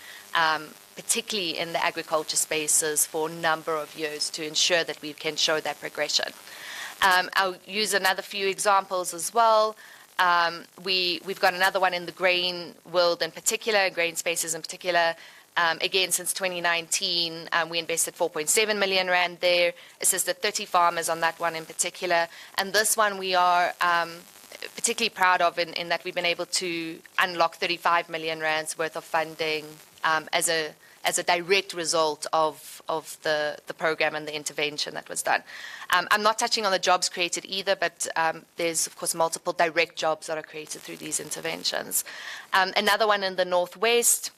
particularly in the agriculture spaces, for a number of years to ensure that we can show that progression. I'll use another few examples as well. We've got another one in the grain world in particular, grain spaces in particular. Again, since 2019, we invested 4.7 million rand there, assisted 30 farmers on that one in particular. And this one we are particularly proud of in that we've been able to unlock 35 million rands worth of funding as a direct result of the program and the intervention that was done. I'm not touching on the jobs created either, but there's, of course, multiple direct jobs that are created through these interventions. Another one in the Northwest,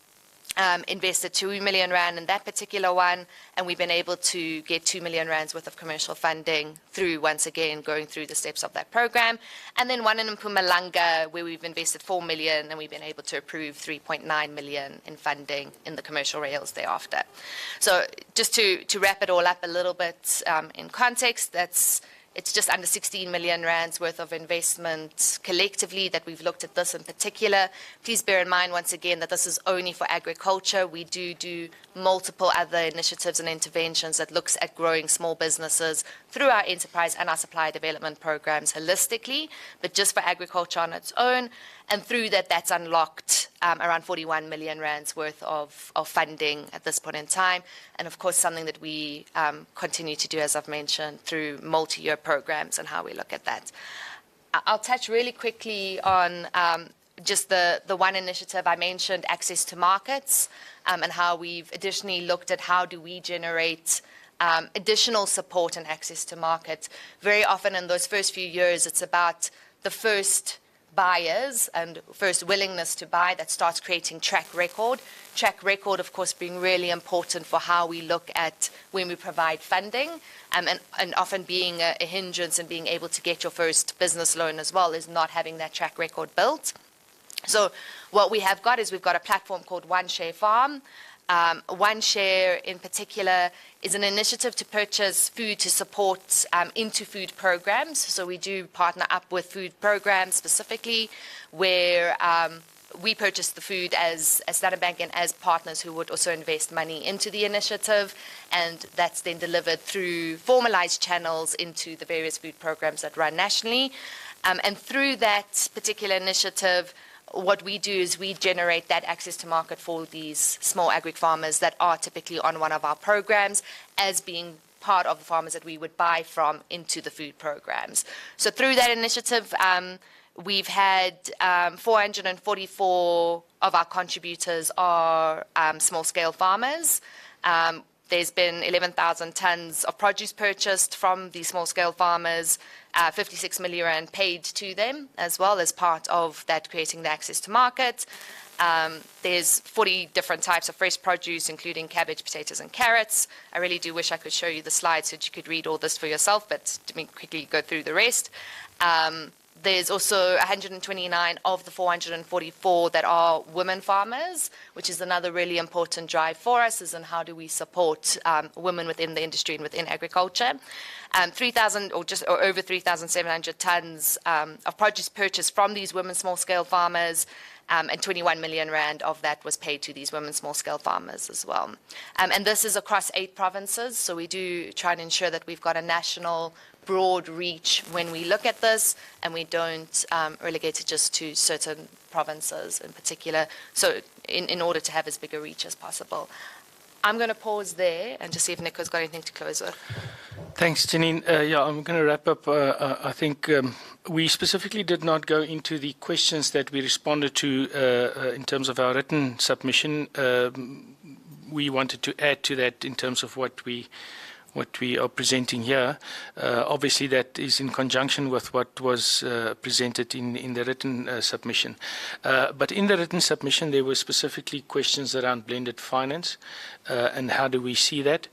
invested 2 million rand in that particular one, and we've been able to get 2 million rands worth of commercial funding through, once again, going through the steps of that program. And then one in Mpumalanga, where we've invested 4 million, and we've been able to approve 3.9 million in funding in the commercial rails thereafter. So just to wrap it all up a little bit in context, it's just under 16 million rands worth of investment collectively that we've looked at this in particular. Please bear in mind, once again, that this is only for agriculture. We do multiple other initiatives and interventions that looks at growing small businesses through our enterprise and our supply development programs holistically, but just for agriculture on its own. And through that, that's unlocked around 41 million rands worth of funding at this point in time. And of course, something that we continue to do, as I've mentioned, through multi-year programs and how we look at that. I'll touch really quickly on just the one initiative I mentioned, access to markets, and how we've additionally looked at how do we generate additional support and access to markets. Very often in those first few years, it's about the first buyers and first willingness to buy that starts creating track record. Track record, of course, being really important for how we look at when we provide funding, and often being a hindrance in being able to get your first business loan as well is not having that track record built. So what we have got is we've got a platform called One Share Farm. One Share in particular is an initiative to purchase food to support into food programs. So we do partner up with food programs specifically where we purchase the food as Standard Bank and as partners who would also invest money into the initiative, and that's then delivered through formalized channels into the various food programs that run nationally. And through that particular initiative, what we do is we generate that access to market for these small agric farmers that are typically on one of our programs as being part of the farmers that we would buy from into the food programs. So through that initiative, we've had 444 of our contributors are small-scale farmers. There's been 11,000 tons of produce purchased from these small-scale farmers, 56 million rand paid to them as well as part of that creating the access to market. There's 40 different types of fresh produce, including cabbage, potatoes, and carrots. I really do wish I could show you the slides so that you could read all this for yourself, but let me quickly go through the rest. There's also 129 of the 444 that are women farmers, which is another really important drive for us, is in how do we support women within the industry and within agriculture. 3,000 or over 3,700 tons of produce purchased from these women small-scale farmers. and 21 million rand of that was paid to these women small-scale farmers as well. And this is across 8 provinces, so we do try and ensure that we've got a national broad reach when we look at this, and we don't relegate it just to certain provinces in particular, so in order to have as big a reach as possible. I'm going to pause there and just see if Nico's got anything to close with. Thanks, Janine. Yeah, I'm going to wrap up. I think we specifically did not go into the questions that we responded to in terms of our written submission. We wanted to add to that in terms of what we are presenting here. Obviously, that is in conjunction with what was presented in the written submission. But in the written submission, there were specifically questions around blended finance and how do we see that.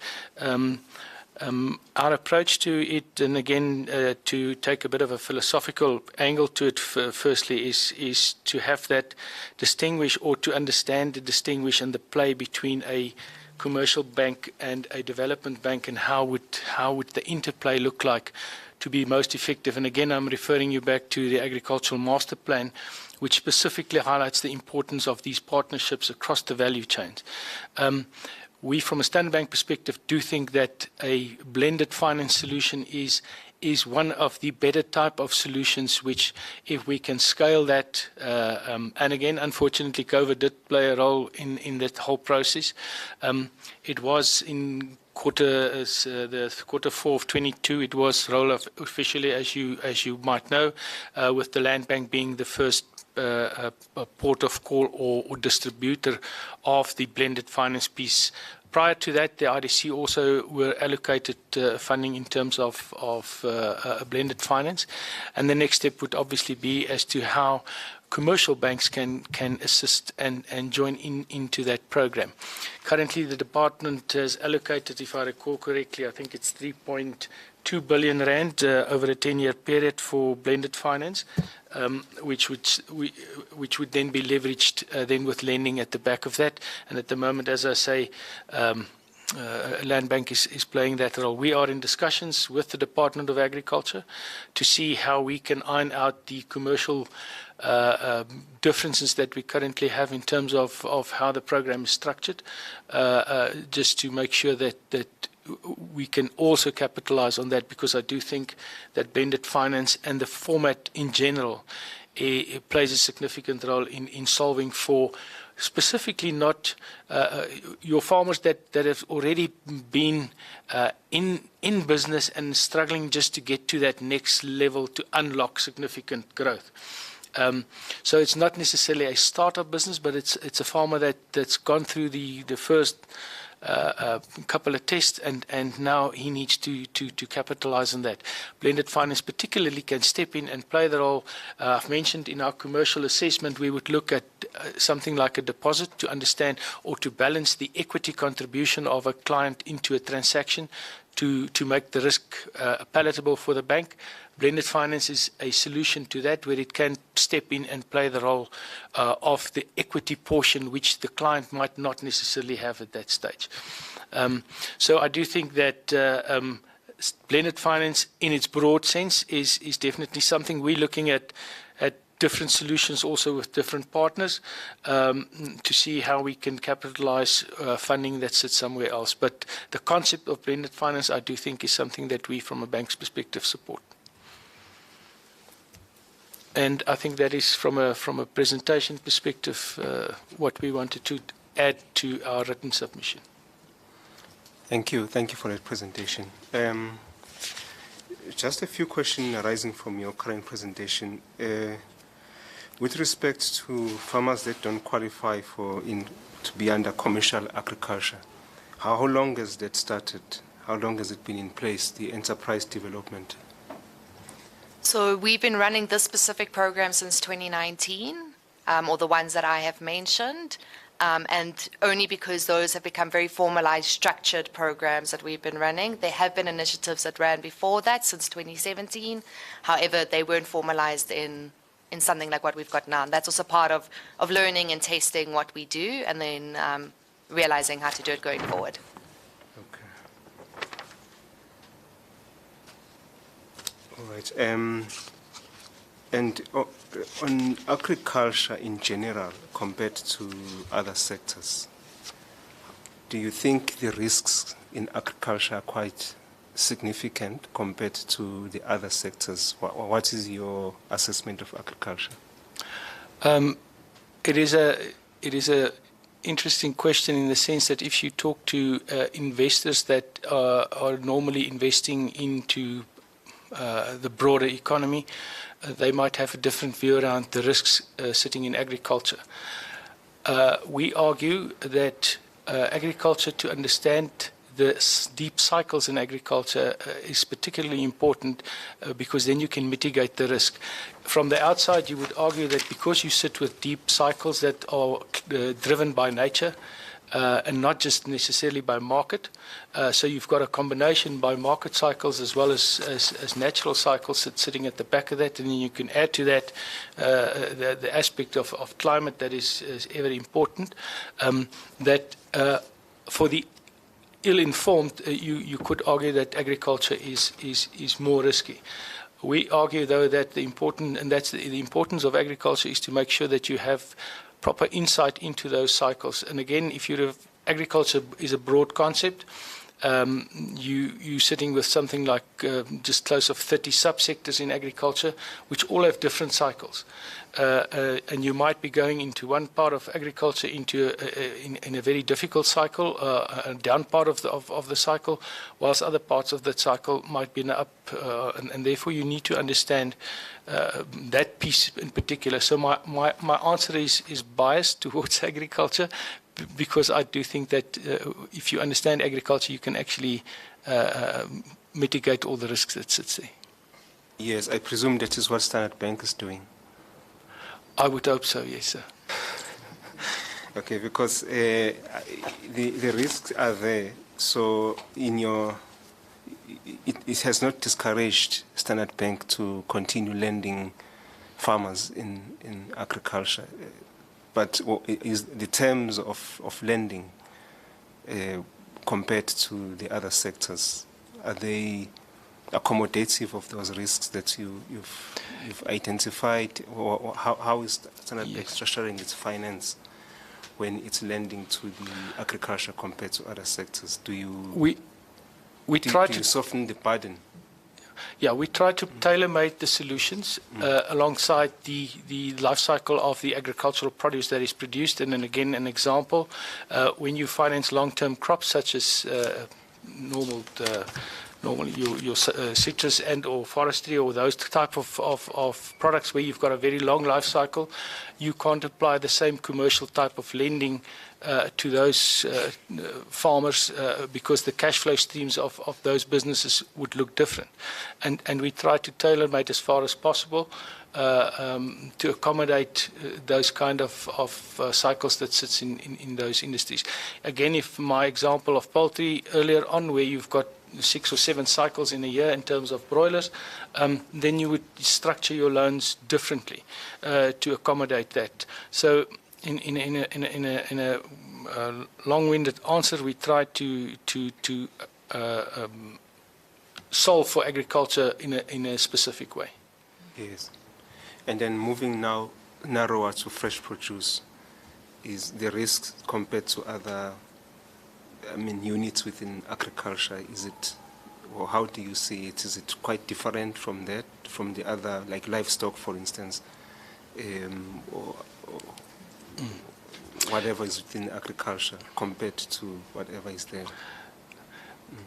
Our approach to it, and again, to take a bit of a philosophical angle to it, firstly, is to have that distinguish, or to understand the distinguish and the play between a commercial bank and a development bank, and how would the interplay look like to be most effective. And again, I'm referring you back to the Agricultural Master Plan, which specifically highlights the importance of these partnerships across the value chains. We, from a Standard Bank perspective, do think that a blended finance solution is one of the better type of solutions, which, if we can scale that, and again, unfortunately, COVID did play a role in that whole process. It was in the quarter 4 of 22, it was rolled off officially, as you might know, with the Land Bank being the first port of call or distributor of the blended finance piece. Prior to that, the IDC also were allocated funding in terms of blended finance, and the next step would obviously be as to how commercial banks can assist and join into that program. Currently, the department has allocated, if I recall correctly, I think it's 3.2 billion rand over a 10-year period for blended finance, which would then be leveraged then with lending at the back of that. And at the moment, as I say, Land Bank is playing that role. We are in discussions with the Department of Agriculture to see how we can iron out the commercial differences that we currently have in terms of how the program is structured, just to make sure that we can also capitalize on that, because I do think that blended finance and the format in general it plays a significant role in solving for specifically not your farmers that have already been in business and struggling just to get to that next level to unlock significant growth. So it's not necessarily a startup business, but it's a farmer that's gone through the first couple of tests, and now he needs to capitalize on that. Blended finance particularly can step in and play the role. I've mentioned in our commercial assessment, we would look at something like a deposit to understand or to balance the equity contribution of a client into a transaction to make the risk palatable for the bank. Blended finance is a solution to that, where it can step in and play the role of the equity portion, which the client might not necessarily have at that stage. So I do think that blended finance in its broad sense is definitely something we're looking at different solutions also with different partners to see how we can capitalize funding that sits somewhere else. But the concept of blended finance, I do think, is something that we, from a bank's perspective, support. And I think that is, from a presentation perspective, what we wanted to add to our written submission. Thank you for that presentation. Just a few questions arising from your current presentation. With respect to farmers that don't qualify to be under commercial agriculture, how long has that started? How long has it been in place, the enterprise development? So we've been running this specific program since 2019, or the ones that I have mentioned, and only because those have become very formalized, structured programs that we've been running. There have been initiatives that ran before that, since 2017. However, they weren't formalized in something like what we've got now. And that's also part of learning and testing what we do, and then realizing how to do it going forward. All right. And on agriculture in general, compared to other sectors, do you think the risks in agriculture are quite significant compared to the other sectors? What is your assessment of agriculture? It is a interesting question in the sense that if you talk to investors that are normally investing into the broader economy, they might have a different view around the risks sitting in agriculture. We argue that agriculture, to understand the deep cycles in agriculture, is particularly important because then you can mitigate the risk. From the outside, you would argue that because you sit with deep cycles that are driven by nature and not just necessarily by market, so you've got a combination by market cycles as well as natural cycles that's sitting at the back of that, and then you can add to that the aspect of climate that is ever important, that for the ill-informed, you could argue that agriculture is more risky. We argue, though, that the importance of agriculture is to make sure that you have proper insight into those cycles. And again, agriculture is a broad concept. You're sitting with something like just close of 30 subsectors in agriculture, which all have different cycles. And you might be going into one part of agriculture in a very difficult cycle, a down part of the cycle, whilst other parts of that cycle might be in up, and therefore you need to understand that piece in particular. So my answer is biased towards agriculture, because I do think that if you understand agriculture, you can actually mitigate all the risks that sits there. Yes, I presume that is what Standard Bank is doing. I would hope so, yes, sir. Okay, because the risks are there. So it has not discouraged Standard Bank to continue lending farmers in agriculture. But is the terms of lending compared to the other sectors, are they accommodative of those risks that you've identified? Or how is Standard Bank structuring its finance when it's lending to the agriculture compared to other sectors? Do you soften the burden? Yeah, we try to tailor-make the solutions alongside the life cycle of the agricultural produce that is produced. And then again, an example, when you finance long-term crops such as normally your citrus and or forestry or those type of products where you've got a very long life cycle, you can't apply the same commercial type of lending to those farmers because the cash flow streams of those businesses would look different. And we try to tailor-make as far as possible to accommodate those kind of cycles that sits in those industries. Again, if my example of poultry earlier on, where you've got 6 or 7 cycles in a year in terms of broilers, then you would structure your loans differently to accommodate that. So in a long-winded answer, we try to solve for agriculture in a specific way. Yes. And then moving now narrower to fresh produce, is the risk compared to other units within agriculture, is it, or how do you see it? Is it quite different from that, from the other, like livestock, for instance, or whatever is within agriculture compared to whatever is there?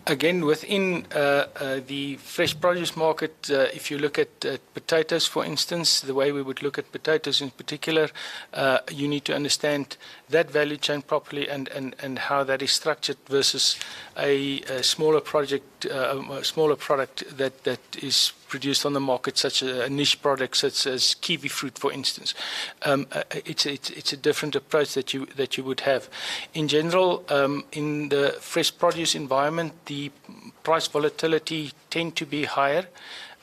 Again, within the fresh produce market, if you look at potatoes, for instance, the way we would look at potatoes in particular, you need to understand that value chain properly and how that is structured versus a smaller product that is produced on the market, such a niche product such as kiwi fruit, for instance. It's a different approach that you would have. In general, in the fresh produce environment, the price volatility tend to be higher,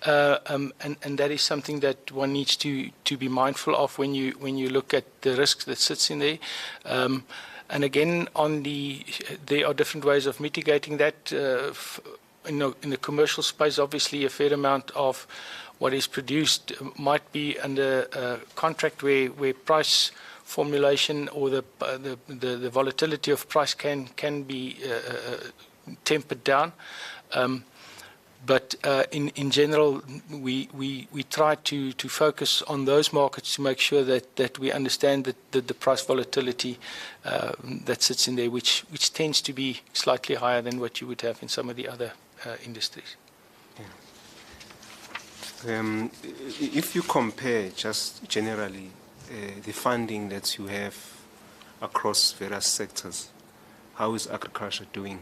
and that is something that one needs to be mindful of when you look at the risks that sits in there. And again, there are different ways of mitigating that. In the commercial space, obviously, a fair amount of what is produced might be under a contract where price formulation or the volatility of price can be tempered down. But in general, we try to focus on those markets to make sure that we understand the price volatility that sits in there, which tends to be slightly higher than what you would have in some of the other industries. If you compare just generally the funding that you have across various sectors, how is agriculture doing?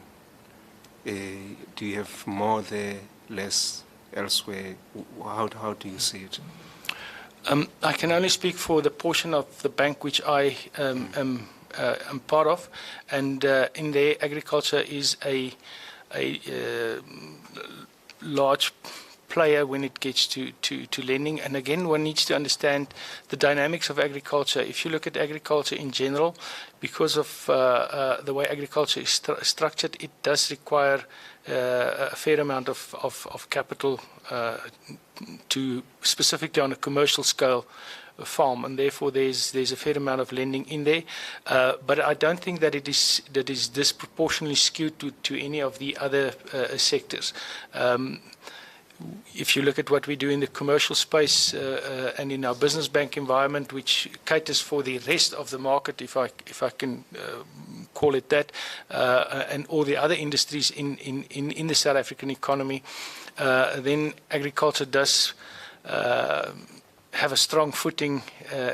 Do you have more there, less elsewhere? How do you see it? I can only speak for the portion of the bank which I am part of, and in there agriculture is a large player when it gets to lending. And again, one needs to understand the dynamics of agriculture. If you look at agriculture in general, because of the way agriculture is structured, it does require a fair amount of capital to specifically on a commercial scale farm, and therefore there's a fair amount of lending in there. But I don't think that it is disproportionately skewed to any of the other sectors. If you look at what we do in the commercial space and in our business bank environment, which caters for the rest of the market, if I can call it that, and all the other industries in the South African economy, then agriculture does have a strong footing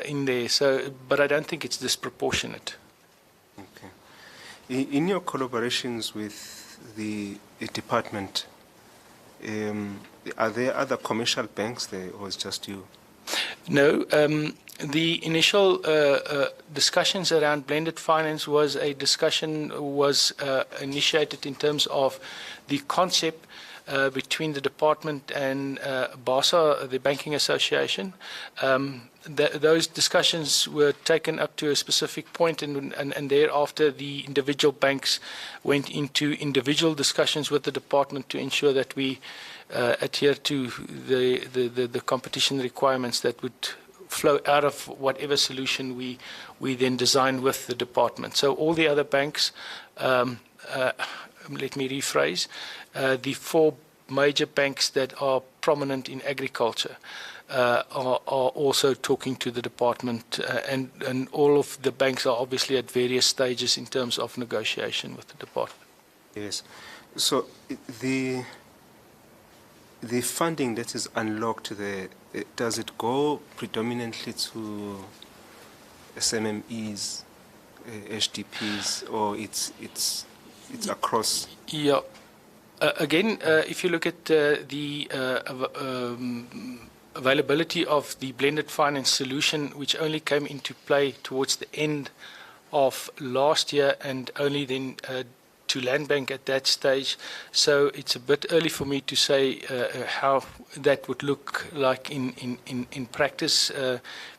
in there. So, but I don't think it's disproportionate. Okay. In your collaborations with the department, are there other commercial banks there, or is just you? No. The initial discussions around blended finance was initiated in terms of the concept between the department and BASA, the Banking Association. Those discussions were taken up to a specific point, and thereafter the individual banks went into individual discussions with the department to ensure that we adhere to the competition requirements that would flow out of whatever solution we then design with the department. So all the other banks, let me rephrase, the four major banks that are prominent in agriculture are also talking to the department, and all of the banks are obviously at various stages in terms of negotiation with the department. Yes. So the funding that is unlocked there, does it go predominantly to SMMEs, HDPs, or it's across? Yeah. Again, if you look at the availability of the blended finance solution, which only came into play towards the end of last year, and only then to Land Bank at that stage. So it's a bit early for me to say how that would look like in practice,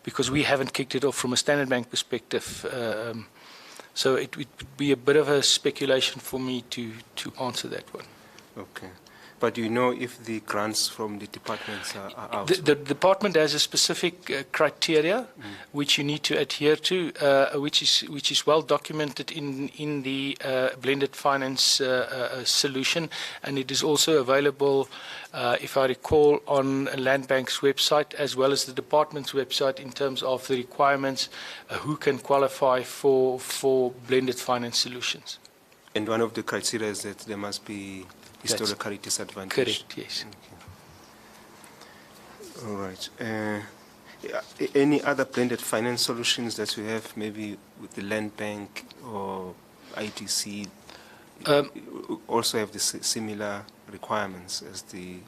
because we haven't kicked it off from a Standard Bank perspective. So it would be a bit of a speculation for me to answer that one. Okay. But do you know if the grants from the departments are out? The department has a specific criteria which you need to adhere to, which is well documented in the blended finance solution, and it is also available, if I recall, on Land Bank's website as well as the department's website in terms of the requirements, who can qualify for blended finance solutions. And one of the criteria is that there must be historically disadvantaged. Correct, yes. Okay. All right. Any other blended finance solutions that you have, maybe with the Land Bank or ITC, also have the similar requirements as the...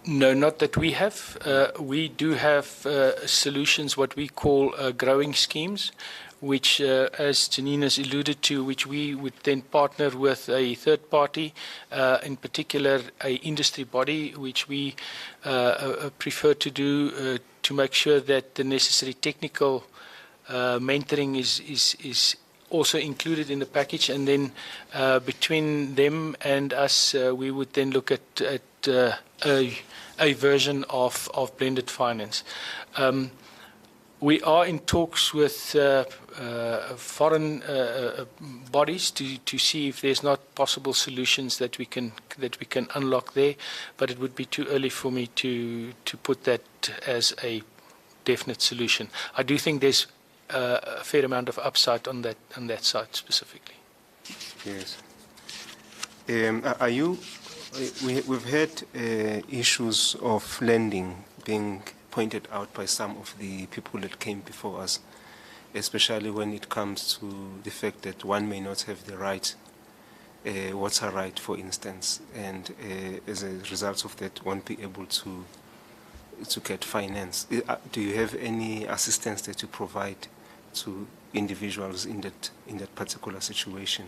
No, not that we have. We do have solutions, what we call growing schemes, which, as Janine has alluded to, which we would then partner with a third party, in particular a industry body, which we prefer to do to make sure that the necessary technical mentoring is also included in the package, and then between them and us, we would then look at a version of blended finance. We are in talks with foreign bodies to see if there's not possible solutions that we can unlock there, but it would be too early for me to put that as a definite solution. I do think there's a fair amount of upside on that side specifically. Yes. We've had issues of lending being pointed out by some of the people that came before us, especially when it comes to the fact that one may not have the right, water right, for instance, and as a result of that, won't be able to get finance. Do you have any assistance that you provide to individuals in that particular situation?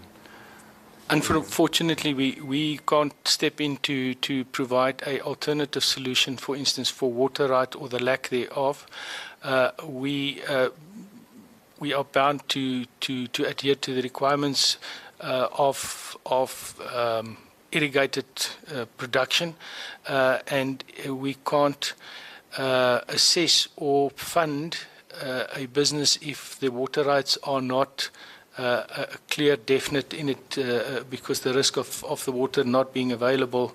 Unfortunately, we can't step in to provide an alternative solution, for instance, for water right or the lack thereof. We are bound to adhere to the requirements of irrigated production, and we can't assess or fund a business if the water rights are not a clear, definite in it, because the risk of the water not being available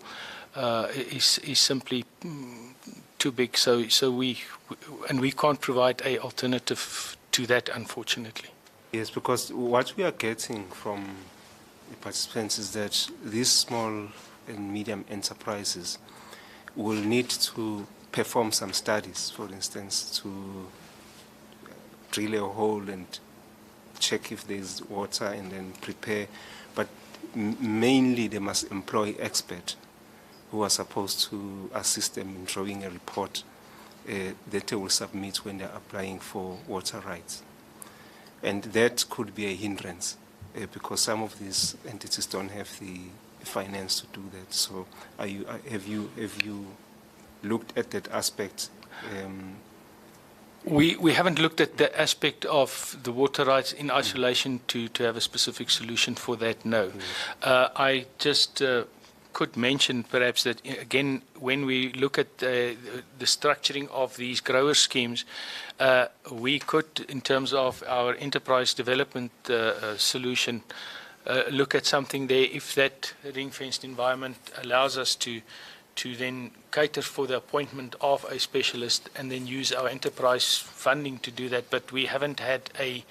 is simply too big. So we can't provide a alternative to that, unfortunately. Yes, because what we are getting from the participants is that these small and medium enterprises will need to perform some studies, for instance, to drill a hole and check if there's water and then prepare. But mainly they must employ experts who are supposed to assist them in drawing a report that they will submit when they're applying for water rights. And that could be a hindrance because some of these entities don't have the finance to do that. So have you looked at that aspect? We haven't looked at the aspect of the water rights in isolation to have a specific solution for that, no. I just could mention perhaps that, again, when we look at the structuring of these grower schemes, we could, in terms of our enterprise development solution, look at something there if that ring-fenced environment allows us to then cater for the appointment of a specialist and then use our enterprise funding to do that. But we haven't had a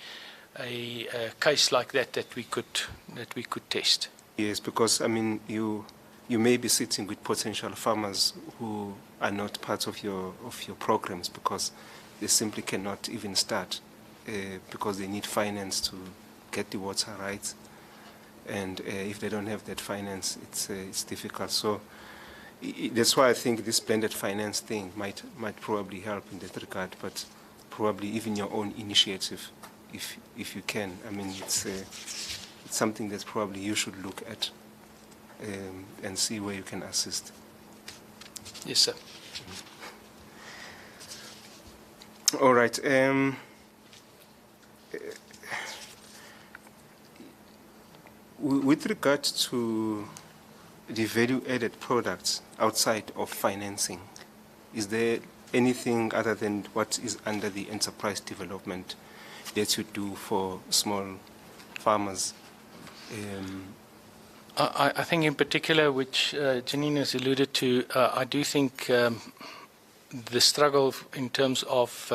case like that we could test. Yes, because I mean you may be sitting with potential farmers who are not part of your programs because they simply cannot even start because they need finance to get the water rights, and if they don't have that finance, it's difficult. So that's why I think this blended finance thing might probably help in that regard, but probably even your own initiative, if you can. I mean, it's something that probably you should look at and see where you can assist. Yes, sir. All right. With regard to the value-added products outside of financing, is there anything other than what is under the enterprise development that you do for small farmers? I think in particular, which Janine has alluded to, I do think the struggle in terms of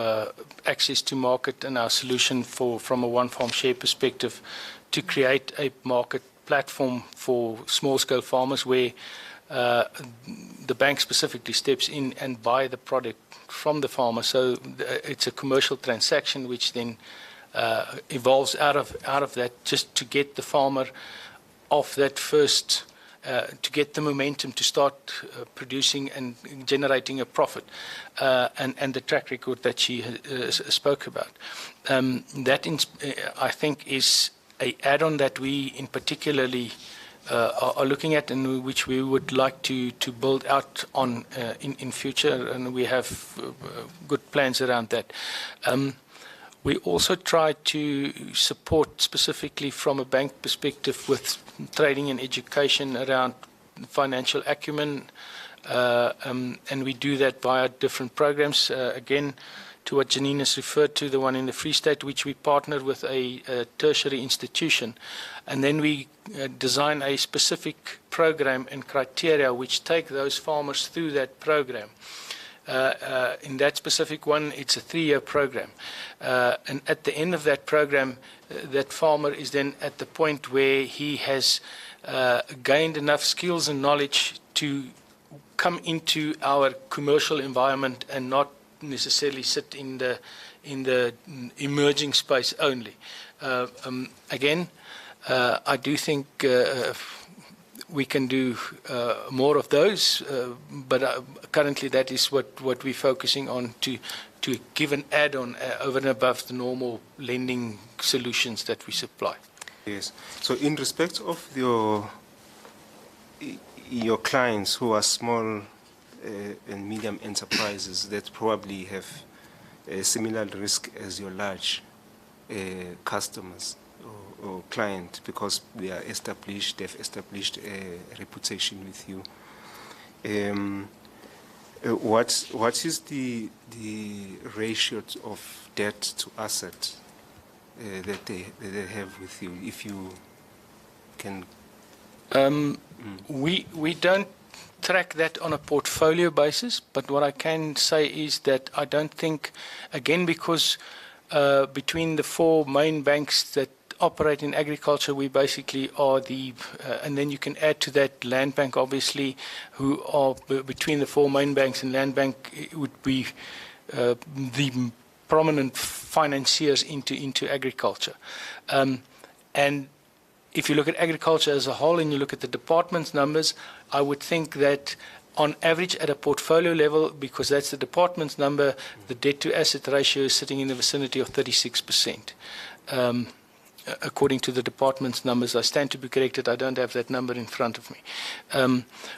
access to market and our solution from a one-farm share perspective to create a market platform for small-scale farmers where the bank specifically steps in and buy the product from the farmer. So it's a commercial transaction which then evolves out of that, just to get the farmer off that first, to get the momentum to start producing and generating a profit, and the track record that she spoke about. That I think is an add-on that we in particularly are looking at, and which we would like to build out on in future, and we have good plans around that. We also try to support specifically from a bank perspective with training and education around financial acumen, and we do that via different programs. Again, to what Janine has referred to, the one in the Free State, which we partner with a tertiary institution. And then we design a specific program and criteria which take those farmers through that program. In that specific one, it's a 3-year program. And at the end of that program, that farmer is then at the point where he has gained enough skills and knowledge to come into our commercial environment and not necessarily sit in the emerging space only. Again, I do think we can do more of those, but currently that is what we're focusing on to give an add-on over and above the normal lending solutions that we supply. Yes. So in respect of your clients who are small and medium enterprises that probably have a similar risk as your large customers or client because they are established, they've established a reputation with you. What is the ratio of debt to asset that they have with you, if you can? We don't track that on a portfolio basis, but what I can say is that I don't think, again, because between the 4 main banks that operate in agriculture, we basically are and then you can add to that Land Bank, obviously, who are between the 4 main banks, and Land Bank would be the prominent financiers into agriculture. And if you look at agriculture as a whole and you look at the department's numbers, I would think that on average at a portfolio level, because that's the department's number, the debt to asset ratio is sitting in the vicinity of 36%. According to the department's numbers. I stand to be corrected, I don't have that number in front of me.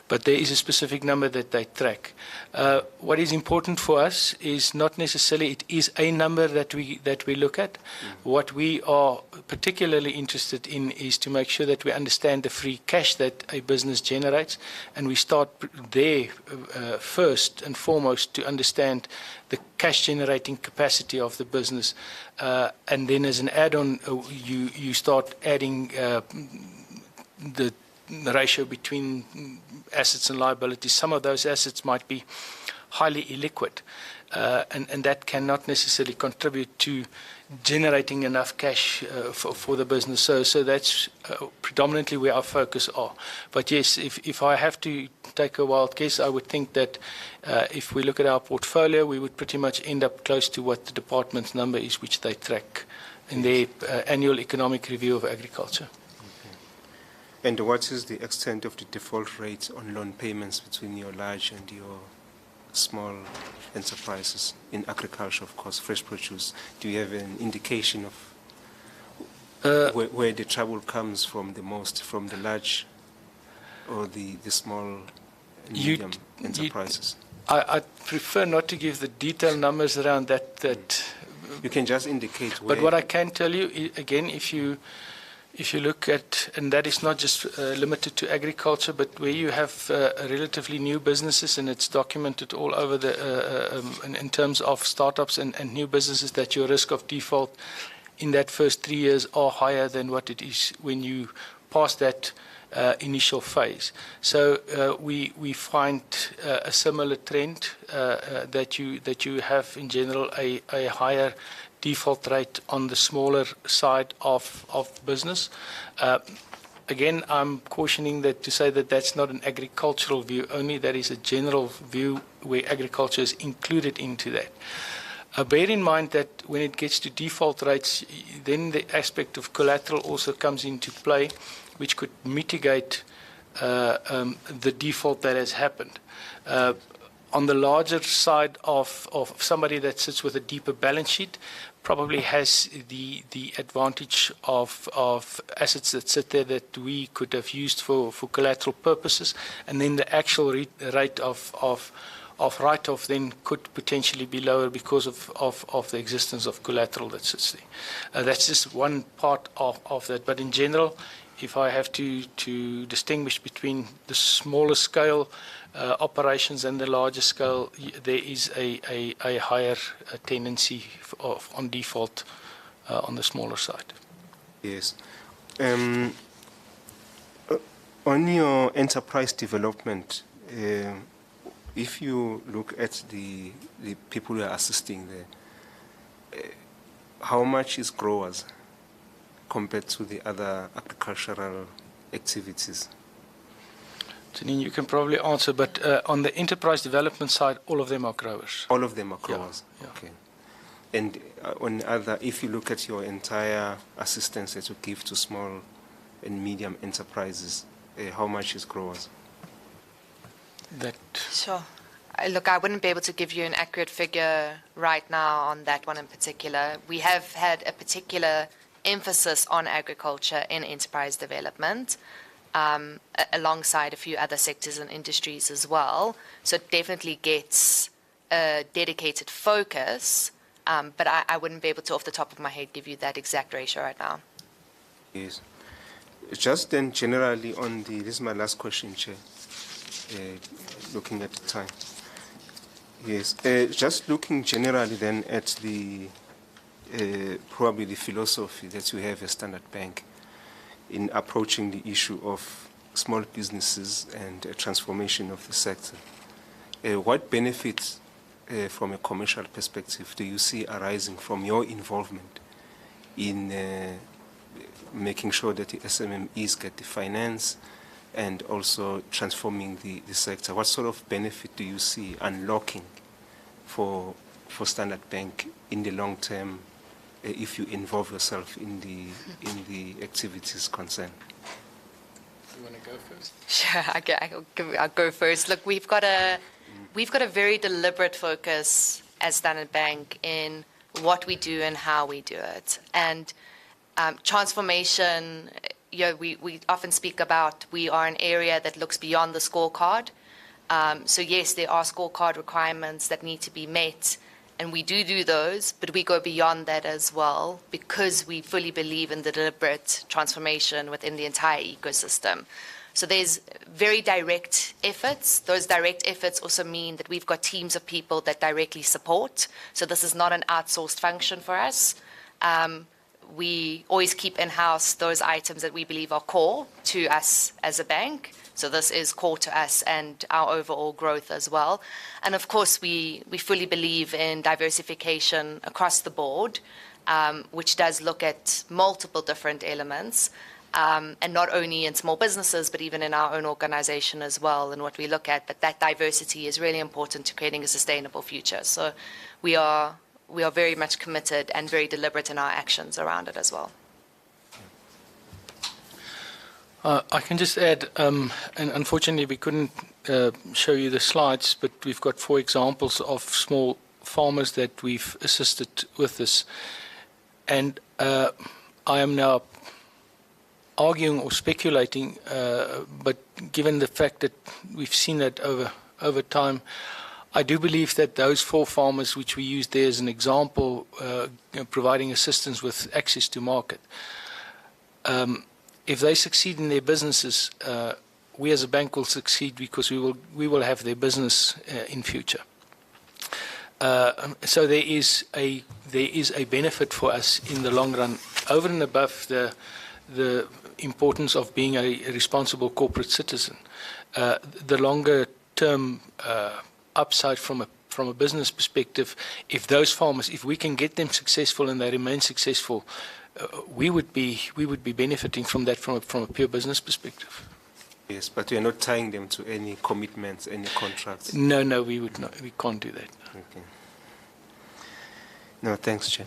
But there is a specific number that they track. What is important for us is not necessarily it is a number that we look at. What we are particularly interested in is to make sure that we understand the free cash that a business generates, and we start there first and foremost to understand the cash generating capacity of the business, and then as an add-on you start adding the ratio between assets and liabilities. Some of those assets might be highly illiquid, and that cannot necessarily contribute to generating enough cash for the business. So that's predominantly where our focus are. But yes, if I have to take a wild guess, I would think that if we look at our portfolio, we would pretty much end up close to what the department's number is, which they track in their annual economic review of agriculture. Okay. And what is the extent of the default rate on loan payments between your large and your small enterprises in agriculture, of course, fresh produce? Do you have an indication of where the trouble comes from the most, from the large or the small and medium enterprises? I prefer not to give the detailed numbers around that. You can just indicate where. But what I can tell you, again, if you look at, and that is not just limited to agriculture, but where you have relatively new businesses, and it's documented all over in terms of startups and new businesses, that your risk of default in that first 3 years are higher than what it is when you pass that initial phase. So we find a similar trend that you have in general a higher default rate on the smaller side of business. Again, I'm cautioning that to say that that's not an agricultural view only, that is a general view where agriculture is included into that. Bear in mind that when it gets to default rates, then the aspect of collateral also comes into play, which could mitigate the default that has happened. On the larger side of somebody that sits with a deeper balance sheet, probably has the advantage of assets that sit there that we could have used for collateral purposes, and then the actual rate of write-off then could potentially be lower because of the existence of collateral that sits there. That's just one part of that. But in general, if I have to distinguish between the smaller scale operations and the larger scale, there is a higher tendency on default on the smaller side. Yes. On your enterprise development, if you look at the people who are assisting there, how much is growers compared to the other agricultural activities? Janine, you can probably answer, but on the enterprise development side, all of them are growers. All of them are growers. Yeah. Okay. And on other, if you look at your entire assistance that you give to small and medium enterprises, how much is growers? Sure. Look, I wouldn't be able to give you an accurate figure right now on that one in particular. We have had a particular emphasis on agriculture in enterprise development, alongside a few other sectors and industries as well. So it definitely gets a dedicated focus, but I wouldn't be able to, off the top of my head, give you that exact ratio right now. Yes. Just then, generally on the, this is my last question, Chair, looking at the time. Yes, just looking generally then at the, probably the philosophy that you have as Standard Bank in approaching the issue of small businesses and transformation of the sector. What benefits from a commercial perspective do you see arising from your involvement in making sure that the SMMEs get the finance and also transforming the sector? What sort of benefit do you see unlocking for Standard Bank in the long term if you involve yourself in the activities concerned? You want to go first? Sure, I'll go first. Look, we've got a very deliberate focus as Standard Bank in what we do and how we do it. And transformation, we often speak about we are an area that looks beyond the scorecard. So yes, there are scorecard requirements that need to be met, and we do those, but we go beyond that as well because we fully believe in the deliberate transformation within the entire ecosystem. So there's very direct efforts. Those direct efforts also mean that we've got teams of people that directly support. So this is not an outsourced function for us. We always keep in-house those items that we believe are core to us as a bank. So this is core to us and our overall growth as well. And of course, we fully believe in diversification across the board, which does look at multiple different elements, and not only in small businesses, but even in our own organization as well and what we look at. But that diversity is really important to creating a sustainable future. So we are very much committed and very deliberate in our actions around it as well. I can just add, and unfortunately we couldn't show you the slides, but we've got 4 examples of small farmers that we've assisted with this. And I am now arguing or speculating, but given the fact that we've seen that over time, I do believe that those 4 farmers which we used there as an example, providing assistance with access to market, if they succeed in their businesses, we as a bank will succeed because we will have their business in future. So there is a benefit for us in the long run, over and above the importance of being a responsible corporate citizen. The longer term upside from a business perspective, if those farmers, if we can get them successful and they remain successful, we would be benefiting from that from a pure business perspective. Yes, but we are not tying them to any commitments, any contracts. No, we would not. We can't do that. Okay. No, thanks, Chair.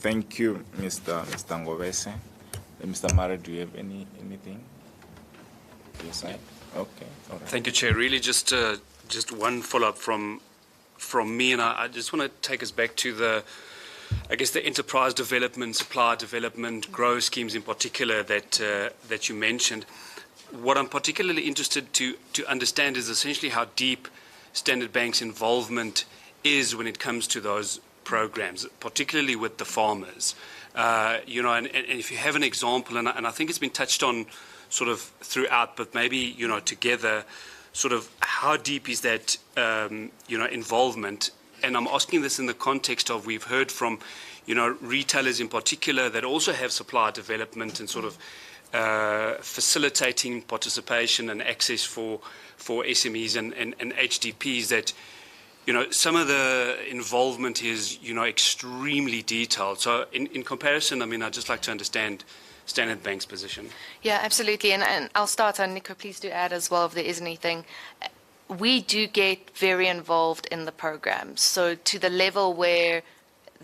Thank you, Mr. Ngobese. Mr. Mara, do you have anything? Your side? Okay. All right. Thank you, Chair. Really, just one follow-up from me, and I just want to take us back to the enterprise development, supply development, growth schemes in particular that you mentioned. What I'm particularly interested to understand is essentially how deep Standard Bank's involvement is when it comes to those programs, particularly with the farmers. You know, and if you have an example, and I think it's been touched on sort of throughout, but maybe, you know, together, sort of how deep is that, you know, involvement? And I'm asking this in the context of, we've heard from, you know, retailers in particular that also have supplier development and sort of facilitating participation and access for SMEs and HDPs, that, you know, some of the involvement is, you know, extremely detailed. So in comparison, I mean, I'd just like to understand Standard Bank's position. Yeah, absolutely. And I'll start, and Nico, please do add as well if there is anything. We do get very involved in the programs. So to the level where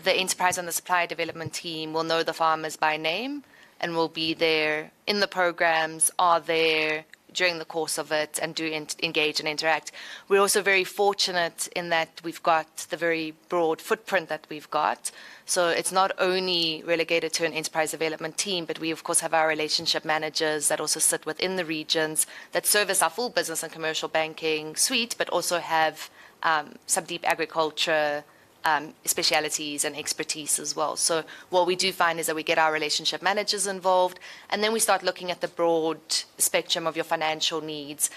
the enterprise and the supplier development team will know the farmers by name and will be there in the programs, are there during the course of it, and do engage and interact. We're also very fortunate in that we've got the very broad footprint that we've got. So it's not only relegated to an enterprise development team, but we of course have our relationship managers that also sit within the regions that service our full business and commercial banking suite, but also have some deep agriculture specialities and expertise as well. So what we do find is that we get our relationship managers involved, and then we start looking at the broad spectrum of your financial needs.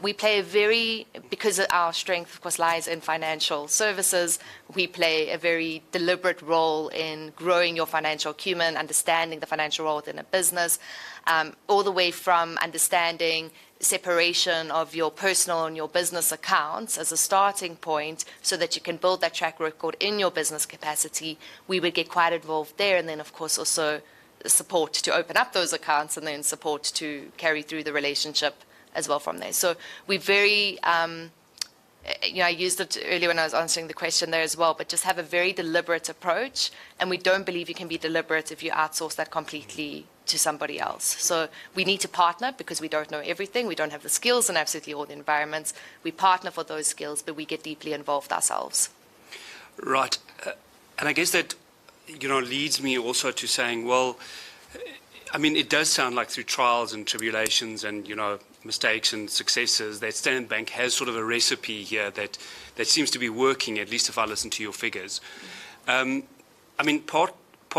We play a very, because our strength, of course, lies in financial services, we play a very deliberate role in growing your financial acumen, understanding the financial role within a business, all the way from understanding separation of your personal and your business accounts as a starting point so that you can build that track record in your business capacity. We would get quite involved there, and then, of course, also support to open up those accounts and then support to carry through the relationship as well from there. So we're very, you know, I used it earlier when I was answering the question there as well, but just have a very deliberate approach, and we don't believe you can be deliberate if you outsource that completely to somebody else. So we need to partner because we don't know everything. We don't have the skills in absolutely all the environments. We partner for those skills, but we get deeply involved ourselves. Right. And I guess that, you know, leads me also to saying, well, I mean, it does sound like through trials and tribulations and, you know, mistakes and successes that Standard Bank has sort of a recipe here that seems to be working, at least if I listen to your figures. I mean, part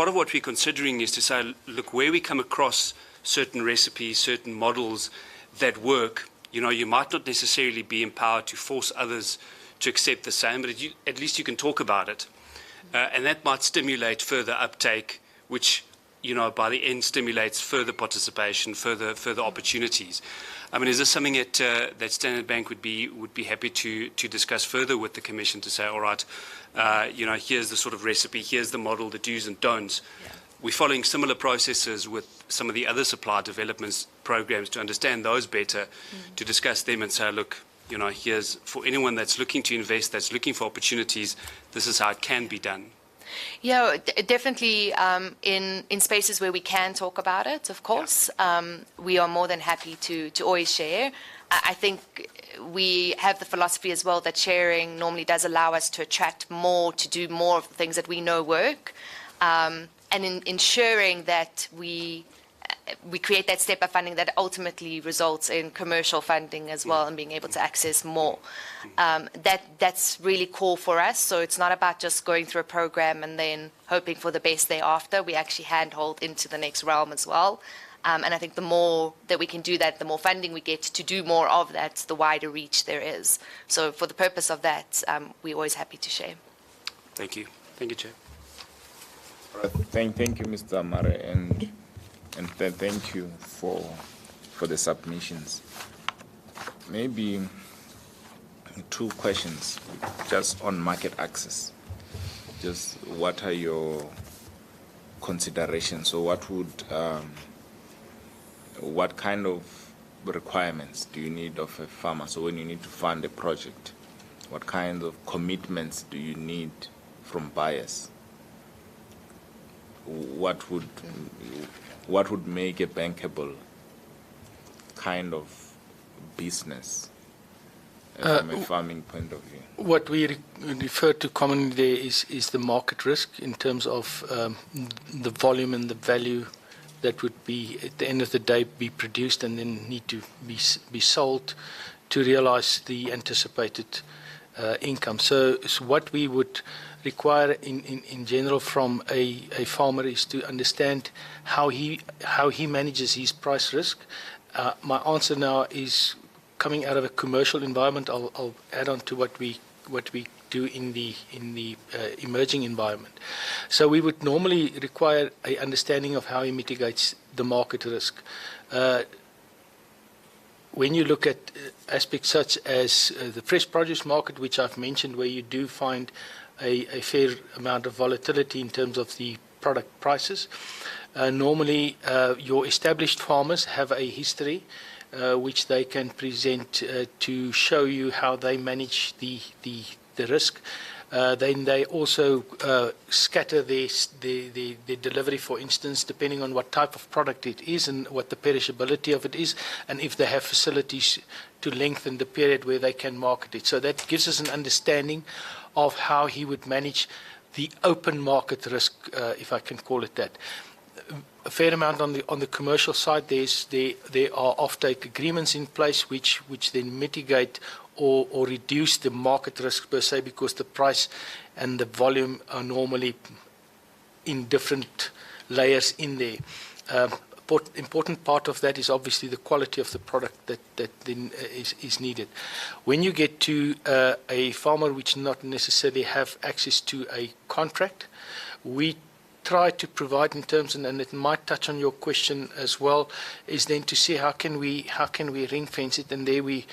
of what we're considering is to say, look, where we come across certain recipes, certain models that work, you know, you might not necessarily be empowered to force others to accept the same, but at least you can talk about it. And that might stimulate further uptake, which, you know, by the end stimulates further participation, further opportunities. I mean, is this something that Standard Bank would be happy to discuss further with the Commission to say, all right, you know, here's the sort of recipe, here's the model, the do's and don'ts. Yeah. We're following similar processes with some of the other supply development programs to understand those better, to discuss them and say, look, you know, here's, for anyone that's looking to invest, that's looking for opportunities, this is how it can be done. Yeah, definitely in spaces where we can talk about it, of course. Yeah. We are more than happy to always share. I think we have the philosophy as well that sharing normally does allow us to attract more, to do more of the things that we know work. And in ensuring that we create that step of funding that ultimately results in commercial funding as well and being able to access more. That's really core for us. So it's not about just going through a program and then hoping for the best thereafter. We actually handhold into the next realm as well. And I think the more that we can do that, the more funding we get to do more of that, the wider reach there is. So for the purpose of that, we're always happy to share. Thank you. Thank you, Chair. Thank you, Mr. Amare, and thank you for the submissions. Maybe two questions just on market access. Just what are your considerations? So what kind of requirements do you need of a farmer? So when you need to fund a project, what kind of commitments do you need from buyers? What would make a bankable kind of business from a farming point of view? What we refer to commonly there is the market risk in terms of the volume and the value that would be, at the end of the day, be produced and then need to be sold to realize the anticipated income. So what we would require in general from a farmer is to understand how he manages his price risk. My answer now is coming out of a commercial environment. I'll add on to what we do in the emerging environment. So we would normally require an understanding of how he mitigates the market risk. When you look at aspects such as the fresh produce market, which I've mentioned, where you do find a fair amount of volatility in terms of the product prices, normally your established farmers have a history which they can present to show you how they manage the risk. Then they also scatter their delivery, for instance, depending on what type of product it is and what the perishability of it is, and if they have facilities to lengthen the period where they can market it. So that gives us an understanding of how he would manage the open market risk, if I can call it that. A fair amount on the commercial side. There are offtake agreements in place which then mitigate or reduce the market risk per se, because the price and the volume are normally in different layers in there. Important part of that is obviously the quality of the product that then is needed. When you get to a farmer which not necessarily have access to a contract, we try to provide in terms, and it might touch on your question as well, is then to see how can we ring fence it, and there we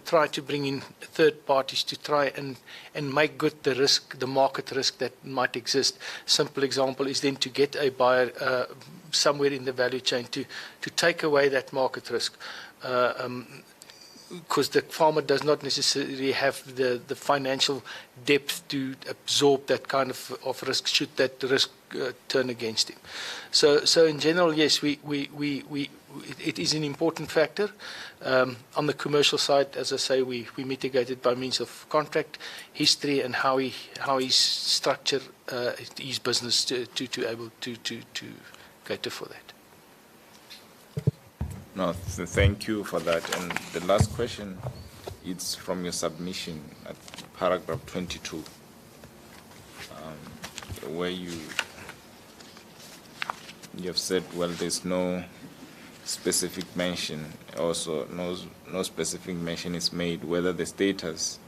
try to bring in third parties to try and make good the risk, the market risk that might exist. Simple example is then to get a buyer somewhere in the value chain to take away that market risk. Because the farmer does not necessarily have the financial depth to absorb that kind of risk should that risk turn against him. So in general, yes, it is an important factor. On the commercial side, as I say, we mitigate it by means of contract history and how he structure his business to able to cater for that. No, thank you for that. And the last question, it's from your submission at paragraph 22, where you have said, well, there's no specific mention, also no specific mention is made whether the status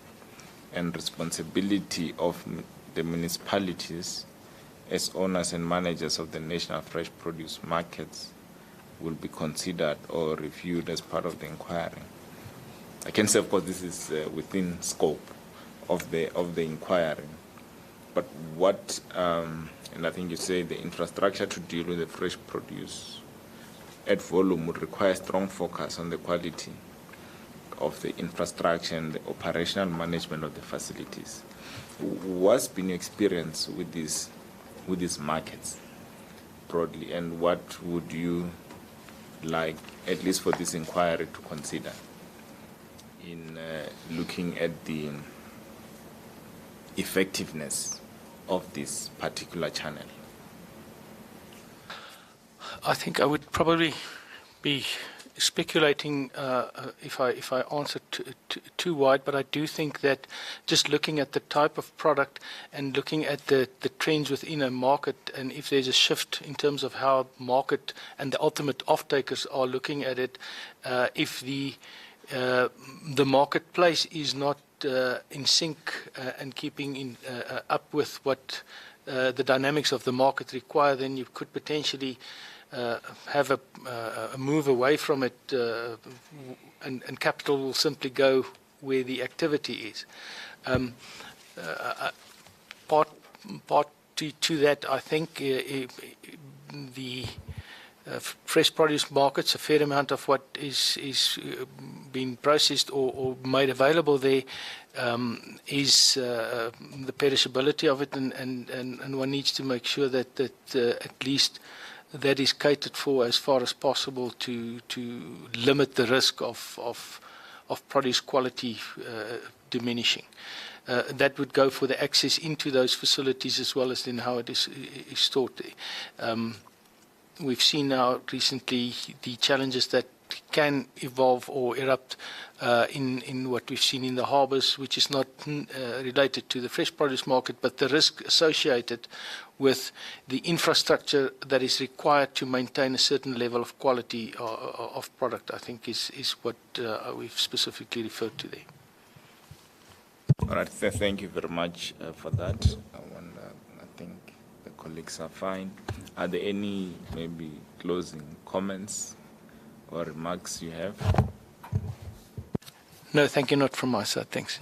and responsibility of the municipalities as owners and managers of the national fresh produce markets will be considered or reviewed as part of the inquiry. I can say, of course, this is within scope of the inquiry. But what, and I think you say the infrastructure to deal with the fresh produce at volume would require strong focus on the quality of the infrastructure and the operational management of the facilities. What's been your experience with these markets broadly, and what would you like, at least for this inquiry, to consider in looking at the effectiveness of this particular channel? I think I would probably be speculating if I answer too wide, but I do think that just looking at the type of product and looking at the trends within a market, and if there's a shift in terms of how market and the ultimate off-takers are looking at it, if the marketplace is not in sync and keeping up with what the dynamics of the market require, then you could potentially have a move away from it, and capital will simply go where the activity is. Part to that, I think the fresh produce markets, a fair amount of what is being processed or made available there is the perishability of it, and one needs to make sure that at least that is catered for as far as possible to limit the risk of produce quality diminishing. That would go for the access into those facilities as well as then how it is stored there. We've seen now recently the challenges that can evolve or erupt in what we've seen in the harbours, which is not related to the fresh produce market, but the risk associated with the infrastructure that is required to maintain a certain level of quality of product, I think is what we've specifically referred to there. All right, thank you very much for that. I think the colleagues are fine. Are there any maybe closing comments or remarks you have? No, thank you, not from my side. Thanks.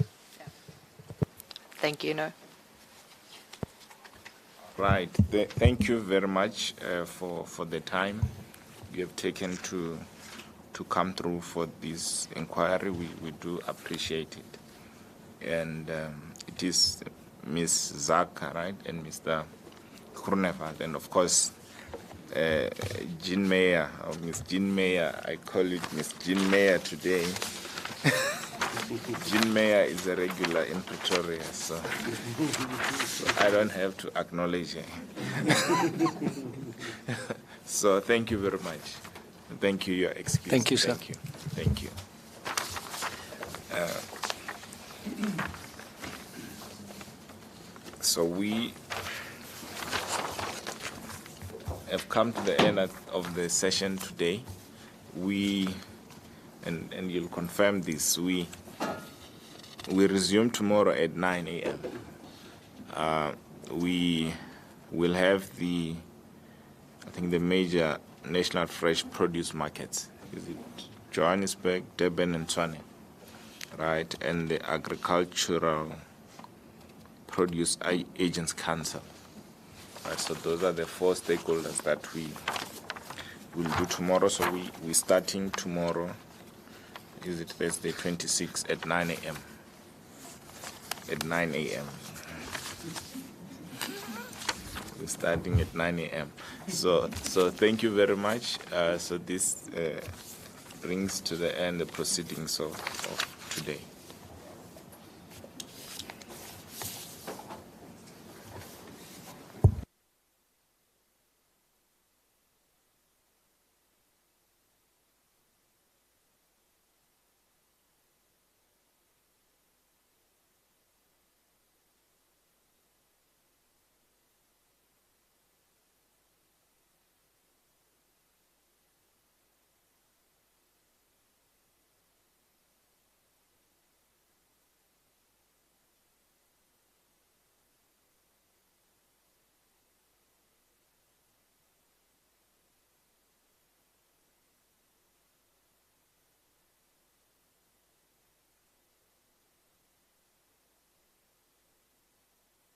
Thank you, no. Right. Thank you very much for the time you have taken to come through for this inquiry. We do appreciate it. And it is Ms. Zaka, right, and Mr. Groenewald, and of course, Jean Meyer, or Ms. Jean Meyer. I call it Ms. Jean Meyer today. Jean Meyer is a regular in Pretoria, so I don't have to acknowledge her. So thank you very much. Thank you, Your Excellency. Thank you, sir. Thank you. Thank you. So we have come to the end of the session today. And you'll confirm this, we resume tomorrow at 9 a.m. We will have the major national fresh produce markets. Is it Johannesburg, Durban, and Tshwane, right? And the Agricultural Produce Agents Council. Right, so those are the 4 stakeholders that we will do tomorrow. So we're starting tomorrow. Is it Thursday 26 at 9 a.m. At 9 a.m. We're starting at 9 a.m. So thank you very much. So this brings to the end the proceedings of today.